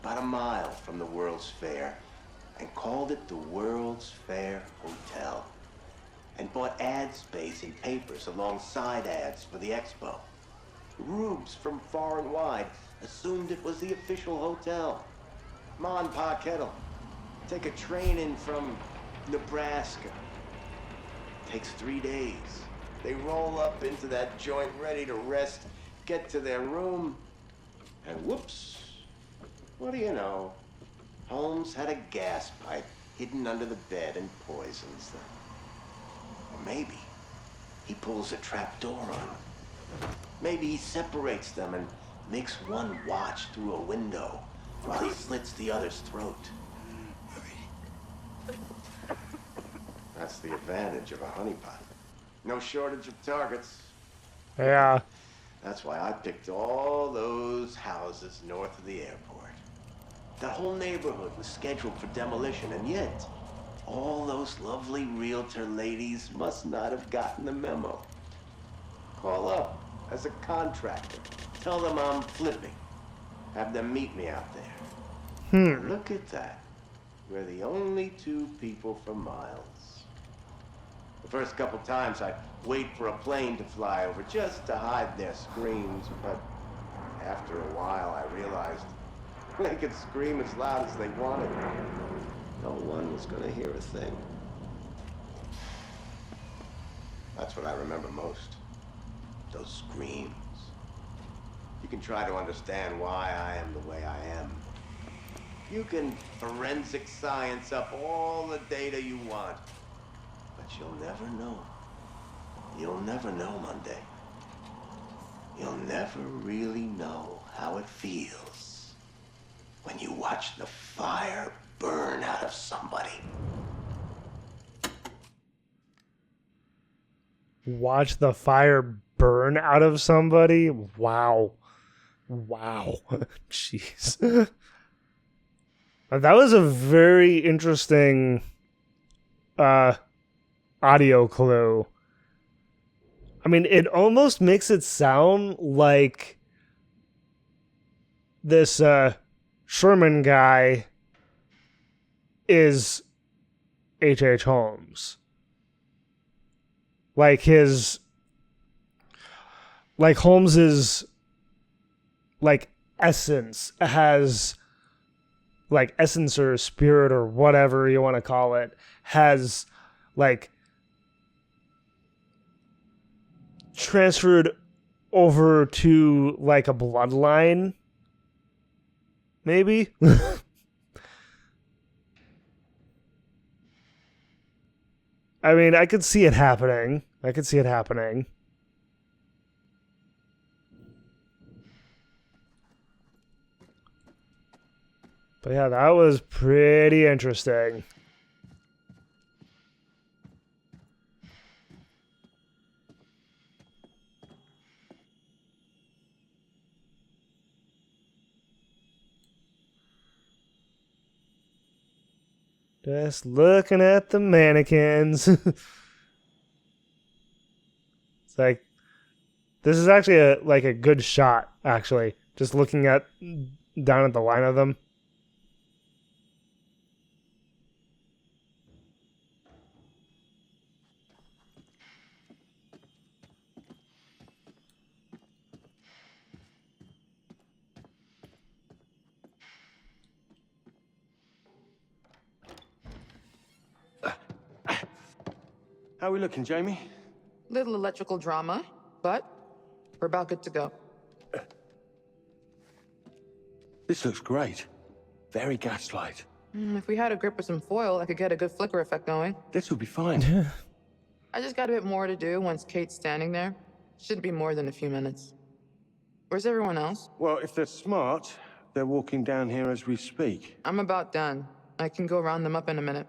about a mile from the World's Fair and called it the World's Fair Hotel, and bought ad space in papers alongside ads for the expo. Rubes from far and wide assumed it was the official hotel. Ma and Pa Kettle take a train in from Nebraska. Takes 3 days. They roll up into that joint ready to rest, get to their room, and whoops, what do you know? Holmes had a gas pipe hidden under the bed and poisons them. Or maybe he pulls a trap door on them. Maybe he separates them and makes one watch through a window while he slits the other's throat. That's the advantage of a honeypot. No shortage of targets. Yeah. That's why I picked all those houses north of the airport. That whole neighborhood was scheduled for demolition, and yet all those lovely realtor ladies must not have gotten the memo. Call up as a contractor. Tell them I'm flipping. Have them meet me out there. Look at that. We're the only two people for miles. The first couple times I'd wait for a plane to fly over just to hide their screams, but after a while I realized they could scream as loud as they wanted. No one was gonna hear a thing. That's what I remember most. Those screams. You can try to understand why I am the way I am. You can forensic science up all the data you want. But you'll never know. You'll never know, Monday. You'll never really know how it feels when you watch the fire burn out of somebody. Watch the fire burn out of somebody? Wow. Wow. Jeez. That was a very interesting audio clue. I mean, it almost makes it sound like this Sherman guy is H.H. Holmes. Like Holmes's like essence has like essence or spirit or whatever you want to call it has like transferred over to like a bloodline, maybe. I mean, I could see it happening. But yeah, that was pretty interesting. Just looking at the mannequins. It's like, this is actually a good shot, actually. Just looking down at the line of them. How are we looking, Jamie? Little electrical drama, but we're about good to go. This looks great. Very gaslight. If we had a grip with some foil, I could get a good flicker effect going. This will be fine. I just got a bit more to do once Kate's standing there. Shouldn't be more than a few minutes. Where's everyone else? Well, if they're smart, they're walking down here as we speak. I'm about done. I can go round them up in a minute.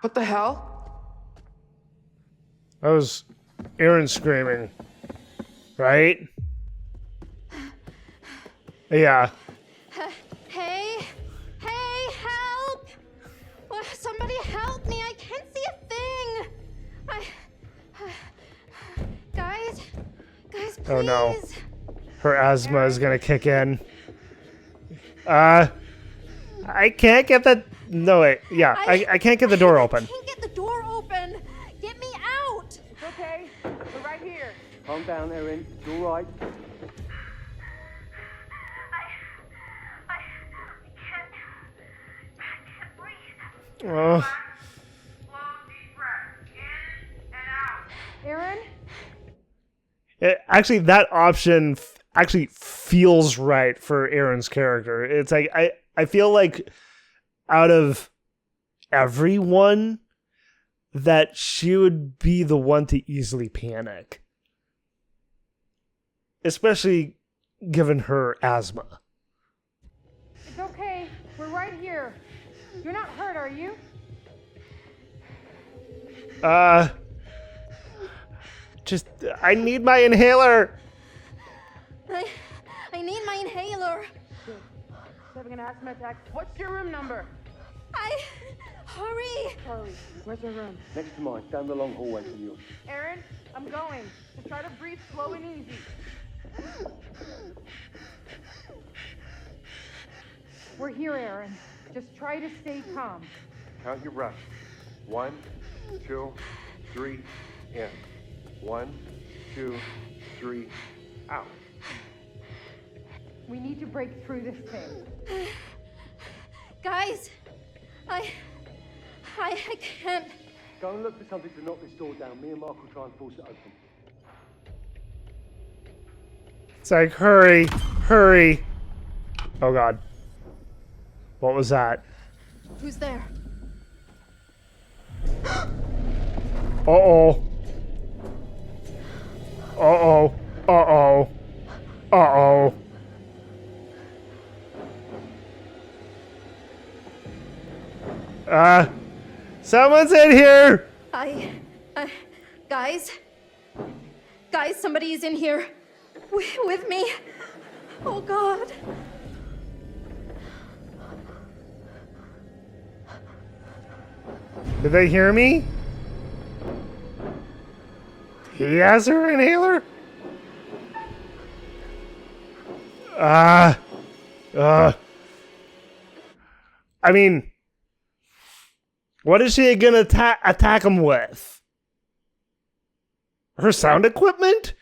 What the hell? That was Aaron screaming, right? Yeah. Hey! Oh no. Her asthma is gonna kick in. I can't get the... No, wait. Yeah, I can't get the door open. I can't get the door open. Get me out. It's okay. We're right here. Calm down, Erin. It's all right. I can't Oh. Slow, deep breath. In and out. Aaron? Actually, that option actually feels right for Erin's character. It's like, I feel like out of everyone, that she would be the one to easily panic. Especially given her asthma. It's okay. We're right here. You're not hurt, are you? I need my inhaler. I need my inhaler. Having an asthma attack. What's your room number? Hurry. Charlie, where's your room? Next to mine, down the long hallway from yours. Aaron, I'm going. Just try to breathe slow and easy. We're here, Aaron. Just try to stay calm. Count your breaths. 1, 2, 3, in. 1, 2, 3, out. We need to break through this thing. Guys, I can't. Go and look for something to knock this door down. Me and Mark will try and force it open. It's like, hurry, hurry. Oh god. What was that? Who's there? Uh-oh. Uh-oh. Uh-oh. Uh-oh. Someone's in here! Guys, somebody is in here. With me. Oh, God. Did they hear me? He has her inhaler? I mean, what is she gonna attack him with? Her sound equipment?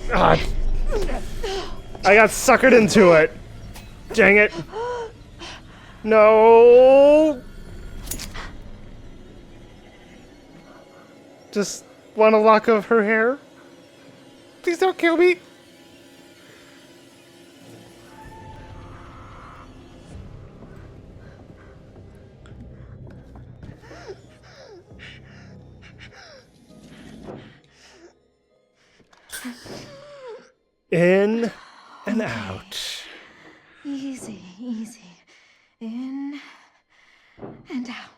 God. I got suckered into it. Dang it. No. Just want a lock of her hair. Please don't kill me. In and out. Easy, easy. In and out.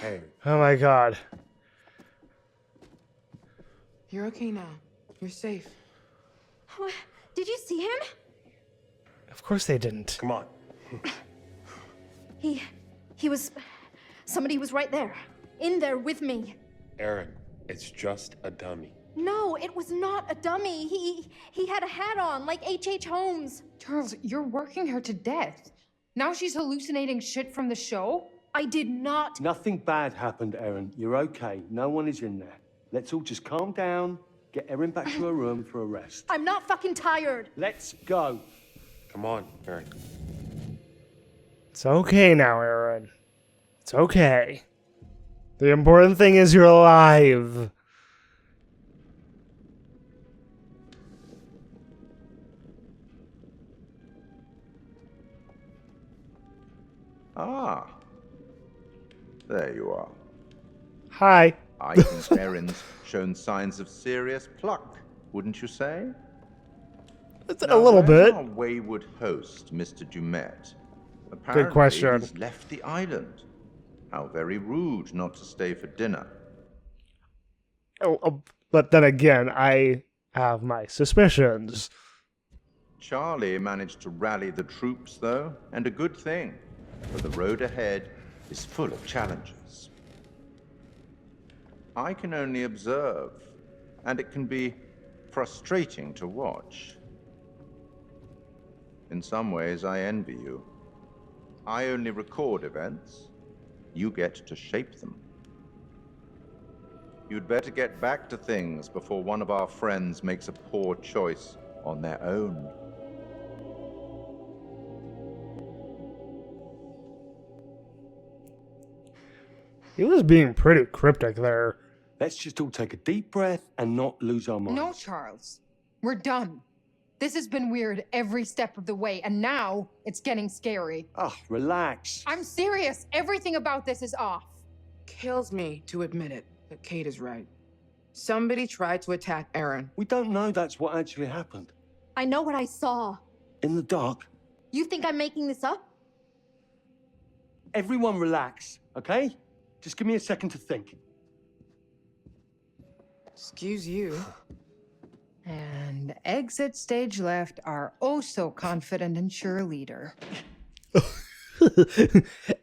Hey. Oh my god. You're okay now. You're safe. What? Did you see him? Of course they didn't. Come on. He was... Somebody was right there. In there with me. Aaron, it's just a dummy. No, it was not a dummy. He had a hat on, like H.H. Holmes. Charles, you're working her to death. Now she's hallucinating shit from the show? I did not. Nothing bad happened, Erin. You're okay. No one is in there. Let's all just calm down, get Erin back to her room for a rest. I'm not fucking tired. Let's go. Come on, Aaron. It's okay now, Aaron. It's okay. The important thing is you're alive. Ah. There you are. Hi. I think Erin's shown signs of serious pluck, wouldn't you say? It's a little bit. Our wayward host, Mr. Du'Met. Apparently, Good question. he's left the island. How very rude not to stay for dinner. But then again, I have my suspicions. Charlie managed to rally the troops, though, and a good thing, for the road ahead is full of challenges. I can only observe, and it can be frustrating to watch. In some ways, I envy you. I only record events. You get to shape them. You'd better get back to things before one of our friends makes a poor choice on their own. He was being pretty cryptic there. Let's just all take a deep breath and not lose our minds. No, Charles. We're done. This has been weird every step of the way, and now it's getting scary. Oh, relax. I'm serious. Everything about this is off. Kills me to admit it, but Kate is right. Somebody tried to attack Aaron. We don't know that's what actually happened. I know what I saw. In the dark. You think I'm making this up? Everyone relax, okay? Just give me a second to think. Excuse you. And exit stage left, our oh-so-confident and sure leader.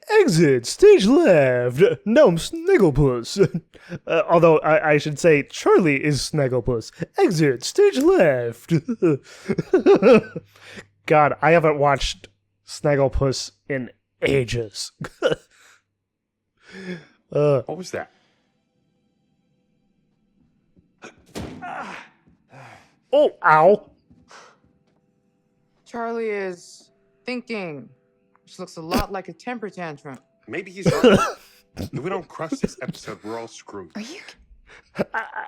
Exit stage left. Gnome Snagglepuss. Although I should say Charlie is Snagglepuss. Exit stage left. God, I haven't watched Snagglepuss in ages. What was that? Oh, ow. Charlie is thinking, which looks a lot like a temper tantrum. Maybe he's right. If we don't crush this episode, we're all screwed. Are you...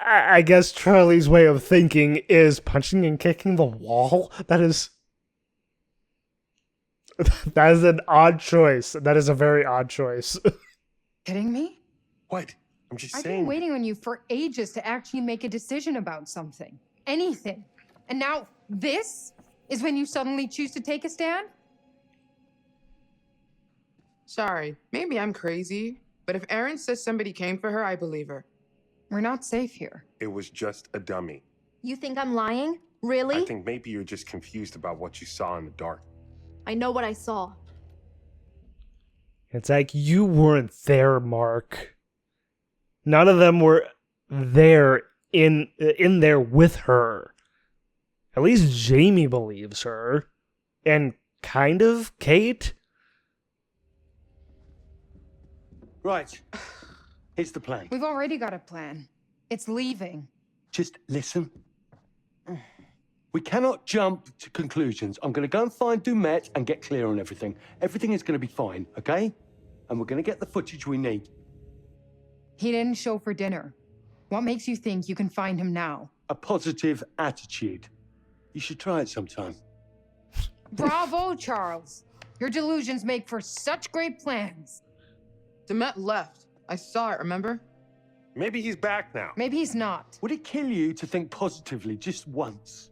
I guess Charlie's way of thinking is punching and kicking the wall. That is an odd choice. That is a very odd choice. Kidding me? What? I'm just I've saying. been waiting on you for ages to actually make a decision about something. Anything. And now this is when you suddenly choose to take a stand? Sorry, maybe I'm crazy, but if Erin says somebody came for her, I believe her. We're not safe here. It was just a dummy. You think I'm lying? Really? I think maybe you're just confused about what you saw in the dark. I know what I saw. It's like, you weren't there, Mark. None of them were there in there with her. At least Jamie believes her. And kind of Kate. Right. Here's the plan. We've already got a plan. It's leaving. Just listen. We cannot jump to conclusions. I'm going to go and find Du'Met and get clear on everything. Everything is going to be fine, okay? And we're going to get the footage we need. He didn't show for dinner. What makes you think you can find him now? A positive attitude. You should try it sometime. Bravo, Charles. Your delusions make for such great plans. Du'Met left. I saw it, remember? Maybe he's back now. Maybe he's not. Would it kill you to think positively just once?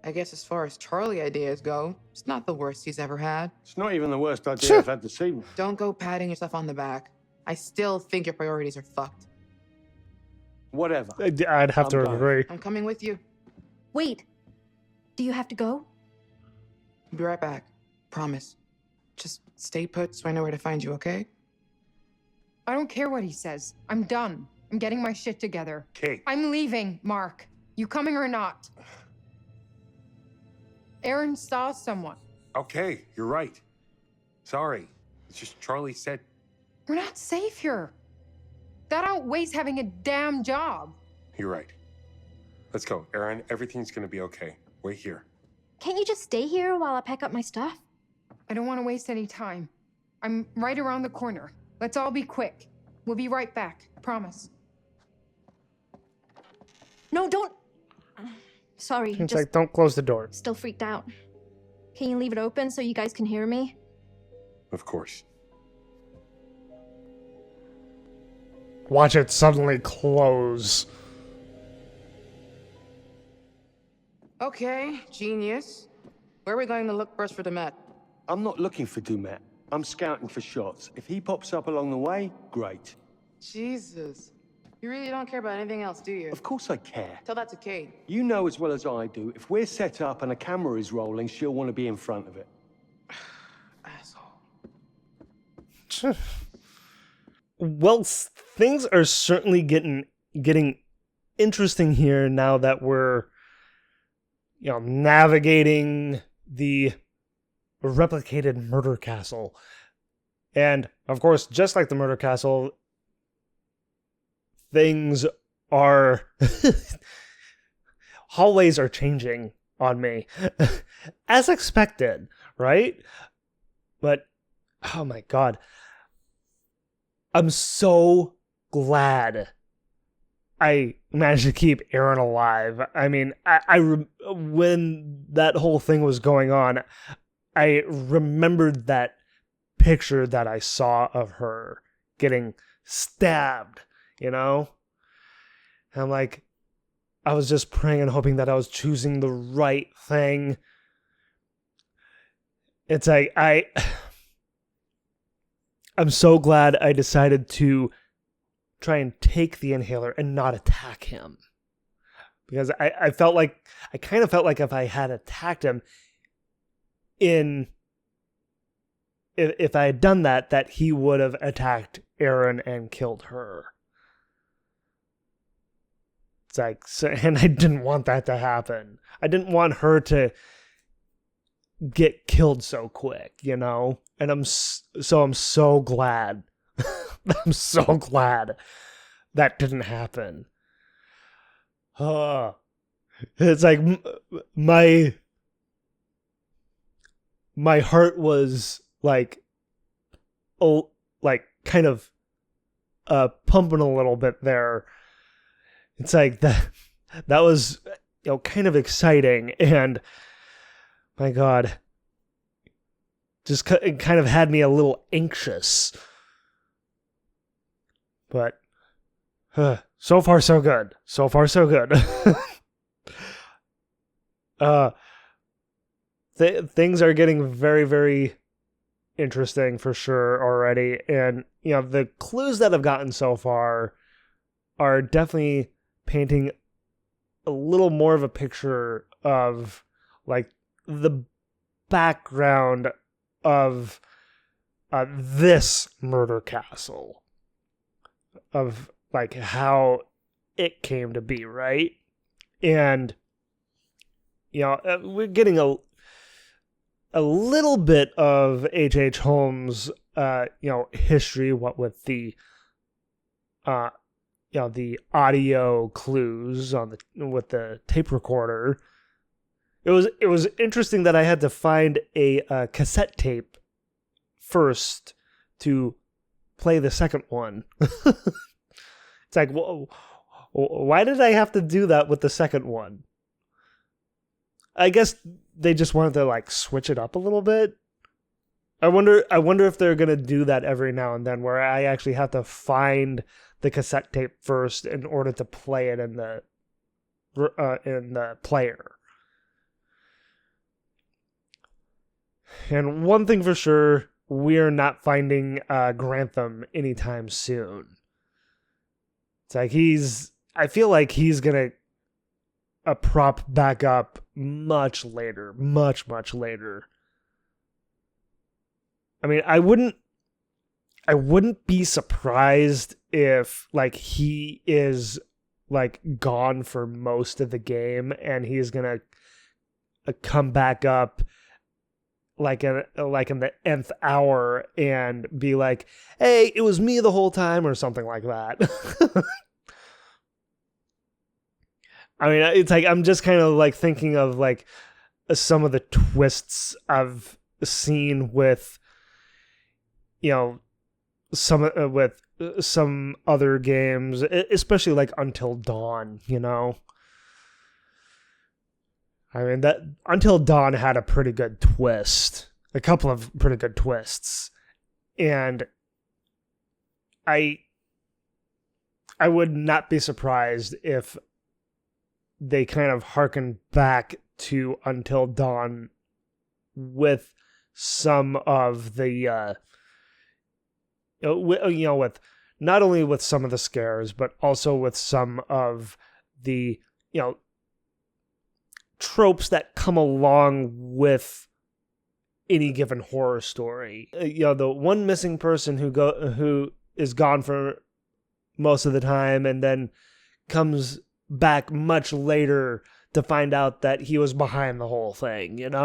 I guess as far as Charlie ideas go, it's not the worst he's ever had. It's not even the worst idea I've had this evening. Don't go patting yourself on the back. I still think your priorities are fucked. Whatever. I'd have to agree. I'm coming with you. Wait. Do you have to go? I'll be right back. Promise. Just stay put so I know where to find you, okay? I don't care what he says. I'm done. I'm getting my shit together. Kate. I'm leaving, Mark. You coming or not? Aaron saw someone. Okay, you're right. Sorry. It's just Charlie said. We're not safe here. That outweighs having a damn job. You're right. Let's go. Aaron, everything's gonna be okay. Wait here. Can't you just stay here while I pack up my stuff? I don't want to waste any time. I'm right around the corner. Let's all be quick. We'll be right back. Promise. No, don't. Sorry, It's just like, don't close the door. still freaked out. Can you leave it open so you guys can hear me? Of course. Watch it suddenly close. Okay, genius. Where are we going to look first for Du'Met? I'm not looking for Du'Met. I'm scouting for shots. If he pops up along the way, great. Jesus. You really don't care about anything else, do you? Of course I care. Tell that to Kate. You know as well as I do, if we're set up and a camera is rolling, she'll want to be in front of it. Asshole. Well, things are certainly getting interesting here now that we're, navigating the replicated murder castle. And, of course, just like the murder castle, things are... hallways are changing on me. As expected, right? But, oh my god. I'm so glad I managed to keep Aaron alive. I mean, when that whole thing was going on, I remembered that picture that I saw of her getting stabbed, And I'm like, I was just praying and hoping that I was choosing the right thing. It's like, I'm so glad I decided to try and take the inhaler and not attack him. Because I kind of felt like if I had attacked him if I had done that he would have attacked Aaron and killed her. It's like, and I didn't want that to happen. I didn't want her to get killed so quick, And I'm so glad. I'm so glad that didn't happen. It's like my heart was like, kind of pumping a little bit there. It's like that was kind of exciting, and my god, just it kind of had me a little anxious. But so far so good. So far so good. Things are getting very, very interesting for sure already, and the clues that I've gotten so far are definitely painting a little more of a picture of like the background of this murder castle, of like how it came to be, right? And we're getting a little bit of H.H. Holmes history, what with the the audio clues with the tape recorder. It was interesting that I had to find a cassette tape first to play the second one. It's like, whoa, why did I have to do that with the second one? I guess they just wanted to like switch it up a little bit. I wonder if they're gonna do that every now and then, where I actually have to find the cassette tape first in order to play it in the player. And one thing for sure, we're not finding Grantham anytime soon. It's like I feel like he's gonna prop back up much later, much later. I mean, I wouldn't be surprised if like he is like gone for most of the game and he's gonna come back up like in the nth hour and be like, hey, it was me the whole time, or something like that. I mean, it's like, I'm just kind of like thinking of like some of the twists I've seen with, some other games, especially like Until Dawn, I mean, that Until Dawn had a pretty good twist, a couple of pretty good twists, and I would not be surprised if they kind of harken back to Until Dawn with some of the, with not only with some of the scares, but also with some of the, tropes that come along with any given horror story. The one missing person who is gone for most of the time and then comes back much later to find out that he was behind the whole thing, It's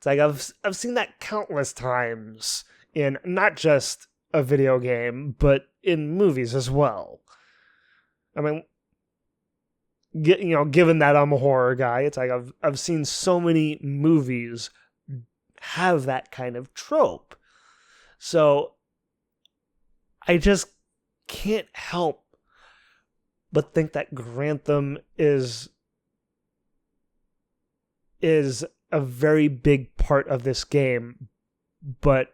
like I've seen that countless times in not just a video game, but in movies as well. I mean, given that I'm a horror guy, it's like I've seen so many movies have that kind of trope. So I just can't help but think that Grantham is a very big part of this game, but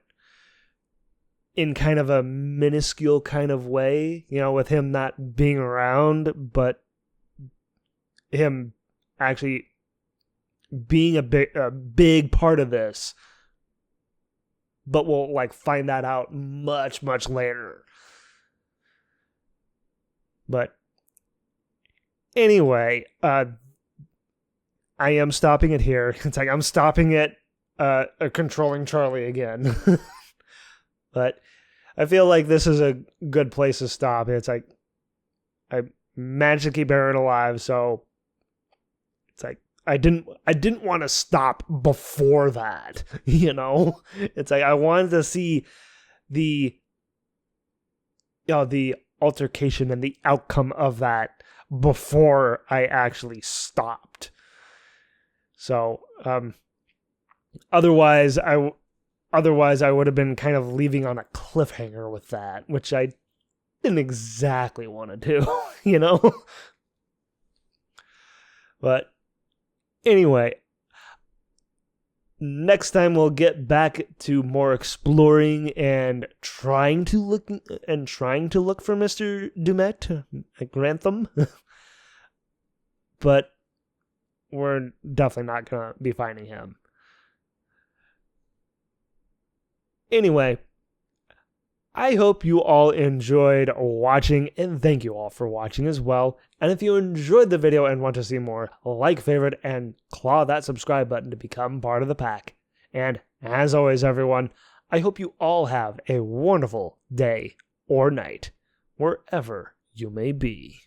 in kind of a minuscule kind of way, with him not being around, but him actually being a big part of this. But we'll find that out much, much later. But anyway, I am stopping it here. It's like I'm stopping it controlling Charlie again. But I feel like this is a good place to stop. It's like I managed to keep Aaron alive, so it's like I didn't want to stop before that, It's like I wanted to see the the altercation and the outcome of that before I actually stopped. So, otherwise I would have been kind of leaving on a cliffhanger with that, which I didn't exactly want to do, But anyway, next time we'll get back to more exploring and trying to look for Mr. Du'Met, Grantham. But we're definitely not going to be finding him. Anyway, I hope you all enjoyed watching, and thank you all for watching as well. And if you enjoyed the video and want to see more, like, favorite, and claw that subscribe button to become part of the pack. And as always, everyone, I hope you all have a wonderful day or night, wherever you may be.